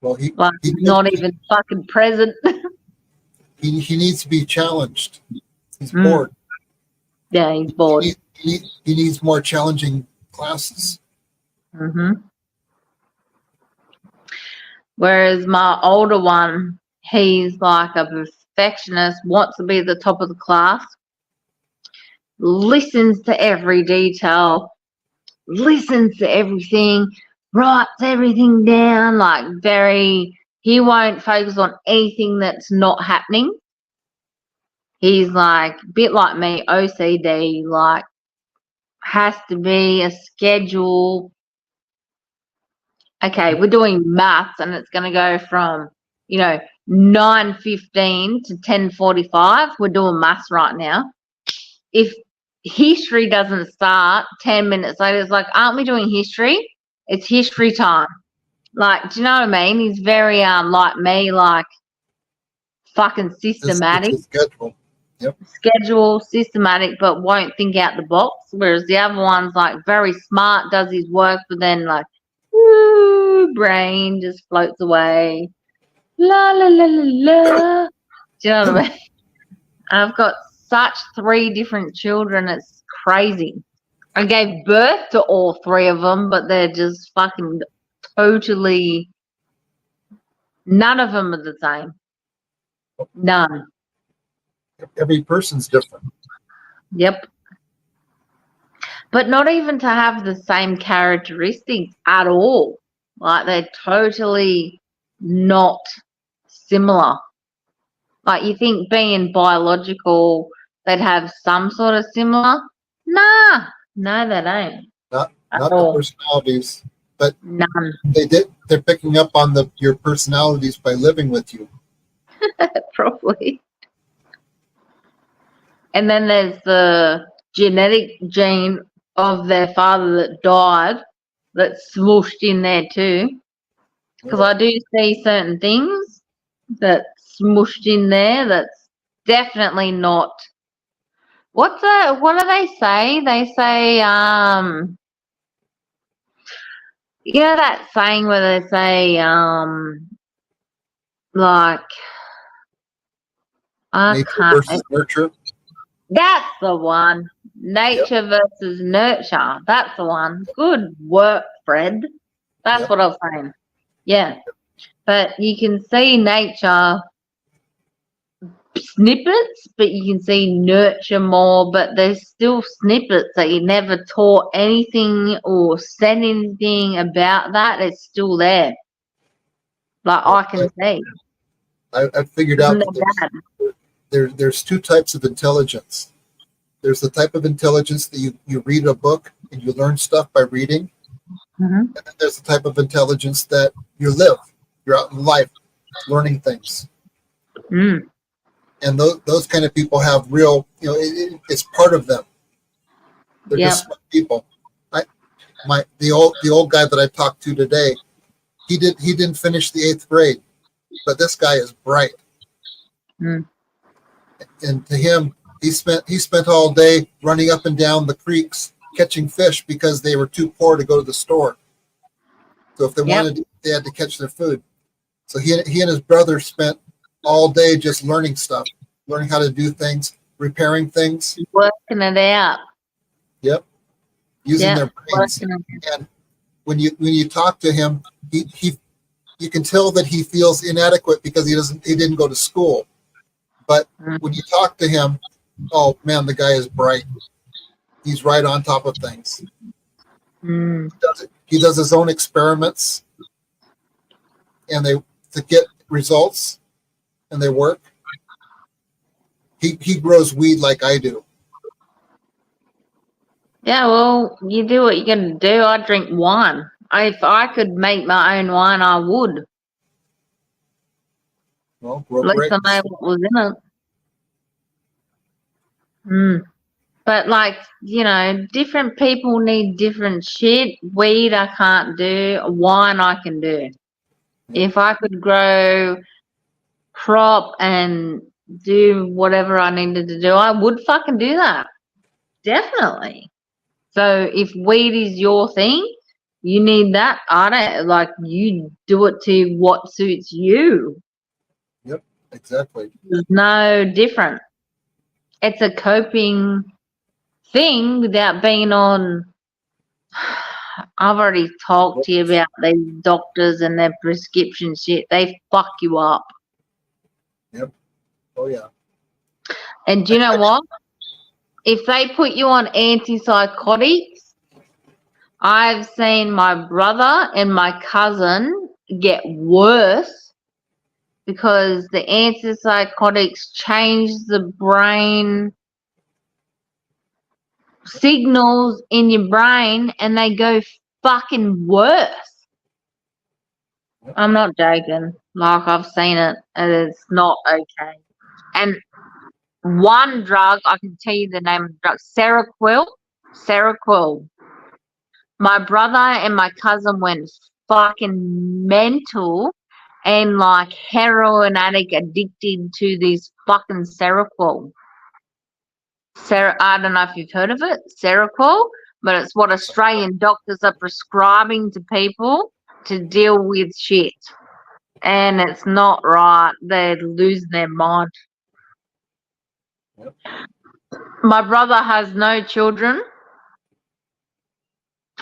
Well, he's not even fucking present. he needs to be challenged. He's bored. Yeah, he's bored. He needs more challenging classes. Mm-hmm. Whereas my older one, he's like a perfectionist, wants to be at the top of the class, listens to every detail, listens to everything, writes everything down, like he won't focus on anything that's not happening. He's like a bit like me, OCD, like has to be a schedule. Okay, we're doing maths and it's going to go from, 9:15 to 10:45. We're doing maths right now. If history doesn't start 10 minutes later, it's like, aren't we doing history? It's history time. Like, do you know what I mean? He's very like me, like fucking systematic. Schedule. Yep. Schedule, systematic, but won't think out the box. Whereas the other one's like very smart, does his work, but then like, woo, brain just floats away. La la la la la. Do you know what I mean? I've got such 3 different children. It's crazy. I gave birth to all 3 of them, but they're just fucking totally. None of them are the same. None. Every person's different. Yep. But not even to have the same characteristics at all. Like, they're totally not similar. Like, you think being biological, they'd have some sort of similar? Nah. No, they don't. Not the personalities, but none. They're picking up on your personalities by living with you. Probably. And then there's the genetic gene of their father that died that's smooshed in there too. Because I do see certain things that's smooshed in there that's definitely not. What do they say? They say, that saying where they say, like, Nature versus nurture. That's the one. Nature versus nurture. That's the one. Good work, Fred. That's what I was saying. Yeah. But you can see nature snippets, but you can see nurture more, but there's still snippets that you never taught anything or said anything about that. It's still there. Like, I can see. I figured out that there's 2 types of intelligence. There's the type of intelligence that you read a book and you learn stuff by reading. Mm-hmm. And then there's the type of intelligence that you live. You're out in life learning things. Mm. And those kind of people have real, it's part of them. They're just smart people. The old guy that I talked to today, he didn't finish the 8th grade, but this guy is bright. Mm. And to him, he spent all day running up and down the creeks catching fish because they were too poor to go to the store. So if they wanted, they had to catch their food. So he and his brother spent all day just learning stuff, learning how to do things, repairing things, working it out. Yep, using their brains. when you talk to him, he you can tell that he feels inadequate because he didn't go to school. But when you talk to him, oh man, the guy is bright. He's right on top of things. He does his own experiments, and to get results, and they work. He grows weed like I do. Yeah, well, you do what you're gonna do. I drink wine. If I could make my own wine, I would. Well, At least I know what was in it. But like, different people need different shit. Weed I can't do. Wine I can do. If I could grow crop and do whatever I needed to do, I would fucking do that. Definitely. So if weed is your thing, you need that. You do it to what suits you. Yep, exactly. There's no different. It's a coping thing without being on. I've already talked to you about these doctors and their prescription shit. They fuck you up. Yep. Oh yeah. And do you know what? If they put you on antipsychotics, I've seen my brother and my cousin get worse because the antipsychotics change the brain signals in your brain and they go fucking worse. I'm not joking. Like, I've seen it and it's not okay. And one drug, I can tell you the name of the drug, Seroquel. My brother and my cousin went fucking mental and like heroin addict addicted to this fucking Seroquel. I don't know if you've heard of it, Seroquel, but it's what Australian doctors are prescribing to people to deal with shit. And it's not right. They're losing their mind. Yep. My brother has no children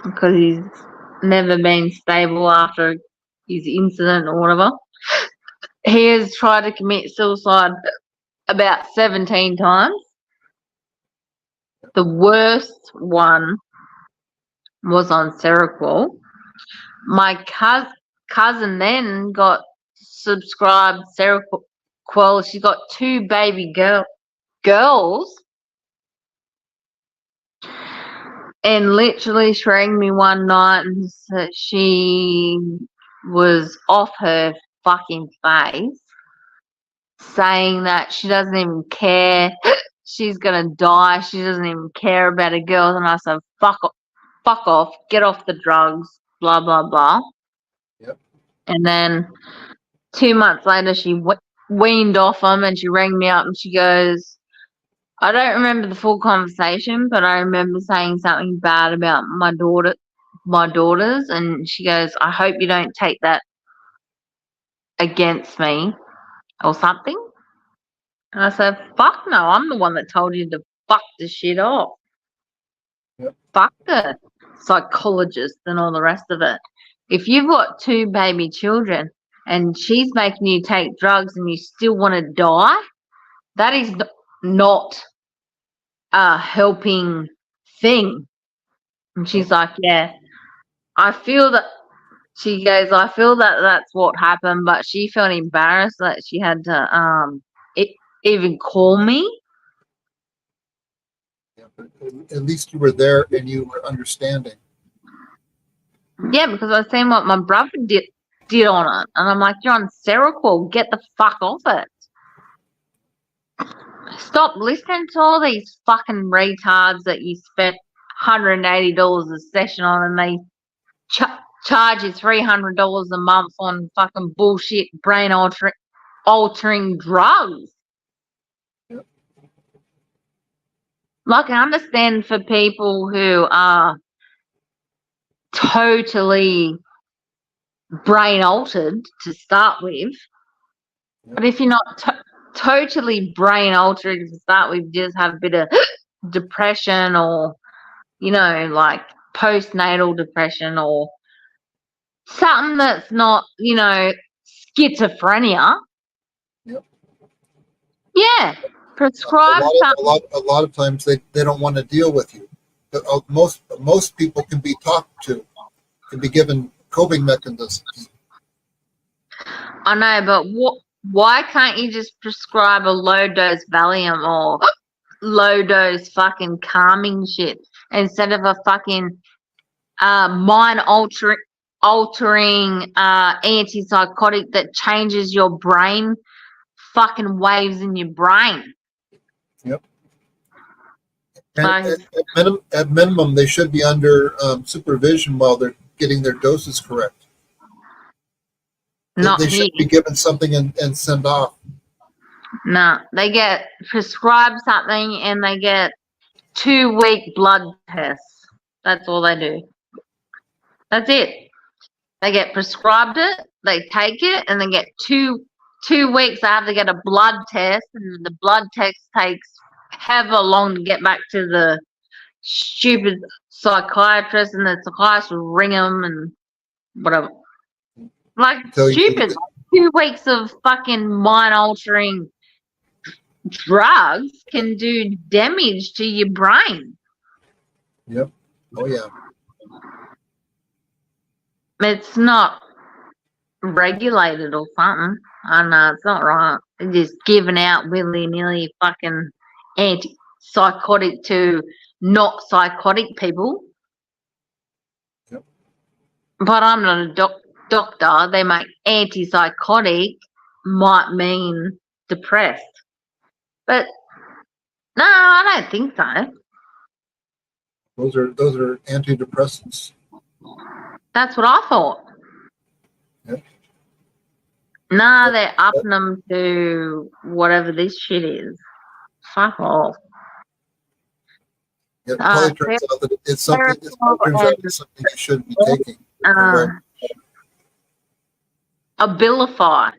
because he's never been stable after his incident or whatever. He has tried to commit suicide about 17 times. The worst one was on Seroquel. My cousin then got subscribed Seroquel. She got 2 baby girls. And literally she rang me one night and said she was off her fucking face, saying that she doesn't even care. She's gonna die. She doesn't even care about her girls. And I said, fuck off, get off the drugs, blah, blah, blah. Yep. And then 2 months later, she weaned off them and she rang me up and she goes, I don't remember the full conversation, but I remember saying something bad about my daughters, and she goes, I hope you don't take that against me or something. And I said, fuck no, I'm the one that told you to fuck the shit off. Yep. Fuck the psychologist and all the rest of it. If you've got 2 baby children and she's making you take drugs and you still want to die, that is not a helping thing. And she's like, yeah, I feel that. She goes, I feel that that's what happened, but she felt embarrassed that she had to even call me. Yeah, but at least you were there and you were understanding. Yeah, because I seen what my brother did on it, and I'm like, you're on Seroquel, get the fuck off it. Stop listening to all these fucking retards that you spent $180 a session on, and they charge you $300 a month on fucking bullshit brain altering drugs. Yep. Like, I understand for people who are totally brain altered to start with, Yep. but if you're not totally brain altered to start with, just have a bit of depression or, like postnatal depression or something that's not, schizophrenia. Yep. Yeah, prescribe something. A lot of times they don't want to deal with you. But most people can be talked to, can be given coping mechanisms. I know, but why can't you just prescribe a low dose Valium or low dose fucking calming shit instead of a fucking mind altering antipsychotic that changes your brain fucking waves in your brain? Yep. And at minimum, they should be under supervision while they're getting their doses correct. They should be given something and sent off. No, they get prescribed something and they get 2-week blood tests. That's all they do. That's it. They get prescribed it, they take it, and they get two weeks. They have to get a blood test, and the blood test takes however long to get back to the stupid psychiatrist, and the psychiatrist will ring them and whatever. Like stupid. 2 weeks of fucking mind-altering drugs can do damage to your brain. Yep. Oh yeah. It's not regulated or something. I know it's not right. They're just giving out willy-nilly fucking antipsychotic to not psychotic people. Yep. But I'm not a doctor. They make antipsychotic might mean depressed. But no, I don't think so. Those are antidepressants. That's what I thought. Yep. Nah, they're upping them to whatever this shit is. Fuck off. It probably turns out that it's something you shouldn't be taking. Abilify.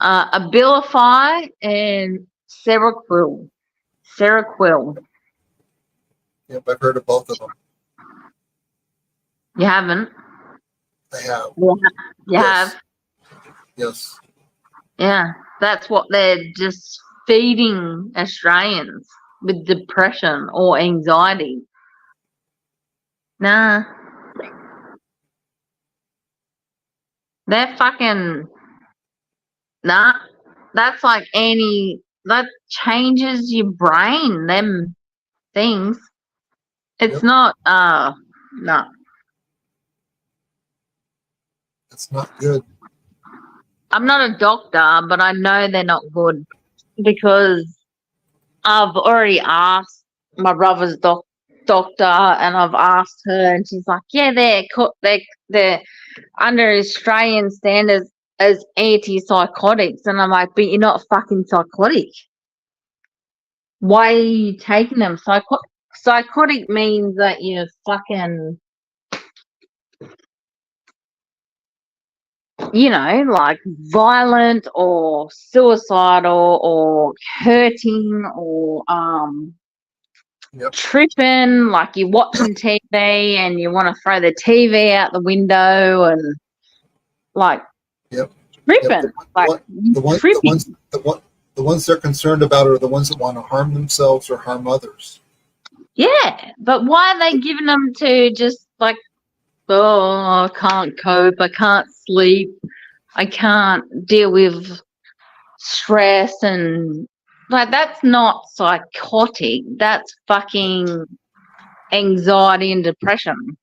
Abilify and Seroquel. Yep, I've heard of both of them. You haven't? I have. You have? Yes. Yeah, that's what they're just feeding Australians with depression or anxiety. Nah. They're fucking... Nah. That's like that changes your brain, them things. It's not, no. It's not good. I'm not a doctor, but I know they're not good because I've already asked my brother's doctor, and I've asked her, and she's like, "Yeah, they're under Australian standards as antipsychotics," and I'm like, "But you're not fucking psychotic. Why are you taking them? Psychotic means that you're fucking." Like violent or suicidal or hurting or tripping, like you're watching TV and you want to throw the TV out the window and like tripping. The ones they're concerned about are the ones that want to harm themselves or harm others. Yeah, but why are they giving them to just like, oh, I can't cope, I can't sleep, I can't deal with stress, and like that's not psychotic, that's fucking anxiety and depression.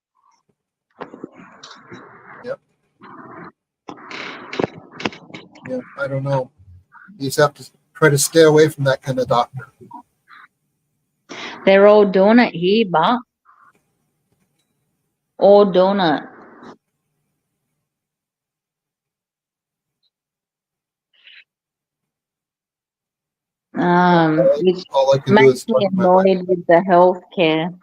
Yep. Yeah, I don't know. You just have to try to stay away from that kind of doctor. They're all doing it here, but all doing it. All I can do is makes me annoyed with the healthcare.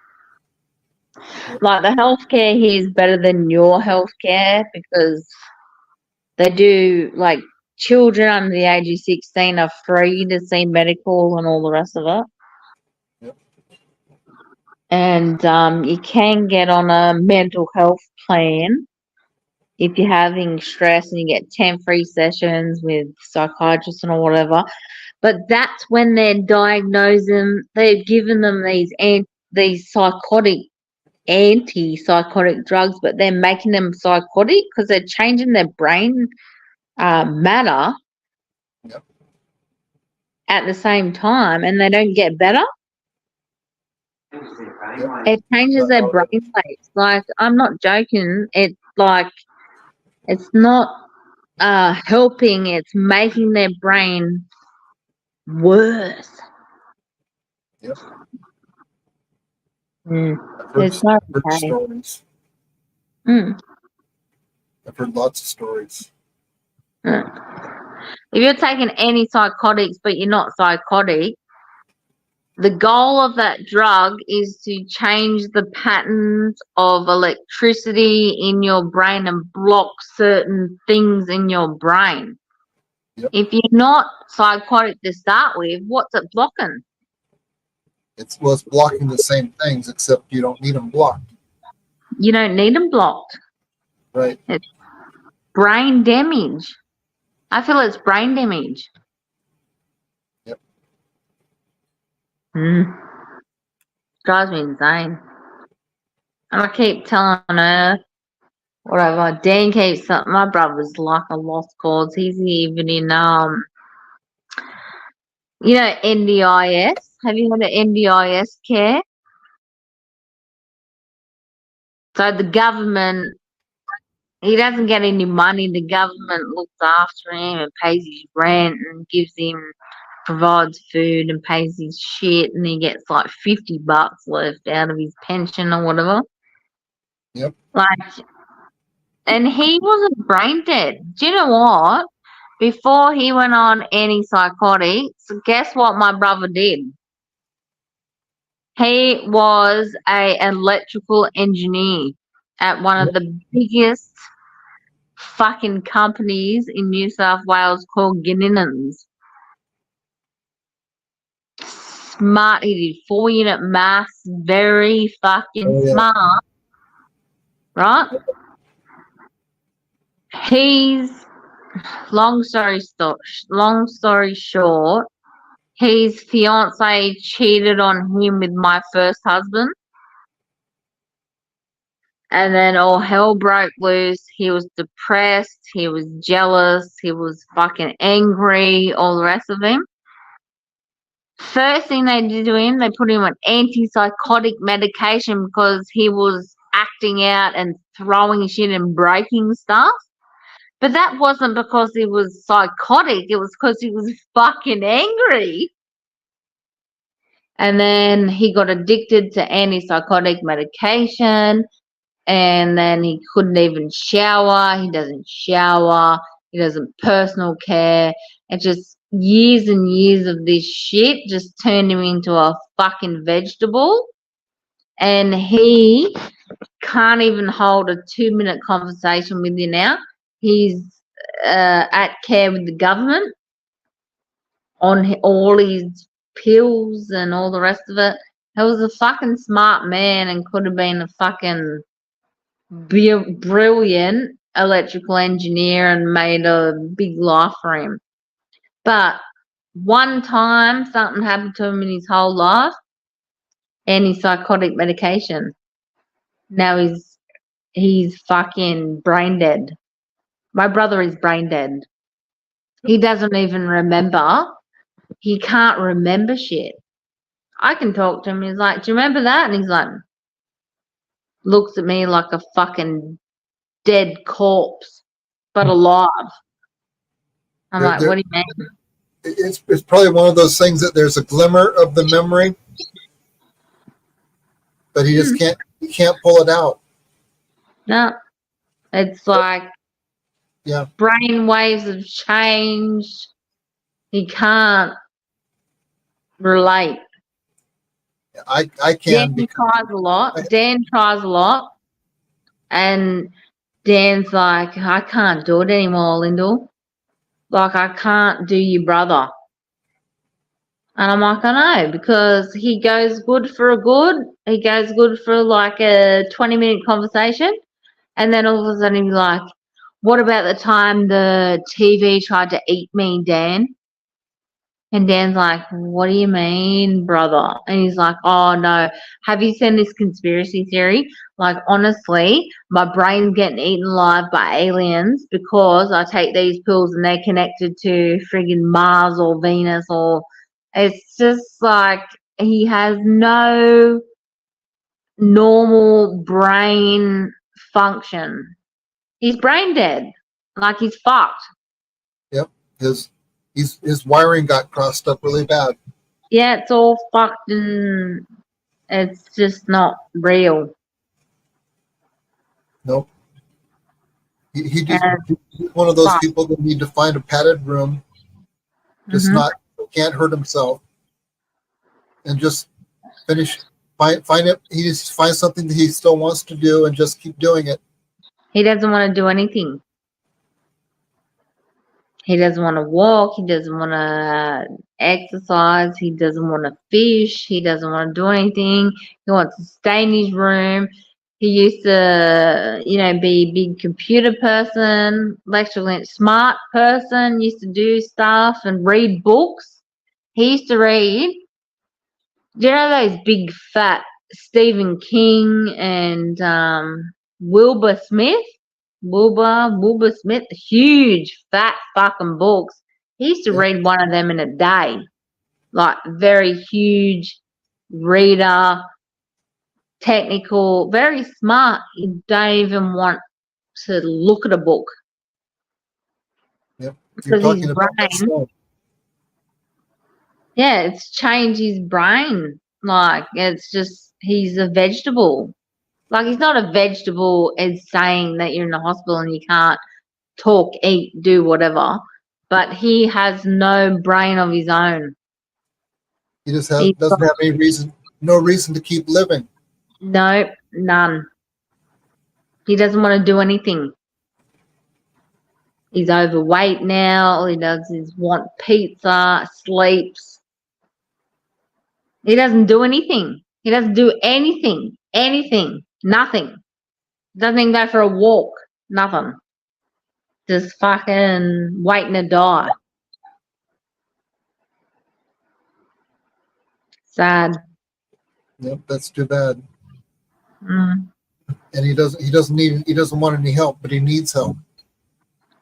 Like the healthcare here is better than your healthcare because they do like children under the age of 16 are free to see medical and all the rest of it. Yep. And you can get on a mental health plan if you're having stress and you get 10 free sessions with psychiatrists and or whatever. But that's when they're diagnosing, they've given them these psychotic, anti-psychotic drugs, but they're making them psychotic because they're changing their brain matter Yep. at the same time, and they don't get better. It changes their brain waves. Like, I'm not joking. It's like, it's not helping. It's making their brain worse. Yep. It's not I've heard okay. stories. Mm. I've heard lots of stories. If you're taking antipsychotics but you're not psychotic, the goal of that drug is to change the patterns of electricity in your brain and block certain things in your brain. Yep. If you're not psychotic to start with, what's it blocking? It's blocking the same things, except you don't need them blocked. You don't need them blocked. Right. It's brain damage. I feel it's brain damage. Yep. Drives me insane. And I keep telling her, whatever, Dan keeps, my brother's like a lost cause. He's even in, NDIS. Have you heard of NDIS care? So the government, he doesn't get any money. The government looks after him and pays his rent and provides food and pays his shit, and he gets like $50 left out of his pension or whatever. Yep. And he wasn't brain dead. Do you know what? Before he went on antipsychotics, guess what my brother did? He was an electrical engineer at one of the biggest fucking companies in New South Wales called Ginnins. Smart. He did 4-unit maths. Very fucking smart. Right? Long story short, his fiance cheated on him with my first husband. And then all hell broke loose. He was depressed. He was jealous. He was fucking angry. All the rest of him. First thing they did to him, they put him on antipsychotic medication because he was acting out and throwing shit and breaking stuff. But that wasn't because he was psychotic. It was because he was fucking angry. And then he got addicted to antipsychotic medication. And then he couldn't even shower. He doesn't shower. He doesn't personal care. And just years and years of this shit just turned him into a fucking vegetable. And he can't even hold a 2-minute conversation with you now. He's at care with the government on all his pills and all the rest of it. He was a fucking smart man and could have been a fucking brilliant electrical engineer and made a big life for him. But one time something happened to him in his whole life, antipsychotic medication. Now he's fucking brain dead. My brother is brain dead. He doesn't even remember. He can't remember shit. I can talk to him. He's like, do you remember that? And he's like, looks at me like a fucking dead corpse, but alive. I'm like, what do you mean? It's probably one of those things that there's a glimmer of the memory, but he just can't pull it out. No. It's like brain waves have changed. He can't relate. I can. Dan tries a lot. Dan tries a lot. And Dan's like, I can't do it anymore, Lyndal. Like, I can't do your brother. And I'm like, I know, because he goes good for like a 20-minute conversation. And then all of a sudden he's like, What about the time the TV tried to eat me, Dan? And Dan's like, what do you mean, brother? And he's like, oh, no. Have you seen this conspiracy theory? Like, honestly, my brain's getting eaten alive by aliens because I take these pills and they're connected to friggin' Mars or Venus or... It's just like he has no normal brain function. He's brain dead. Like, he's fucked. Yep. His wiring got crossed up really bad. Yeah, it's all fucked and it's just not real. Nope. He just And he's one of those fuck. people that need to find a padded room, just Mhm. can't hurt himself, and just finish find it. He just finds something that he still wants to do and just keep doing it. He doesn't want to do anything. He doesn't want to walk. He doesn't want to exercise. He doesn't want to fish. He doesn't want to do anything. He wants to stay in his room. He used to, be a big computer person, electrically smart person, used to do stuff and read books. He used to read. Do you know those big fat Stephen King and Wilbur Smith? Wilbur Smith, huge fat fucking books. He used to Yep. read one of them in a day. Like very huge reader, technical, very smart. You don't even want to look at a book. Yep. You're Because his talking about that brain, stuff. yeah, it's changed his brain. Like it's just he's a vegetable. Like he's not a vegetable as saying that you're in the hospital and you can't talk, eat, do whatever. But he has no brain of his own. He just He's doesn't have no reason to keep living. no, none. He doesn't want to do anything. He's overweight now. All he does is want pizza, sleeps. He doesn't do anything. He doesn't do anything. Anything. Nothing. Doesn't even go for a walk. Nothing. Just fucking waiting to die. Sad. Yep, that's too bad. Mm. And he doesn't want any help, but he needs help.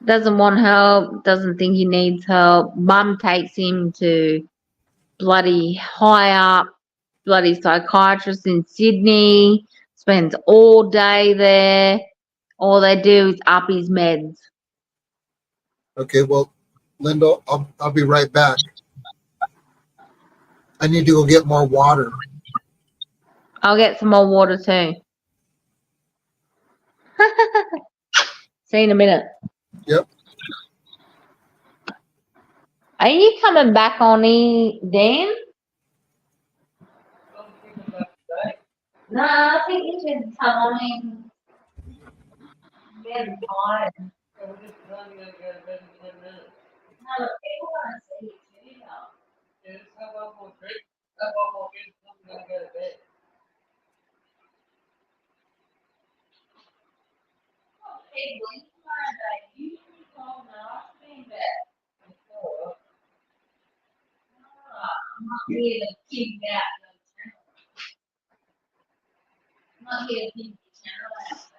Doesn't want help. Doesn't think he needs help. Mum takes him to bloody high up, bloody psychiatrist in Sydney. Spends all day there. All they do is up his meds. Okay, well, Lyndal, I'll be right back. I need to go get more water. I'll get some more water too. See you in a minute. Yep. Are you coming back on Dan? No, I think you should come on in. Getting tired. No, look, people want to see you too, though. Hey, when you find that you should call me, I'll be back. I'm not here to keep that. I'm not here to keep the channel that way.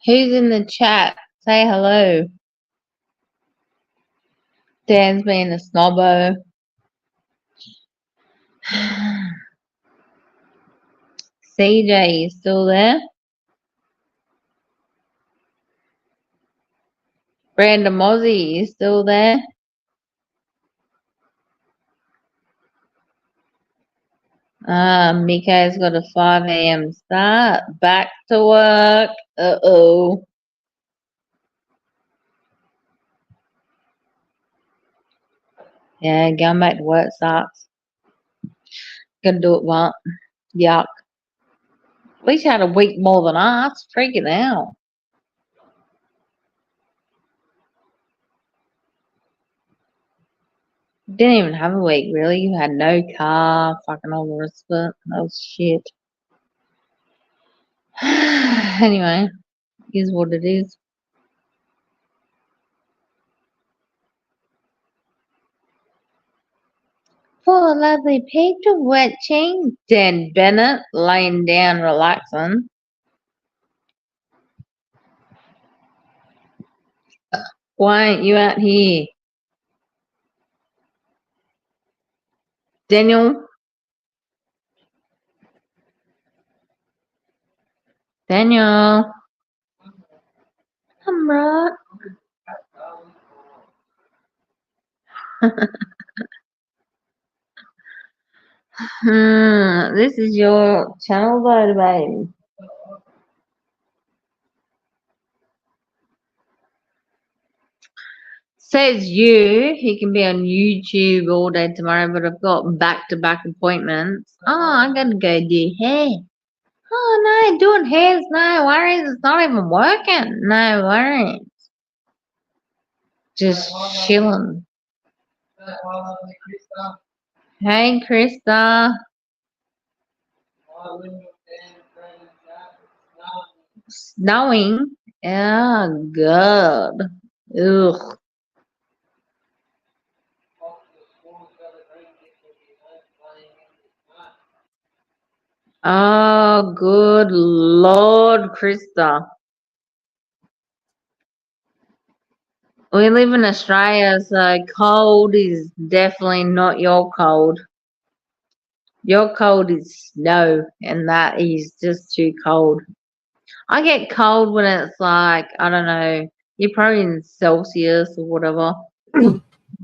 Who's in the chat? Say hello. Dan's being a snobbo. CJ, you still there? Brandon Mozzie, you still there? Miko's got a 5 a.m. start. Back to work. Uh-oh. Yeah, going back to work sucks. Gonna do it once. Yuck. At least you had a week more than us. Freaking out. Didn't even have a week, really. You had no car, fucking all the rest of it. That was shit. Anyway, is what it is. For a lovely picture watching, Dan Bennett laying down relaxing. Why aren't you out here? Daniel? Daniel? I'm right. This is your channel though, baby. Says you, he can be on YouTube all day tomorrow, but I've got back-to-back appointments. Oh, I'm going to go do hair. Oh, no, doing hair's no worries. It's not even working. No worries. Just chilling. Hey, Krista. Snowing? Oh, God. Ugh. Oh, good Lord, Krista. We live in Australia, so cold is definitely not your cold. Your cold is snow, and that is just too cold. I get cold when it's like, I don't know, you're probably in Celsius or whatever.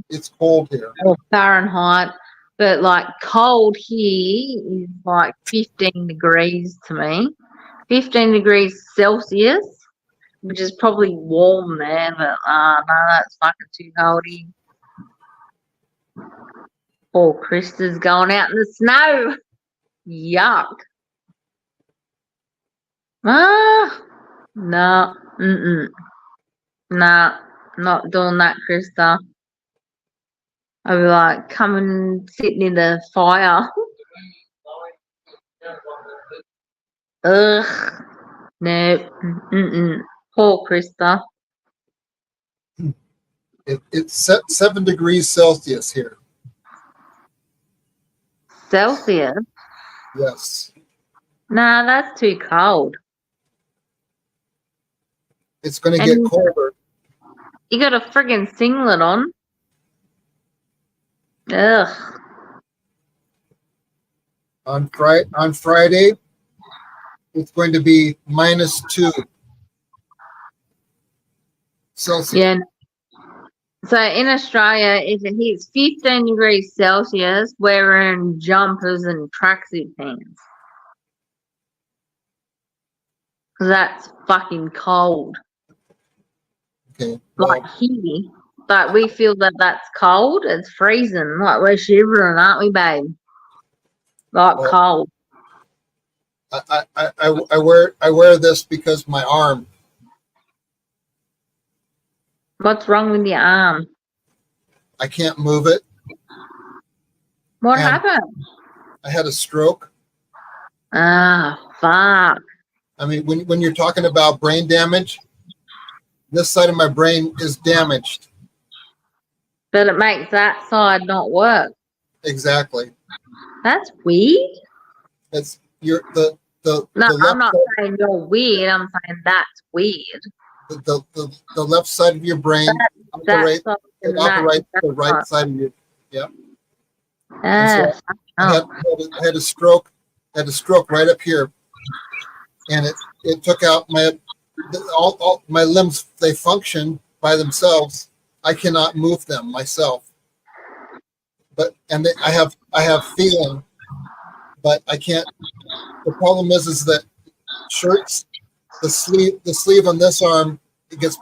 It's cold here. Or Fahrenheit. But like cold here is like 15 degrees to me. 15 degrees Celsius, which is probably warm there, but no, that's fucking too cold here. Poor Krista's going out in the snow. Yuck. No. Nah, not doing that, Krista. I'll be like, come and sit near the fire. Ugh. No. Poor Krista. It's 7 degrees Celsius here. Celsius? Yes. Nah, that's too cold. It's going to get colder. You got a friggin' singlet on. Ugh. On Friday, it's going to be -2 Celsius. Yeah. So in Australia, if it hits 15 degrees Celsius, we're wearing jumpers and tracksuit pants. Because that's fucking cold. Okay. Like here. But we feel that that's cold. It's freezing. Like we're shivering, aren't we, babe? Like cold. I wear this because my arm. What's wrong with your arm? I can't move it. What And happened? I had a stroke. Ah, fuck. I mean, when you're talking about brain damage, this side of my brain is damaged. But it makes that side not work. Exactly. That's weird. It's the No, left I'm not side, saying you're weird. I'm saying that's weird. the left side of your brain That's operates the right side of your, yeah. And so I had a stroke. I had a stroke right up here, and it took out all my limbs. They function by themselves. I cannot move them myself. But I have feeling, but I can't. The problem is that shirts, the sleeve on this arm, it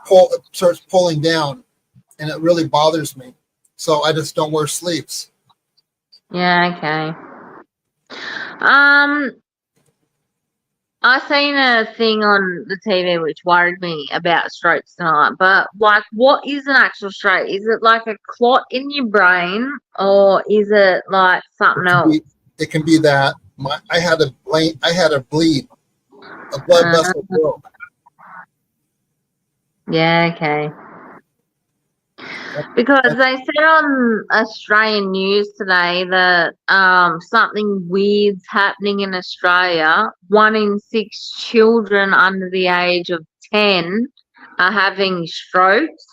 starts pulling down, and it really bothers me. So I just don't wear sleeves. Yeah, okay. I seen a thing on the TV which worried me about strokes tonight, but like, what is an actual stroke? Is it like a clot in your brain, or is it like something else? It can be that. I had a bleed. A blood vessel broke. Yeah, okay. Because they said on Australian news today that something weird's happening in Australia. 1 in 6 children under the age of 10 are having strokes,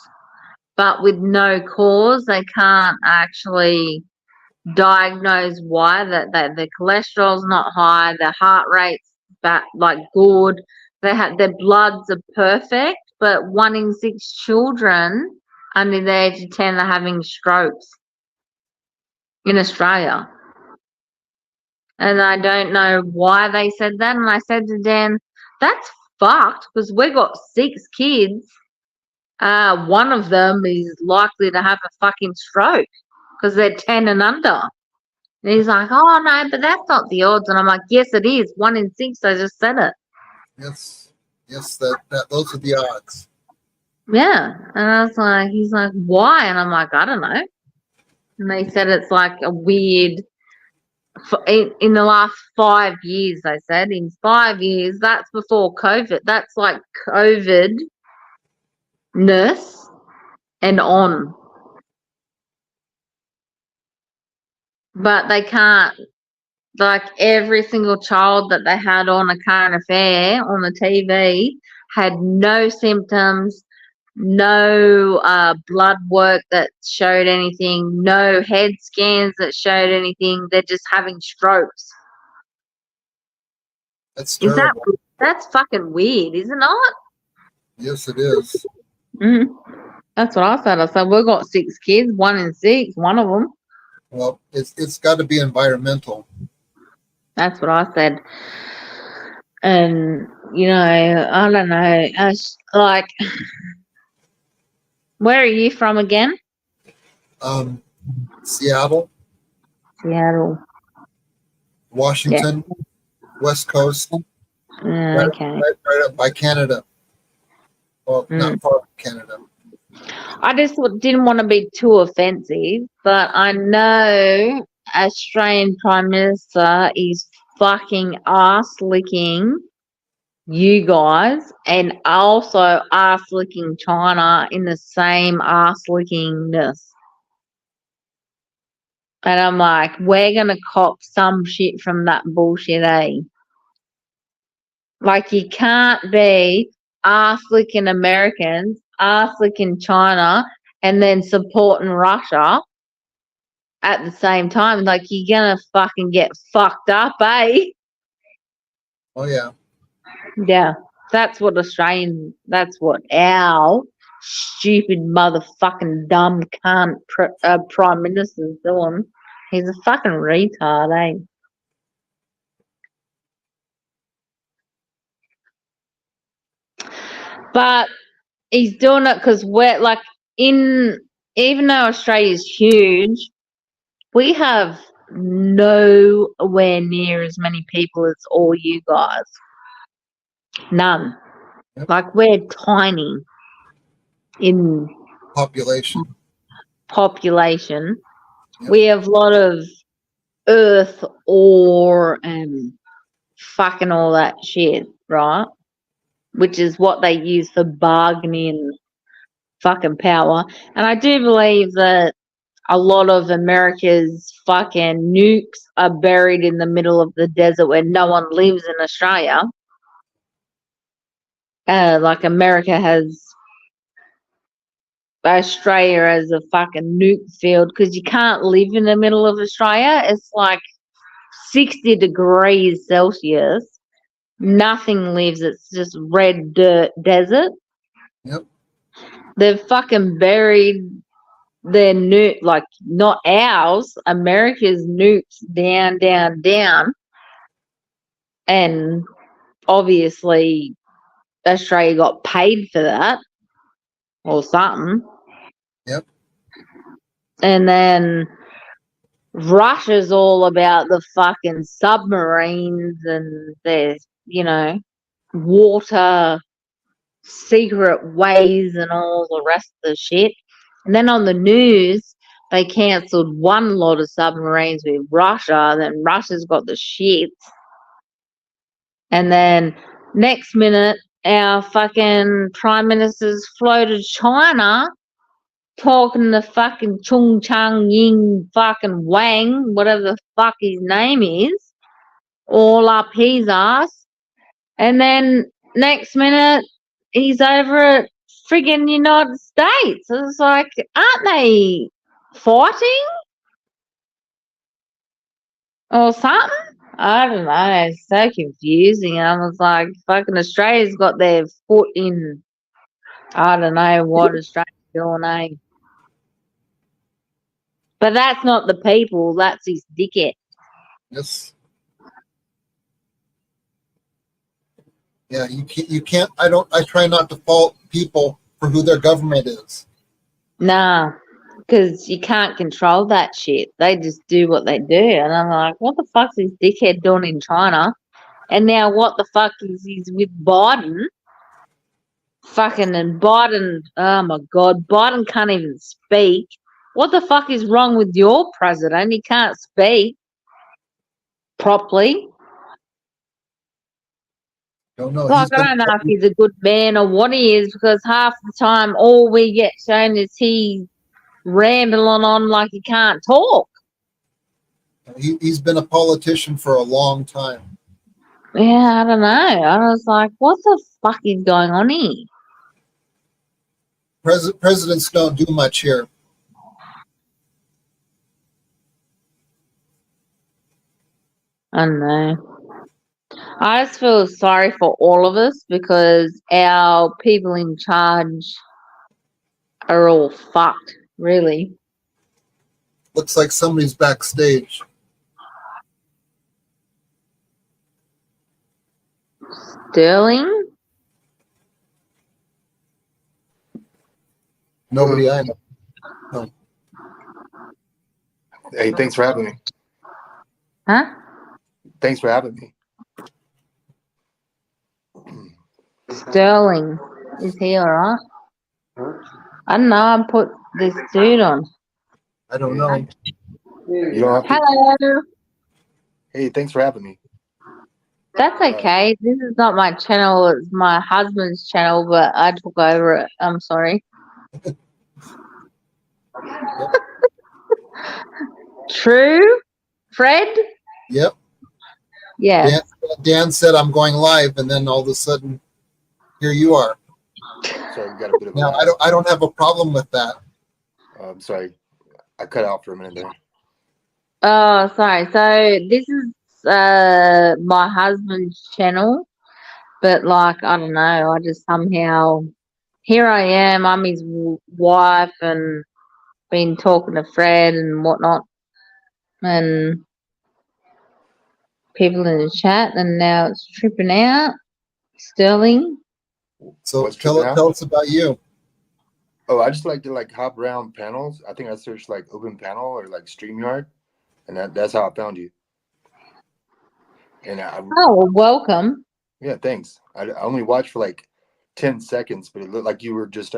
but with no cause. They can't actually diagnose why. That their cholesterol's not high, their heart rate's good. Their bloods are perfect, but 1 in 6 children under the age of 10 are having strokes in Australia. And I don't know why they said that. And I said to Dan, that's fucked, because we got 6 kids. One of them is likely to have a fucking stroke because they're 10 and under. And he's like, oh, no, but that's not the odds. And I'm like, yes, it is. 1 in 6. I just said it. Yes, that those are the odds. Yeah. And I was like, he's like, why? And I'm like, I don't know. And they said it's like a weird, in the last 5 years, they said, in 5 years, that's before COVID. That's like COVID nurse and on. But they can't, like, every single child that they had on a current affair on the TV had no symptoms, no blood work that showed anything, no head scans that showed anything. They're just having strokes. That's terrible. That's fucking weird, isn't it? Yes, it is. Mm-hmm. That's what I said. I said, we've got 6 kids, 1 in 6, one of them. Well, it's got to be environmental. That's what I said. And, you know, I don't know. Like, where are you from again? Seattle. Washington. Yeah. West Coast. Okay. Right up by Canada. Well, not far from Canada. I just didn't want to be too offensive, but I know Australian Prime Minister is fucking ass licking you guys and also ass licking China in the same ass lickingness. And I'm like, we're gonna cop some shit from that bullshit, eh? Like, you can't be ass licking Americans, ass licking China, and then supporting Russia at the same time. Like, you're gonna fucking get fucked up, eh? Oh yeah. Yeah. That's what our stupid motherfucking dumb cunt prime minister's doing. He's a fucking retard, eh? But he's doing it because we're like, even though Australia's huge, we have nowhere near as many people as all you guys. None. Yep. Like, we're tiny in population. Yep. We have a earth ore and fucking all that shit, right? Which is what they use for bargaining fucking power. And I do believe that a lot of America's fucking nukes are buried in the middle of the desert where no one lives in Australia. Like America has Australia as a fucking nuke field because you can't live in the middle of Australia. It's like 60 degrees Celsius. Nothing lives. It's just red dirt desert. Yep. They've fucking buried their nuke, like not ours, America's nukes down, down, down. And obviously Australia got paid for that or something. Yep. And then Russia's all about the fucking submarines and their, water secret ways and all the rest of the shit. And then on the news, they cancelled one lot of submarines with Russia. Then Russia's got the shits. And then next minute, our fucking prime minister's floated China talking to fucking Chung Chang Ying fucking Wang, whatever the fuck his name is, all up his ass. And then next minute, he's over at friggin' United States. It's like, aren't they fighting or something? I don't know. It's so confusing. I was like, fucking Australia's got their foot in, I don't know what Australia's doing, eh? But that's not the people. That's his dickhead. Yes. Yeah, you can't. I try not to fault people for who their government is. Nah, because you can't control that shit. They just do what they do. And I'm like, what the fuck's this dickhead doing in China? And now what the fuck is he with Biden? Fucking, and Biden, oh my God, Biden can't even speak. What the fuck is wrong with your president? He can't speak properly. Don't know. Like, I don't know if he's a good man or what he is, because half the time all we get shown is he rambling on like he can't talk. He's been a politician for a long time. Yeah, I don't know. I was like, what the fuck is going on here? Presidents don't do much here. I don't know. I just feel sorry for all of us because our people in charge are all fucked, really. Looks like somebody's backstage. Sterling? Nobody I know. No. Hey, thanks for having me. Huh? Thanks for having me. Sterling. Is he alright? I don't know. I put this dude on. I don't know. You don't have to. Hello. Hey, thanks for having me. That's okay. This is not my channel. It's my husband's channel, but I took over it. I'm sorry. True, Fred? Yep. Yeah. Dan said I'm going live, and then all of a sudden, here you are. Sorry, we got a bit of. Now I don't have a problem with that. I'm sorry, I cut out for a minute there. Oh, sorry. So this is my husband's channel, but like I don't know. I just somehow here I am. I'm his wife, and been talking to Fred and whatnot, and people in the chat, and now it's tripping out. Sterling. So tell us about you. Oh, I just like to hop around panels. I think I searched like open panel or like StreamYard, and that's how I found you. And well, welcome. Yeah, thanks. I only watched for like 10 seconds, but it looked like you were just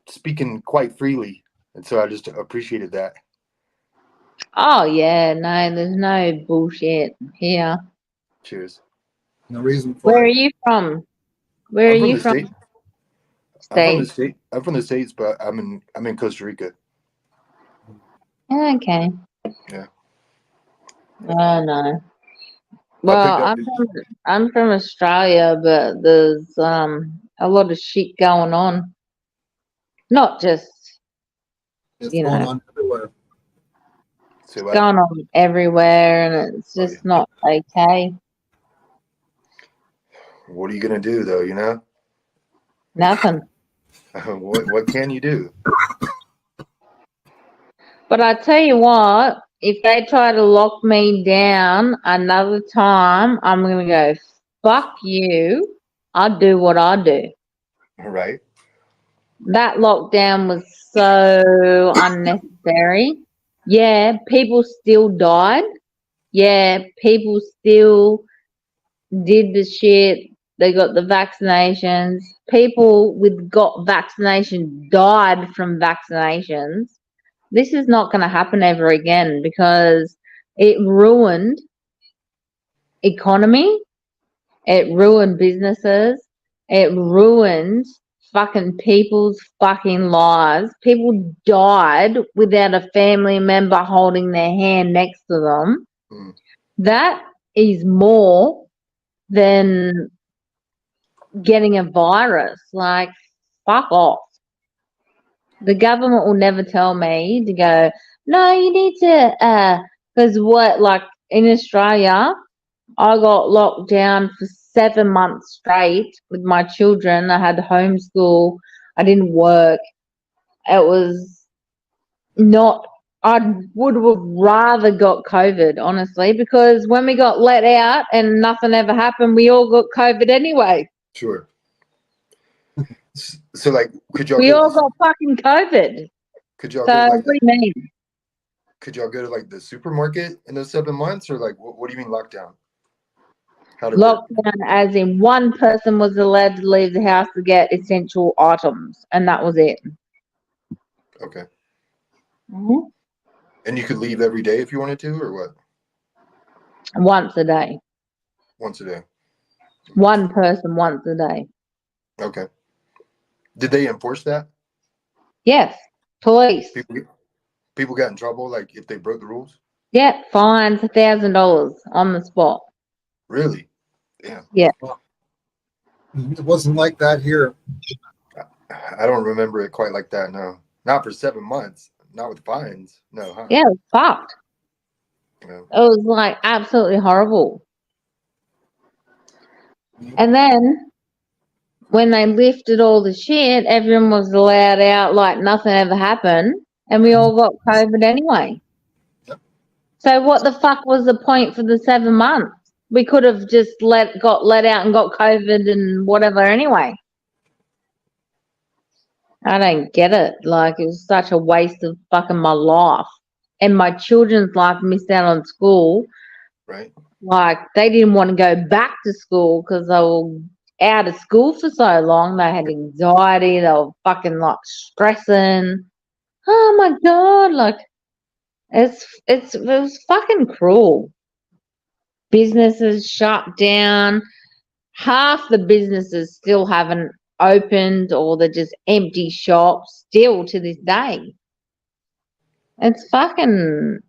speaking quite freely, and so I just appreciated that. Oh yeah, no, there's no bullshit here. Cheers. No reason for Where are it. you from? Where are I'm from you the from? state. State. I'm from the states, but I'm in Costa Rica. Okay. Yeah. Oh no. I picked Well, up. I'm from Australia, but there's a lot of shit going on. Not just It's you going know, on everywhere. Say what? going on everywhere, and it's Oh just yeah. not okay. What are you gonna do though? You know. Nothing. What can you do? But I tell you what, if they try to lock me down another time, I'm gonna go, fuck you. I'll do what I do. Right. That lockdown was so unnecessary. Yeah, people still died. Yeah, people still did the shit. They got the vaccinations. People with got vaccinations died from vaccinations. This is not going to happen ever again because it ruined economy, it ruined businesses, it ruined fucking people's fucking lives. People died without a family member holding their hand next to them. Mm. That is more than getting a virus. Like, fuck off. The government will never tell me to go, no, you need to, because what, like in Australia, I got locked down for 7 months straight with my children. I had homeschool. I didn't work. It was not, I would have rather got COVID, honestly, because when we got let out and nothing ever happened, we all got COVID anyway. Sure. So like, could y'all We go? all got fucking COVID. Could y'all So go to what like? do you mean? Could y'all go to like the supermarket in those 7 months, or like what do you mean lockdown? How did it work? Lockdown as in one person was allowed to leave the house to get essential items, and that was it. Okay. Mm-hmm. And you could leave every day if you wanted to, or what? Once a day. Once a day. One person once a day. Okay. Did they enforce that? Yes. Police. People got in trouble, like if they broke the rules? Yeah, fines $1,000 on the spot. Really? Damn. Yeah. It wasn't like that here. I don't remember it quite like that, no. Not for 7 months. Not with fines. No, huh? Yeah, it was fucked. No. It was like absolutely horrible. And then when they lifted all the shit, everyone was allowed out like nothing ever happened, and we all got COVID anyway. Yep. So what the fuck was the point for the 7 months? We could have just got let out and got COVID and whatever anyway. I don't get it. Like, it was such a waste of fucking my life. And my children's life missed out on school. Right. Like, they didn't want to go back to school because they were out of school for so long. They had anxiety. They were fucking, like, stressing. Oh, my God. Like, it was fucking cruel. Businesses shut down. Half the businesses still haven't opened, or they're just empty shops still to this day. It's fucking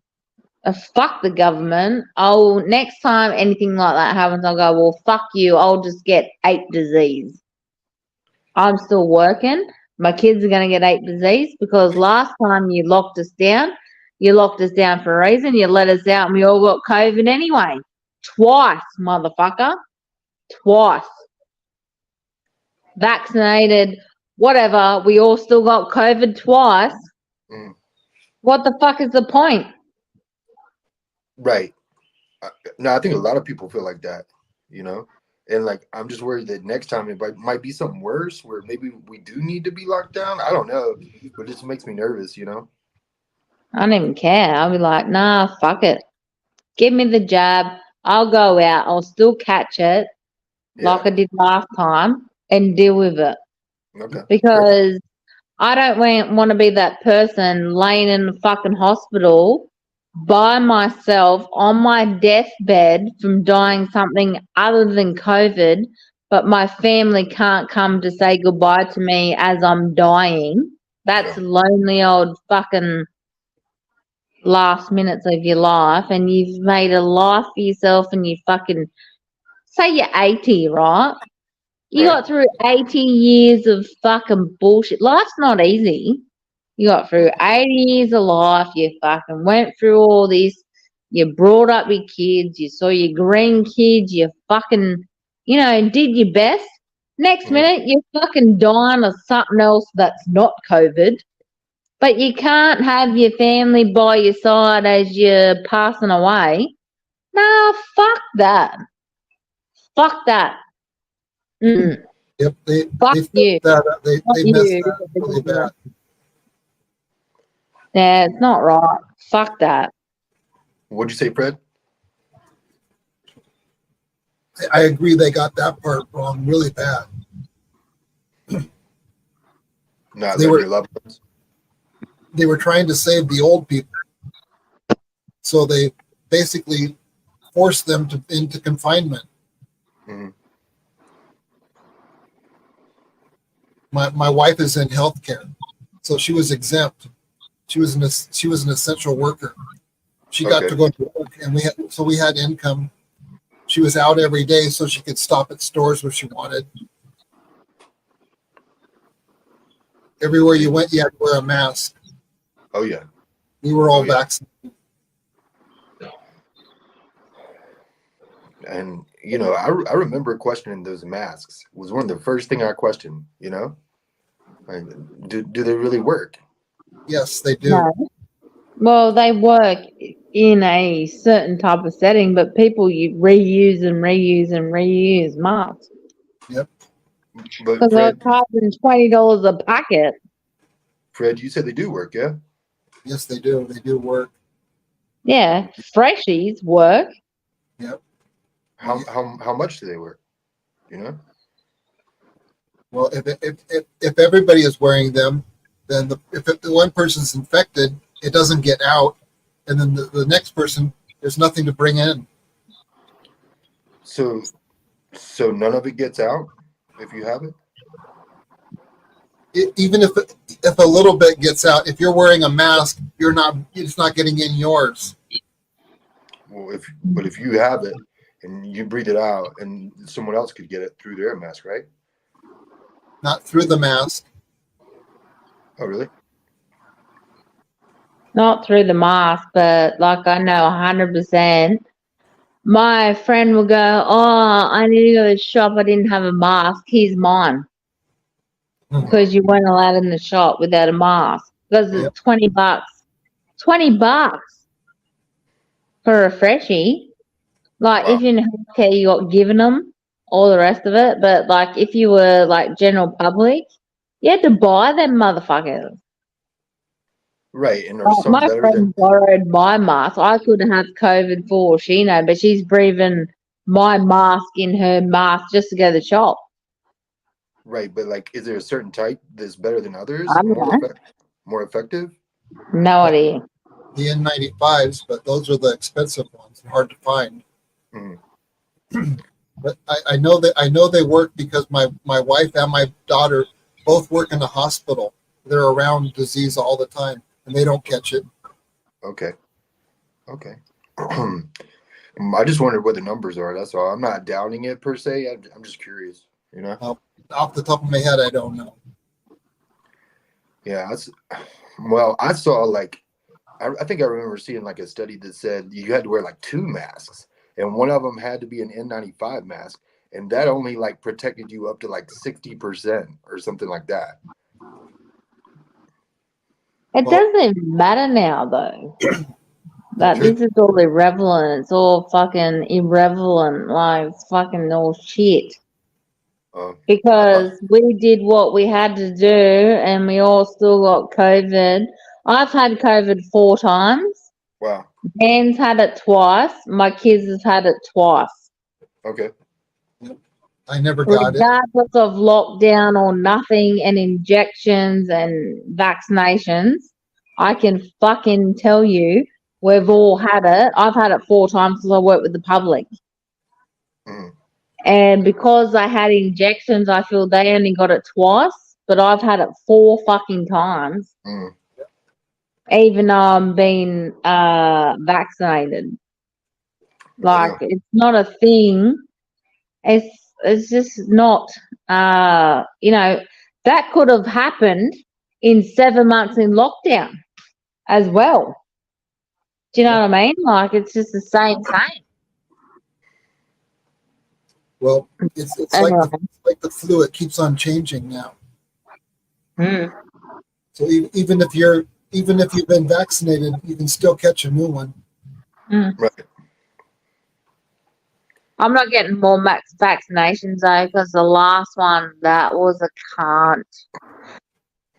fuck the government. Oh, next time anything like that happens, I'll go, well, fuck you. I'll just get ape disease. I'm still working. My kids are going to get ape disease because last time you locked us down for a reason. You let us out and we all got COVID anyway. Twice, motherfucker. Twice. Vaccinated, whatever. We all still got COVID twice. Mm. What the fuck is the point? Right. No, I think a lot of people feel like that, you know? And like, I'm just worried that next time it might be something worse where maybe we do need to be locked down. I don't know, but it just makes me nervous, you know? I don't even care. I'll be like, nah, fuck it. Give me the jab. I'll go out. I'll still catch it like I did last time and deal with it. Okay. Because I don't want to be that person laying in the fucking hospital by myself on my deathbed from dying something other than COVID, but my family can't come to say goodbye to me as I'm dying. That's Yeah. lonely old fucking last minutes of your life, and you've made a life for yourself, and you fucking say you're 80, right? You Right. got through 80 years of fucking bullshit. Life's not easy. You got through 80 years of life. You fucking went through all this. You brought up your kids. You saw your grandkids. You fucking, did your best. Next Mhm. minute, you're fucking dying of something else that's not COVID. But you can't have your family by your side as you're passing away. Nah, fuck that. Fuck that. Mm. Yep, Fuck they you. fucked that up. Fuck They messed you. that up really bad. Yeah, it's not right. Fuck that. What'd you say, Fred? I agree they got that part wrong really bad. Not They letting were your loved ones. they were trying to save the old people, so they basically forced them into confinement. Mhm. My wife is in healthcare, so she was exempt. She was an essential worker. She got Okay. to go to work, and we had income. She was out every day, so she could stop at stores where she wanted. Everywhere you went, you had to wear a mask. Oh yeah. We were all Oh, yeah. vaccinated. And I remember questioning those masks. It was one of the first thing I questioned. Like, do they really work? Yes, they do. No. Well, they work in a certain type of setting, but people you reuse and reuse and reuse masks Yep. But because they're Fred, charging $20 a packet. you said they do work, yeah? Yes, they do. They do work. Yeah, freshies work. Yep. How much do they work? You know? Well, if everybody is wearing them, then if the one person's infected, it doesn't get out, and then the next person, there's nothing to bring in. So none of it gets out if you have it? Even if a little bit gets out, if you're wearing a mask, it's not getting in yours. Well, if you have it and you breathe it out, and someone else could get it through their mask, right? Not through the mask. Oh, really? Not through the mask, but like I know 100%. My friend will go, oh, I need to go to the shop. I didn't have a mask. Here's mine. Because you weren't allowed in the shop without a mask. Because Yep. it's $20. $20 for a freshie. Like, Wow. if you're in healthcare, you got given them, all the rest of it. But, like, if you were, like, general public, you had to buy them motherfuckers. Right, and are some My better than friend borrowed my mask. I could have COVID for all she know, but she's breathing my mask in her mask just to go to the shop. right? But like, is there a certain type that's better than others? I don't know. More effective? No idea. The N95s, but those are the expensive ones, hard to find. Mhm. But I know they work because my wife and my daughter both work in the hospital. They're around disease all the time, and they don't catch it. Okay. I just wondered what the numbers are. That's all. I'm not doubting it per se. I'm just curious. Off the top of my head, I don't know. Yeah. Well, I saw like I think I remember seeing like a study that said you had to wear like 2 masks, and one of them had to be an N95 mask, and that only like protected you up to like 60% or something like that. It doesn't even matter now, though. That this is all irrelevant. It's all fucking irrelevant. Like, it's fucking all shit. Because we did what we had to do, and we all still got COVID. I've had COVID 4 times. Wow. Dan's had it twice. My kids have had it twice. Okay. I never got it. Regardless of lockdown or nothing and injections and vaccinations, I can fucking tell you We've all had it. I've had it 4 times because I work with the public. Mm. And because I had injections, I feel they only got it twice, but I've had it 4 fucking times. Mm. Even though I'm being vaccinated. Like, it's not a thing. It's just not, that could have happened in 7 months in lockdown as well. Do you know what I mean? Like, it's just the same. Well, it's Anyway. like the flu. It keeps on changing now. Mm. So even if you've been vaccinated, you can still catch a new one. Mm. Right. I'm not getting more vaccinations though, because the last one, that was a cunt.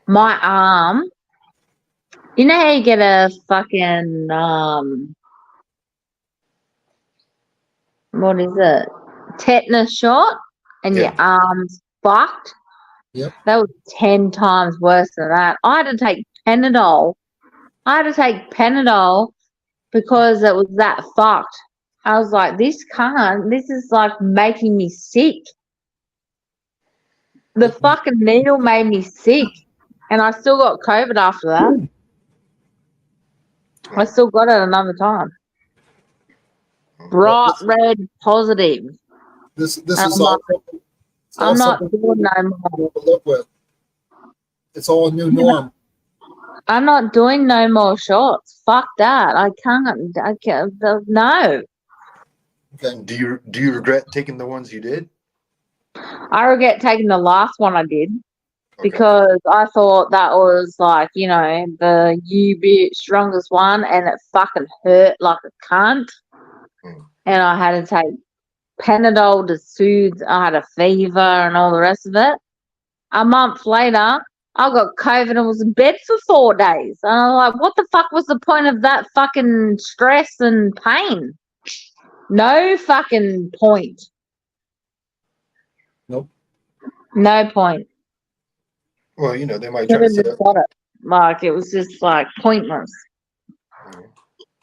My arm. You know how you get a fucking what is it? Tetanus shot, and your arm's fucked. Yep. That was 10 times worse than that. I had to take Panadol. Because it was that fucked. I was like, this is like making me sick. The fucking needle made me sick. And I still got COVID after that. I still got it another time. Bright red positive. This is all. I'm not doing no more. To live with. It's all a new norm. I'm not doing no more shots. Fuck that. I can't. No. Okay. Do you regret taking the ones you did? I regret taking the last one I did. Because I thought that was like, the bit strongest one, and it fucking hurt like a cunt. Mm. And I had to take Panadol to soothe. I had a fever and all the rest of it. A month later, I got COVID and was in bed for 4 days. And I was like, what the fuck was the point of that fucking stress and pain? No fucking point. Nope. No point. Well, they might try to set up. Like, it was just like pointless. Mm.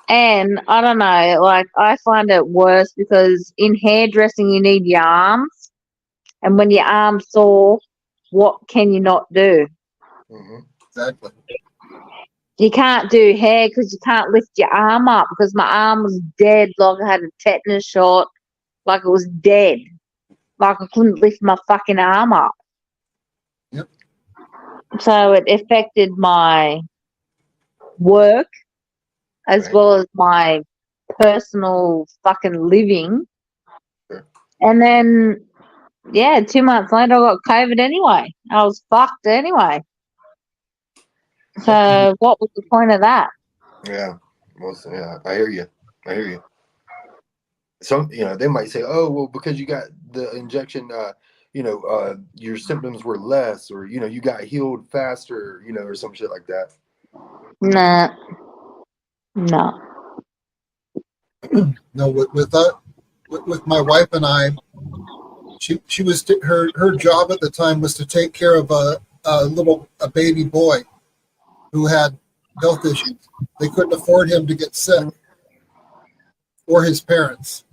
And I don't know, like, I find it worse because in hairdressing you need your arms, and when your arm's sore, what can you not do? Mm-hmm. Exactly. You can't do hair because you can't lift your arm up because my arm was dead, like I had a tetanus shot, like it was dead, like I couldn't lift my fucking arm up. Yep. So it affected my work as well as my personal fucking living. Sure. And then, 2 months later, I got COVID anyway. I was fucked anyway. So what was the point of that? Yeah. I hear you. Some, they might say, oh, well, because you got the injection, your symptoms were less, or, you got healed faster, or some shit like that. Nah. No. No, with my wife and I, she was her job at the time was to take care of a baby boy who had health issues. They couldn't afford him to get sick, or his parents.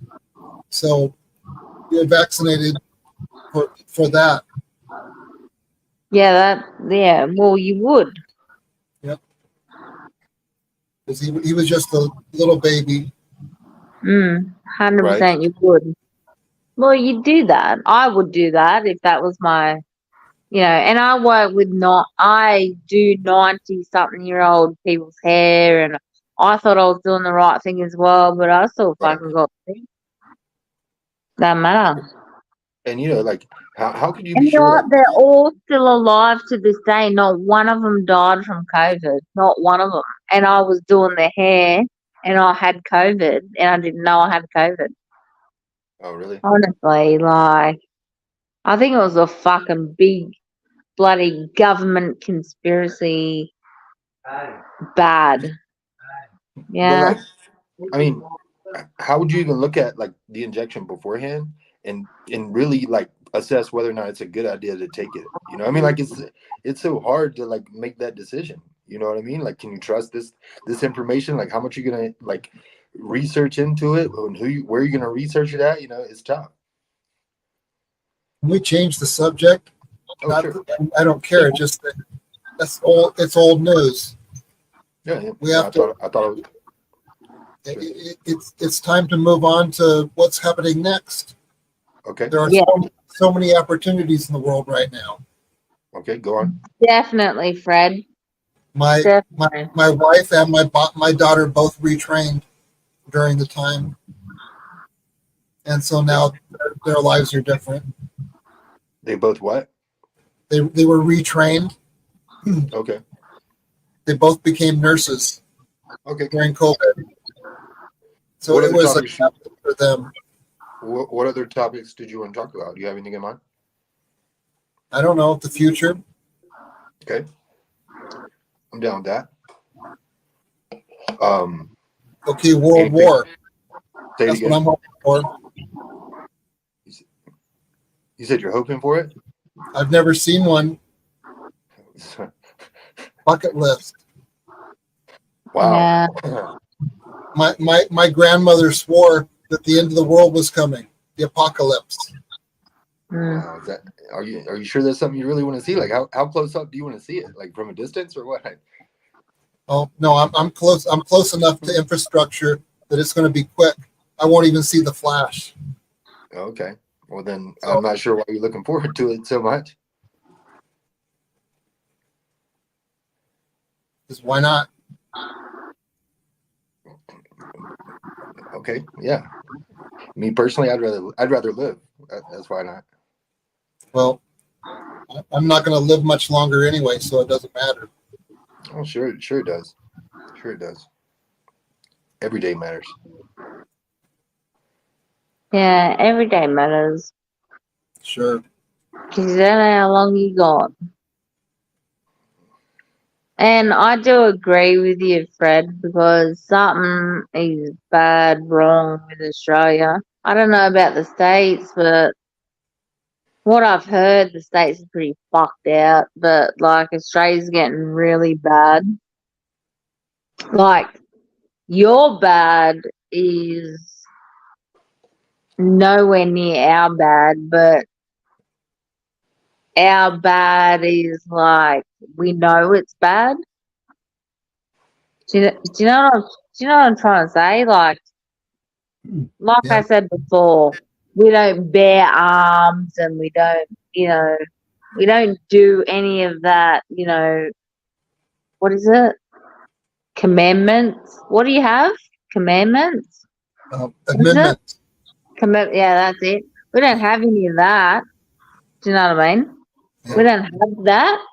So we were vaccinated for that. Well, you would. Yep. Because he was just a little baby. 100% you would. Well, you do that. I would do that if that was my, and I work with I do 90-something-year-old people's hair, and I thought I was doing the right thing as well, but I still fucking got sick. Doesn't matter. And, like, how could you And be sure? what? They're all still alive to this day. Not one of them died from COVID. Not one of them. And I was doing their hair, and I had COVID, and I didn't know I had COVID. Oh, really? Honestly, like, I think it was a fucking big, bloody government conspiracy. Bad. Yeah. But, like, I mean, how would you even look at, like, the injection beforehand and really, like, assess whether or not it's a good idea to take it? I mean, like, it's so hard to, like, make that decision. You know what I mean? Like, can you trust this information? Like, how much you gonna like research into it, and where you gonna research it at? You know, it's tough. Can we change the subject? Oh, sure. I don't care. Just that's old. It's old news. Yeah. We have to. I thought It's time to move on to what's happening next. Okay. There are so many opportunities in the world right now. Okay, go on. Definitely, Fred. My wife and my daughter both retrained during the time, and so now their lives are different. They both what? They were retrained. Okay. They both became nurses. Okay. During COVID. So it was like for them. What other topics did you want to talk about? Do you have anything in mind? I don't know. The future. Okay. I'm down with that. Okay, World War. That's what I'm hoping for. You said you're hoping for it? I've never seen one. Bucket list. Wow. Yeah. My grandmother swore that the end of the world was coming. The apocalypse. Wow, are you sure that's something you really want to see? Like how close up do you want to see it? Like from a distance or what? Oh no, I'm close. I'm close enough to infrastructure that it's going to be quick. I won't even see the flash. Okay. Well then, I'm not sure why you're looking forward to it so much. Because why not? Okay. Yeah. Me personally, I'd rather live. That's why not. Well, I'm not going to live much longer anyway, so it doesn't matter. Oh, sure it does. Sure it does. Every day matters. Yeah, every day matters. Sure. Because you don't know how long you got. And I do agree with you, Fred, because something is wrong with Australia. I don't know about the States, but what I've heard, the States is pretty fucked out. But, like, Australia's getting really bad. Like, your bad is nowhere near our bad, but our bad is, like, we know it's bad. Do you know what I'm trying to say? Like Yeah. I said before, we don't bear arms and we don't, we don't do any of that, what is it? Commandments. What do you have? Commandments? Amendments. Yeah, that's it. We don't have any of that. Do you know what I mean? Yeah. We don't have that.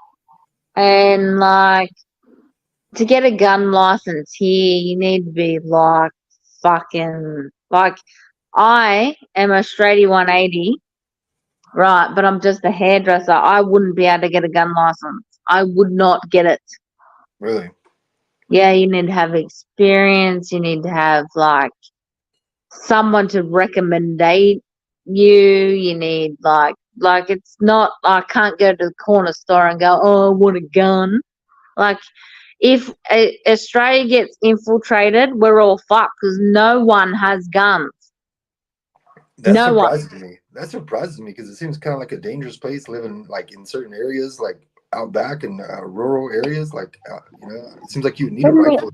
And, like, to get a gun license here, you need to be, like, fucking, like, I am Australia 180, right, but I'm just a hairdresser. I wouldn't be able to get a gun license. I would not get it. Really? Yeah, you need to have experience. You need to have, like, someone to recommend you. You need, like, it's not, I can't go to the corner store and go, oh, I want a gun. Like, if Australia gets infiltrated, we're all fucked because no one has guns. That surprises me because it seems kind of like a dangerous place living like in certain areas, like out back in rural areas. Like, it seems like you need a rifle.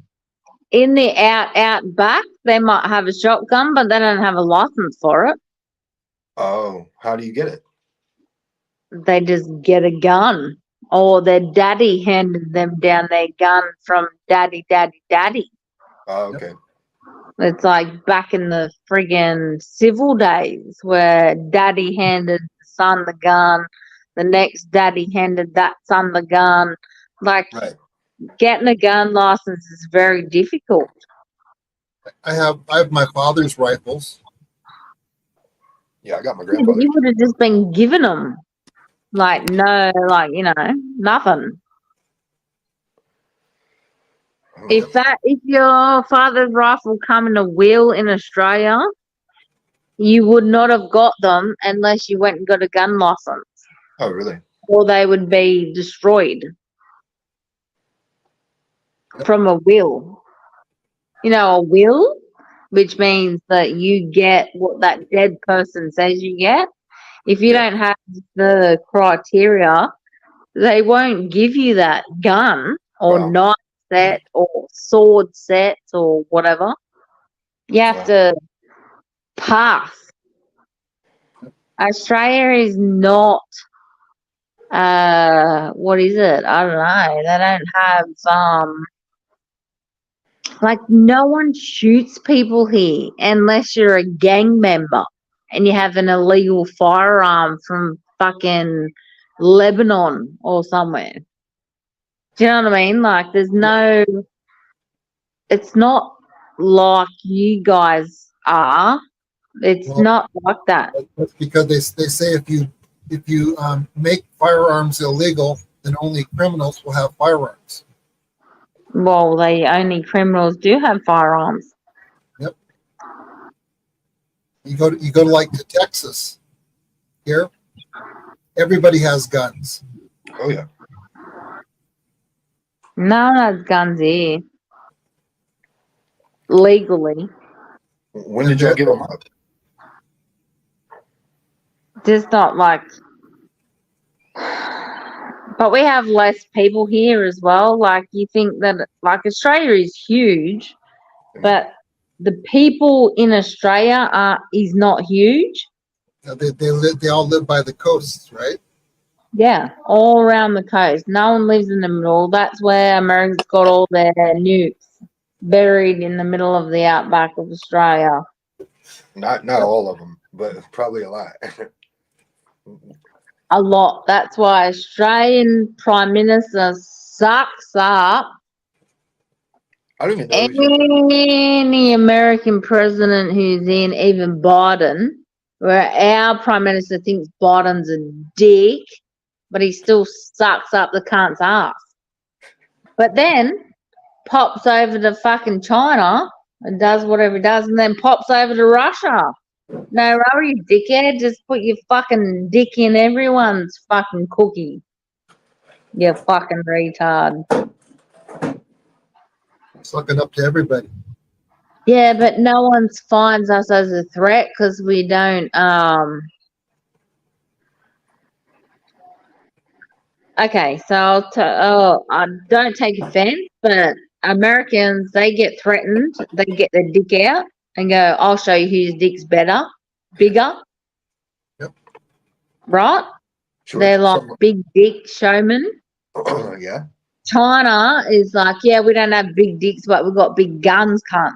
In the out back, they might have a shotgun, but they don't have a license for it. Oh, how do you get it? They just get a gun. Or their daddy handed them down their gun from daddy. Oh, okay. It's like back in the friggin' civil days where daddy handed the son the gun, the next daddy handed that son the gun. Like, right. Getting a gun license is very difficult. I have my father's rifles. Yeah, I got my grandfather. You would have just been given them. Like, no, like, nothing. If your father's rifle come in a wheel in Australia, you would not have got them unless you went and got a gun license. Oh, really? Or they would be destroyed. from a will. You know, a will, which means that you get what that dead person says you get. If you Yeah. don't have the criteria, they won't give you that gun or Wow. knife set or sword set or whatever. You have Wow. to pass. Australia is not, what is it? I don't know. They don't have, like, no one shoots people here unless you're a gang member and you have an illegal firearm from fucking Lebanon or somewhere. Do you know what I mean? Like, there's no, it's not like you guys are. It's Well, not like that. that's because they say if you make firearms illegal, then only criminals will have firearms. Well, only criminals do have firearms. Yep. You go to like to Texas. Here, everybody has guns. Oh yeah. No one has guns here. Legally. When did y'all give them up? Just not like, but we have less people here as well. Like, you think that, like, Australia is huge, but the people in Australia is not huge. They all live by the coasts, right? Yeah, all around the coast. No one lives in the middle. That's where America's got all their nukes buried in the middle of the outback of Australia. Not all of them, but probably a lot. A lot. That's why Australian Prime Minister sucks up I don't even know who she any American president who's in, even Biden, where our Prime Minister thinks Biden's a dick, but he still sucks up the cunt's ass. But then pops over to fucking China and does whatever he does, and then pops over to Russia. No, worry, you dickhead. Just put your fucking dick in everyone's fucking cookie. You fucking retard. Sucking up to everybody. Yeah, but no one finds us as a threat because we don't. Okay, so I don't take offense, but Americans, they get threatened, they get their dick out and go, "I'll show you whose dick's bigger." Yep. Right? Sure. They're like big dick showmen. Yeah. China is like, yeah, we don't have big dicks, but we've got big guns, cunt.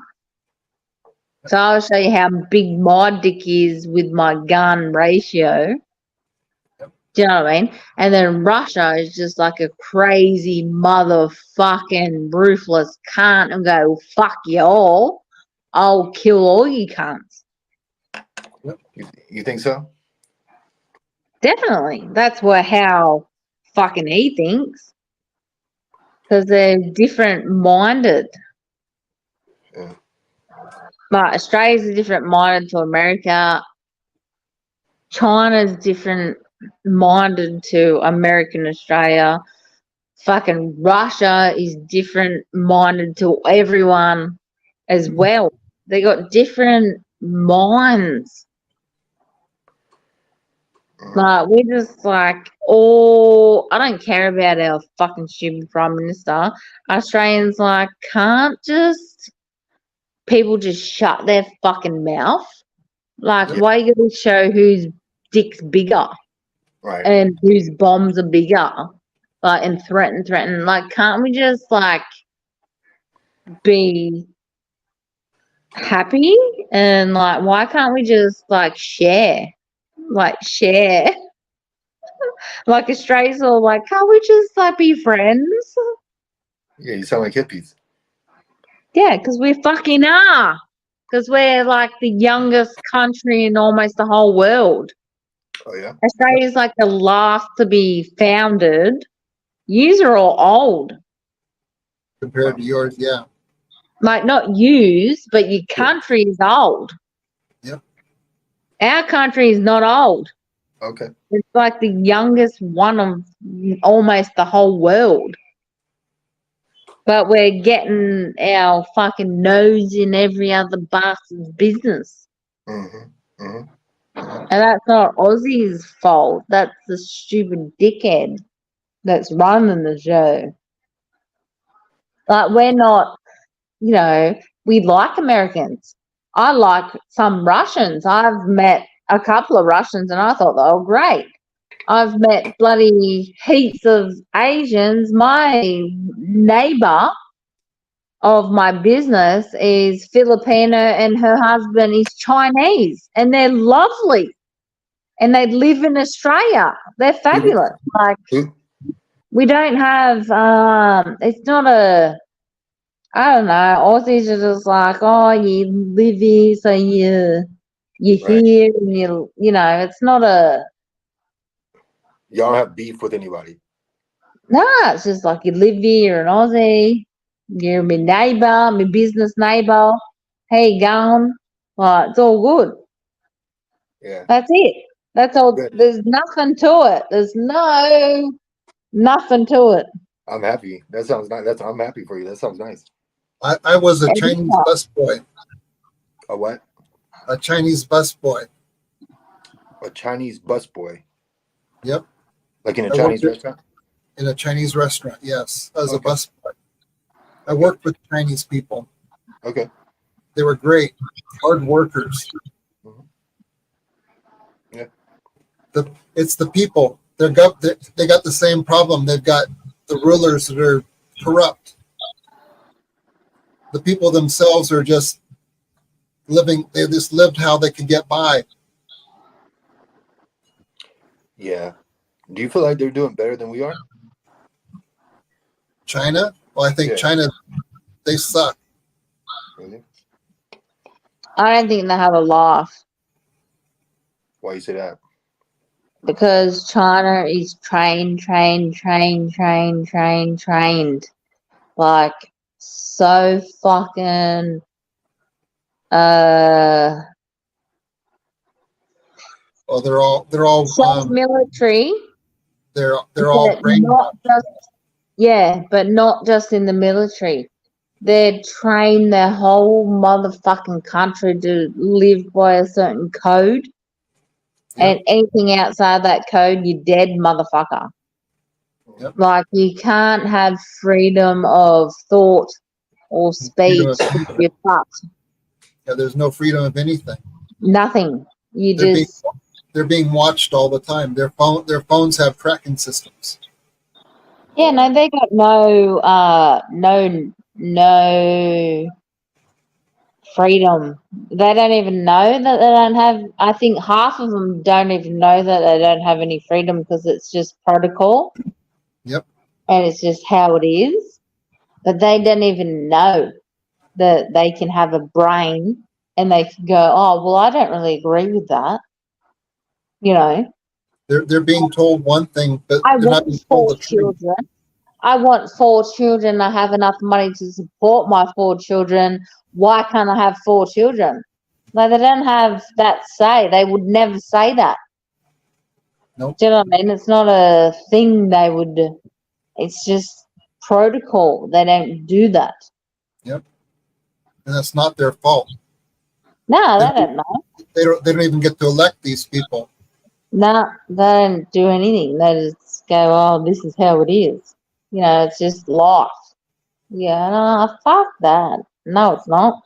So I'll show you how big my dick is with my gun ratio. Do you know what I mean? And then Russia is just like a crazy motherfucking ruthless cunt and go, fuck you all. I'll kill all you cunts. You think so? Definitely. That's how fucking he thinks. Because they're different minded. Yeah. Like, Australia's different minded to America. China's different minded to American Australia. Fucking Russia is different minded to everyone as well. They got different minds. Like, we're just like, I don't care about our fucking stupid Prime Minister. Australians like, can't just people just shut their fucking mouth? Like, why you gotta show whose dick's bigger? Right. And whose bombs are bigger? Like, and threaten. Like, can't we just, like, be happy? And, like, why can't we just, like, share? Like, share. Like, Australia's all like, can't we just, like, be friends? Yeah, you sound like hippies. Yeah, because we fucking are. Because we're, like, the youngest country in almost the whole world. Oh, yeah? Australia's, like, the last to be founded. Yous are all old. Compared to yours, yeah. Like, not yous, but your country is old. Yep. Our country is not old. Okay. It's like the youngest one of almost the whole world. But we're getting our fucking nose in every other bastard's business. Mm-hmm. Mm-hmm. And that's not Aussie's fault. That's the stupid dickhead that's running the show. Like, we're not, you know, we like Americans. I like some Russians. I've met a couple of Russians and I thought they were great. I've met bloody heaps of Asians. My neighbour of my business is Filipino and her husband is Chinese, and they're lovely. And they live in Australia. They're fabulous. Like, we don't have, it's not a, I don't know, Aussies are just like, oh, you live here, so you're here, and you know, it's not a, Y'all don't have beef with anybody. no, it's just like you live here, you're an Aussie, you're my neighbour, my business neighbour, how you going? Well, it's all good. Yeah. That's it. That's all. Good. There's nothing to it. There's nothing to it. I'm happy. That sounds nice. I'm happy for you. That sounds nice. I was a Chinese busboy. A what? A Chinese busboy. A Chinese busboy. Yep. Like in a Chinese restaurant? In a Chinese restaurant, yes. As a busboy. I worked with Chinese people. Okay. They were great, hard workers. Mm-hmm. Yeah. It's the people. They got the same problem. They've got the rulers that are corrupt. The people themselves are just living. They just lived how they could get by. Yeah. Do you feel like they're doing better than we are? China? Well, I think China, they suck. Really? I don't think they have a life. Why you say that? Because China is trained. Like, so fucking, Oh, they're all so military. they're all brainwashed. Yeah, but not just in the military. They're trained their whole motherfucking country to live by a certain code. Yep. And anything outside that code, you're dead, motherfucker. Yep. Like, you can't have freedom of thought or speech if you're fucked. Yeah, there's no freedom of anything. Nothing. They're being watched all the time. Their phones have tracking systems. Yeah, no, they got no freedom. They don't even know that they don't have. I think half of them don't even know that they don't have any freedom because it's just protocol. Yep. And it's just how it is. But they don't even know that they can have a brain and they can go, oh, well, I don't really agree with that. You know. They're being told one thing, but I they're not want being told 4 the truth. children. I want 4 children. I have enough money to support my 4 children. Why can't I have 4 children? No, they don't have that say. They would never say that. Nope. Do you know what I mean? It's not a thing they would. It's just protocol. They don't do that. Yep. And that's not their fault. No, they don't know. They don't even get to elect these people. No, they don't do anything. They just go, oh, this is how it is. You know, it's just life. Yeah, no, fuck that. No, it's not.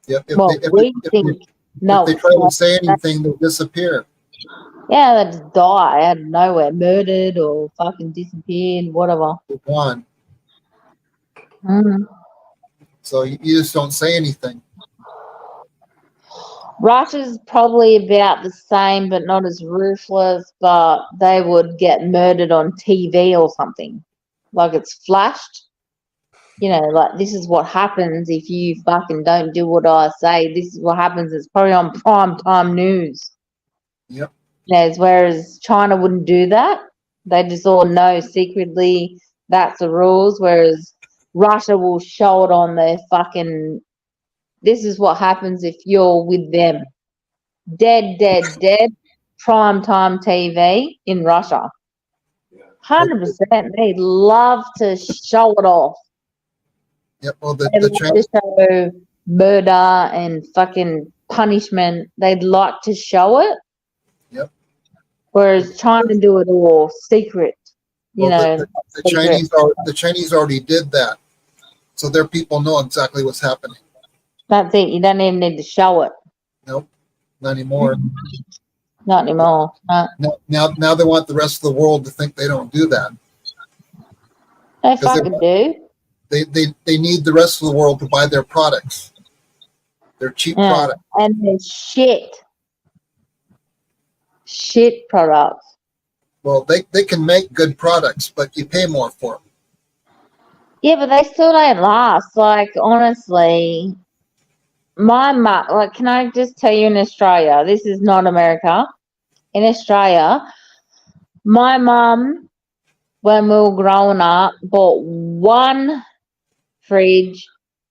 Yep. If Well, we think, no. If they try to say anything, they'll disappear. Yeah, they just die out of nowhere, murdered or fucking disappeared, whatever. They're gone. Mm. So you just don't say anything. Russia's probably about the same, but not as ruthless, but they would get murdered on TV or something. Like, it's flashed. You know, like, this is what happens if you fucking don't do what I say. This is what happens. It's probably on prime time news. Yep. Whereas China wouldn't do that. They just all know secretly that's the rules. Whereas Russia will show it on their fucking, this is what happens if you're with them. Dead. Prime time TV in Russia. 100%. They love to show it off. Yep. Well, They the like to show murder and fucking punishment. They'd like to show it. Yep. Whereas China do it all secret. You Well, know, the secret. Chinese already did that, so their people know exactly what's happening. That's it. You don't even need to show it. Nope, not anymore. Not anymore. No. Now they want the rest of the world to think they don't do that. They fucking do. They need the rest of the world to buy their products. Their cheap products. And they're shit. Shit products. Well, they can make good products, but you pay more for them. Yeah, but they still don't last. Like, honestly, my mum, like, can I just tell you in Australia, this is not America. In Australia, my mum, when we were growing up, bought one fridge,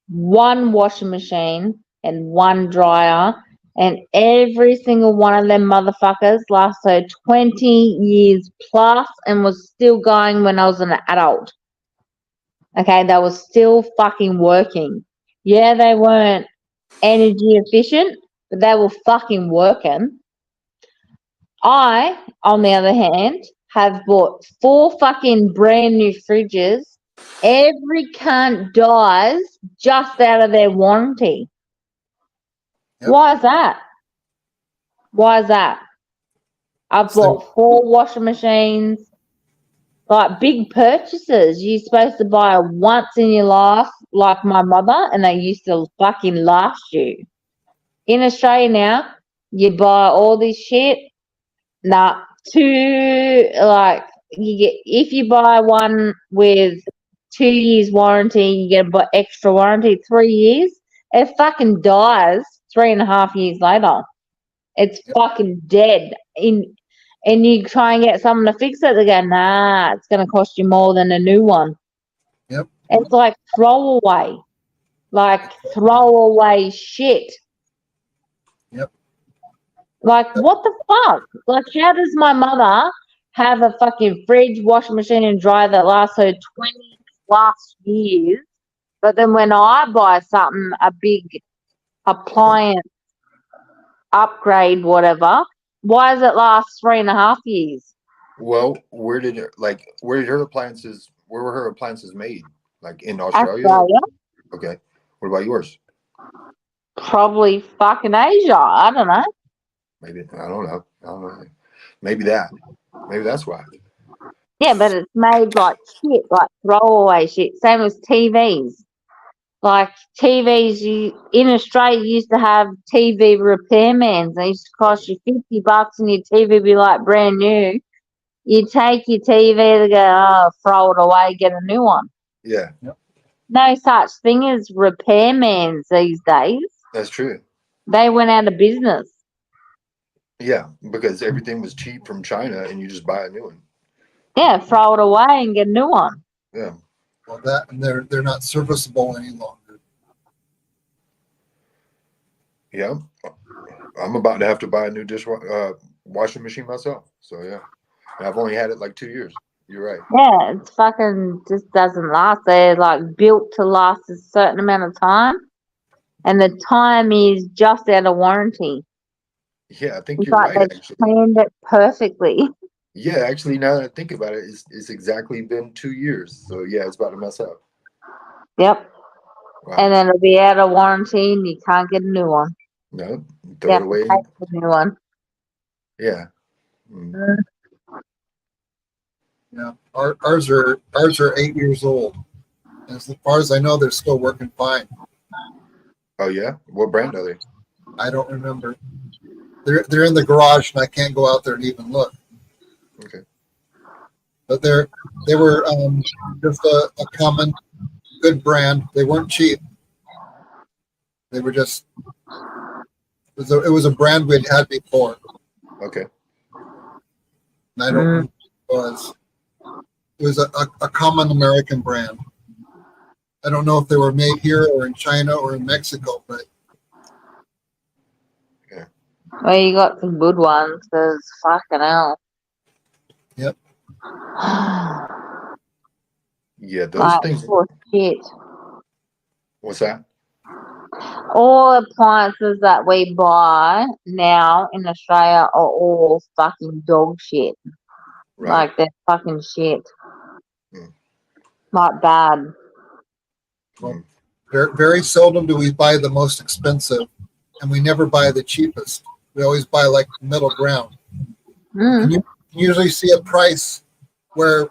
one washing machine, and one dryer. And every single one of them motherfuckers lasted 20 years plus and was still going when I was an adult. Okay, they were still fucking working. Yeah, they weren't energy efficient, but they were fucking working. I, on the other hand, have bought 4 fucking brand new fridges. Every cunt dies just out of their warranty. Yep. Why is that? Why is that? I've bought 4 washing machines. Like big purchases, you're supposed to buy once in your life, like my mother, and they used to fucking last you. In Australia now, you buy all this shit. Nah, you get, if you buy one with 2 years warranty, you get a extra warranty 3 years. It fucking dies 3.5 years later. It's fucking dead. And you try and get someone to fix it, they go, nah, it's going to cost you more than a new one. Yep. It's like throwaway shit. Yep. Like, what the fuck? Like, how does my mother have a fucking fridge, washing machine, and dryer that lasts her 20 plus years? But then when I buy something, a big appliance upgrade, whatever, why does it last 3.5 years? Well, where were her appliances made? Like in Australia? Okay. What about yours? Probably fucking Asia. I don't know. Maybe I don't know. Maybe that's why. Yeah, but it's made like shit, like throwaway shit. Same as TVs. Like TVs, in Australia, you used to have TV repairmans. They used to cost you $50 and your TV would be like brand new. You take your TV, they go, oh, throw it away, get a new one. Yeah. No such thing as repairmans these days. That's true. They went out of business. Yeah, because everything was cheap from China and you just buy a new one. Yeah, throw it away and get a new one. Yeah. Well, that and they're not serviceable any longer. Yeah. I'm about to have to buy a new washing machine myself. So yeah. And I've only had it like 2 years. You're right. Yeah, it's fucking just doesn't last. They're like built to last a certain amount of time, and the time is just out of warranty. Yeah, I think you're right. Actually, planned it perfectly. Yeah, actually, now that I think about it, it's exactly been 2 years. So yeah, it's about to mess up. Yep. Wow. And then it'll be out of warranty, and you can't get a new one. No, throw it away. Take a new one. Yeah. Mm. Yeah, ours are 8 years old. As far as I know, they're still working fine. Oh yeah, what brand are they? I don't remember. They're in the garage, and I can't go out there and even look. Okay. But they were just a common good brand. They weren't cheap. They were just it was a brand we'd had before. Okay. And I don't remember what it was. It was a common American brand. I don't know if they were made here or in China or in Mexico, but yeah. Well, you got some good ones, because fucking hell. Yep. Yeah, those things. Shit. What's that? All appliances that we buy now in Australia are all fucking dog shit. Right. Like they're fucking shit. Mm. Like bad. Well, very, very seldom do we buy the most expensive, and we never buy the cheapest. We always buy like middle ground. Mm. And you can usually see a price where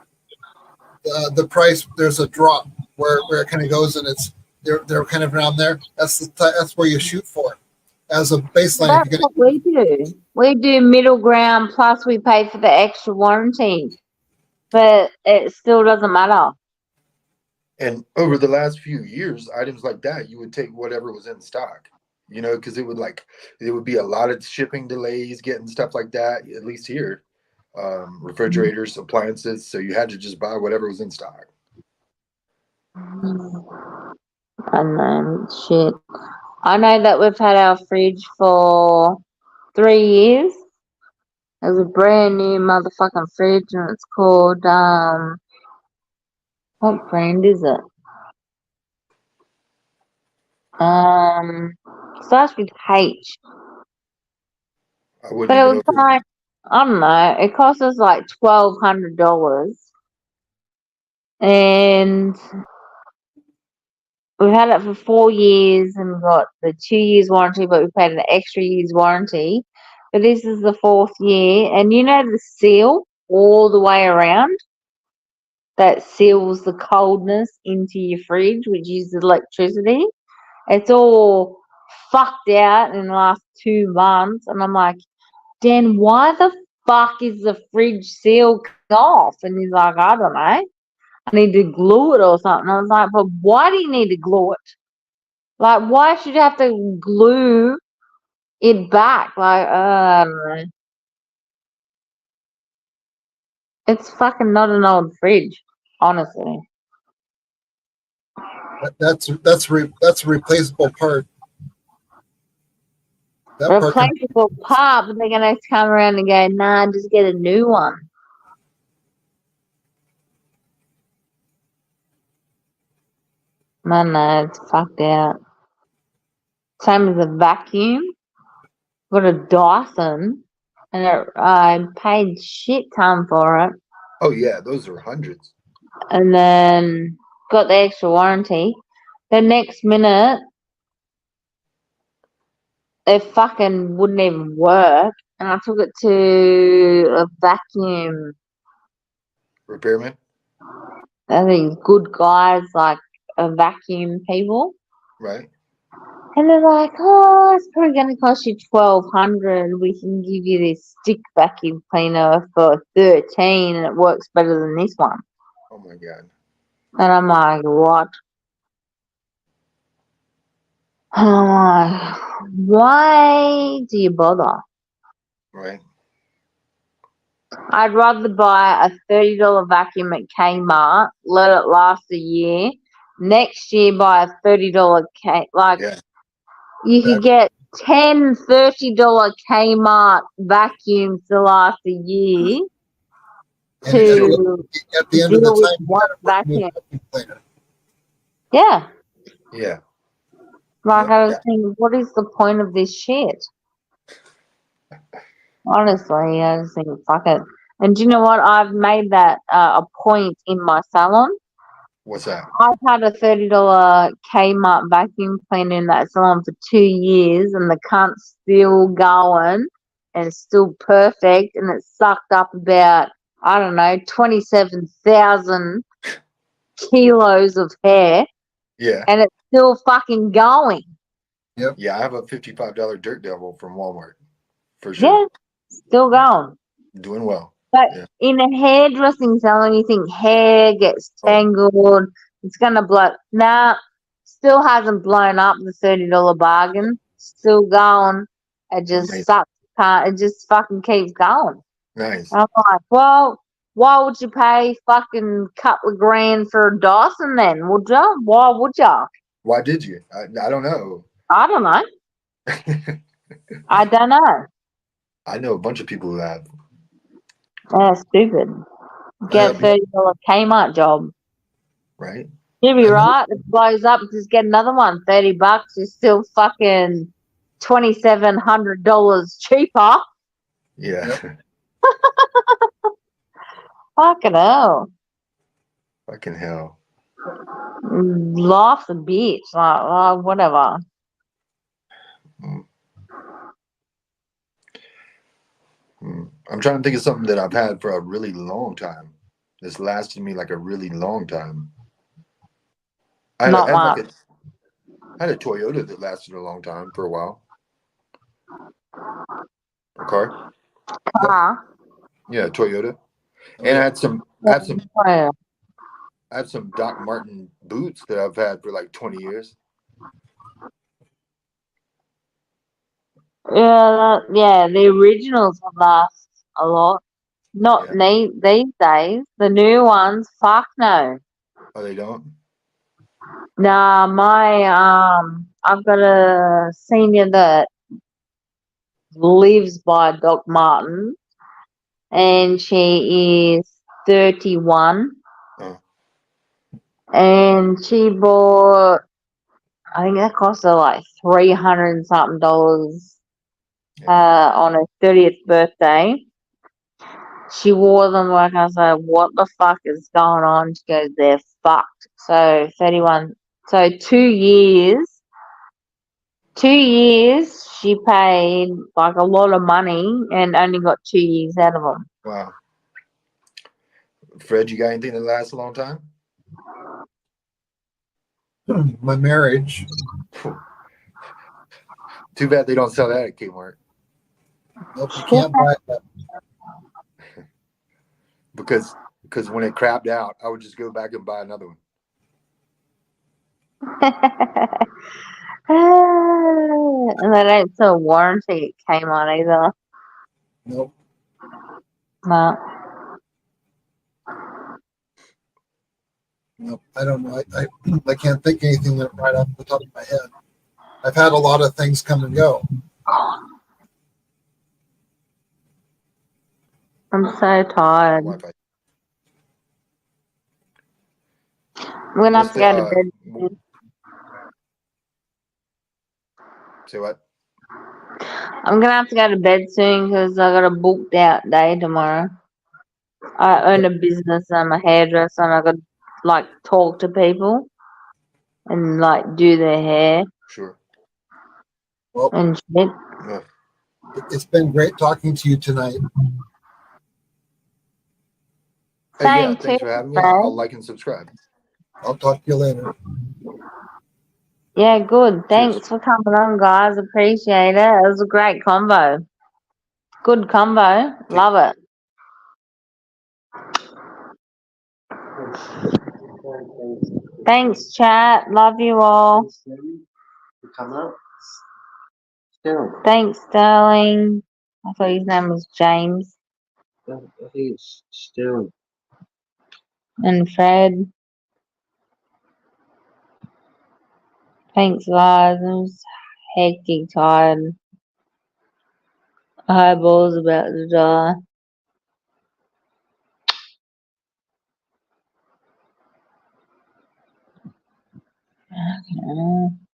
the price there's a drop where it kind of goes, and they're kind of around there. That's where you shoot for as a baseline. That's what we do. We do middle ground plus we pay for the extra warranty. But it still doesn't matter. And over the last few years, items like that, you would take whatever was in stock, you know, because it would be a lot of shipping delays, getting stuff like that, at least here. Refrigerators, appliances. So you had to just buy whatever was in stock. And then shit. I know that we've had our fridge for 3 years. It was a brand new motherfucking fridge and it's called what brand is it? Starts with H. I wouldn't But it even was know. like, I don't know, it cost us like $1,200. And we've had it for 4 years and got the 2 years warranty, but we paid an extra year's warranty. But this is the 4th year. And you know the seal all the way around that seals the coldness into your fridge, which uses electricity? It's all fucked out in the last 2 months. And I'm like, Dan, why the fuck is the fridge seal off? And he's like, I don't know. I need to glue it or something. I was like, but why do you need to glue it? Like, why should you have to glue it back? Like, I don't know. It's fucking not an old fridge, honestly. That's a replaceable part. That part can, Replaceable part, but they're gonna come around and go, nah, just get a new one. No, it's fucked out. Same as a vacuum. Got a Dyson, and I paid shit ton for it. Oh yeah, those are hundreds. And then got the extra warranty. The next minute, it fucking wouldn't even work. And I took it to a vacuum. Repairman. I think good guys like a vacuum people. Right. And they're like, oh, it's probably going to cost you $1,200. We can give you this stick vacuum cleaner for $13, and it works better than this one. Oh my god. And I'm like, what? And I'm like, why do you bother? Right. I'd rather buy a $30 vacuum at Kmart, let it last a year. Next year, buy a $30 Yeah. you could get 10 $30 Kmart vacuums to last a year and to at the end of the deal with time, one you gotta vacuum. vacuum cleaner. Yeah. Yeah. Like Yeah. I was thinking, what is the point of this shit? Honestly, I just think, fuck it. And do you know what? I've made that a point in my salon. What's that? I've had a $30 Kmart vacuum cleaner in that salon for 2 years, and the cunt's still going, and it's still perfect, and it's sucked up about, I don't know, 27,000 kilos of hair, Yeah. and it's still fucking going. Yep. Yeah, I have a $55 Dirt Devil from Walmart. For sure. Yeah, still going. Doing well. But Yeah. in a hairdressing salon, you think hair gets tangled, it's gonna blow. Nah, still hasn't blown up the $30 bargain. Still going. It just Amazing. sucks. It just fucking keeps going. Nice. I'm like, well, why would you pay fucking couple of grand for a Dyson then? Would you? Why would you? Why did you? I don't know. I don't know. I don't know. I know a bunch of people who have. That's stupid. Get a $30 Kmart job. Right. You'd be I know. right. It blows up. Just get another one. $30 is still fucking $2,700 cheaper. Yeah. Yep. Fucking hell. Fucking hell. Life's a bitch. Like, oh, whatever. I'm trying to think of something that I've had for a really long time. This lasted me like a really long time. I Not had much. I had a Toyota that lasted a long time for a while. A car. Car. Yeah, a Toyota. Oh, And yeah. I have some Doc Martin boots that I've had for like 20 years. Yeah, the originals will last a lot. Not Yeah. these days. The new ones, fuck no. Oh, they don't? Nah, I've got a senior that lives by Doc Martin, and she is 31, Oh. and she bought, I think that cost her like $300 and something Yeah. on her 30th birthday. She wore them, like, I was like, what the fuck is going on? She goes, they're fucked. So 31, so 2 years she paid like a lot of money and only got 2 years out of them. Wow. Fred, you got anything that lasts a long time? My marriage. Too bad they don't sell that at Kmart. Nope, you can't buy that. Because when it crapped out, I would just go back and buy another one. And they don't sell warranty at Kmart either. Nope. No. Nope. I don't know. I can't think of anything that right off the top of my head. I've had a lot of things come and go. I'm so tired. Wi-Fi. I'm gonna have to go to bed. Say what? I'm gonna have to go to bed soon because I got a booked out day tomorrow. I own a business. I'm a hairdresser, and I got to like talk to people and like do their hair Sure. Well, and shit. Yeah. it's been great talking to you tonight. Hey, yeah, Same thanks too, for having me. Fred. I'll like and subscribe. I'll talk to you later. Yeah, good. Cheers. Thanks for coming on, guys. Appreciate it. It was a great combo. Good combo. Love it. Thanks, chat. Love you all. Come up. Still, Thanks, darling. I thought his name was James I think it's still. and Fred. Thanks, guys. I'm just hectic tired. Eyeball's about to die. Okay.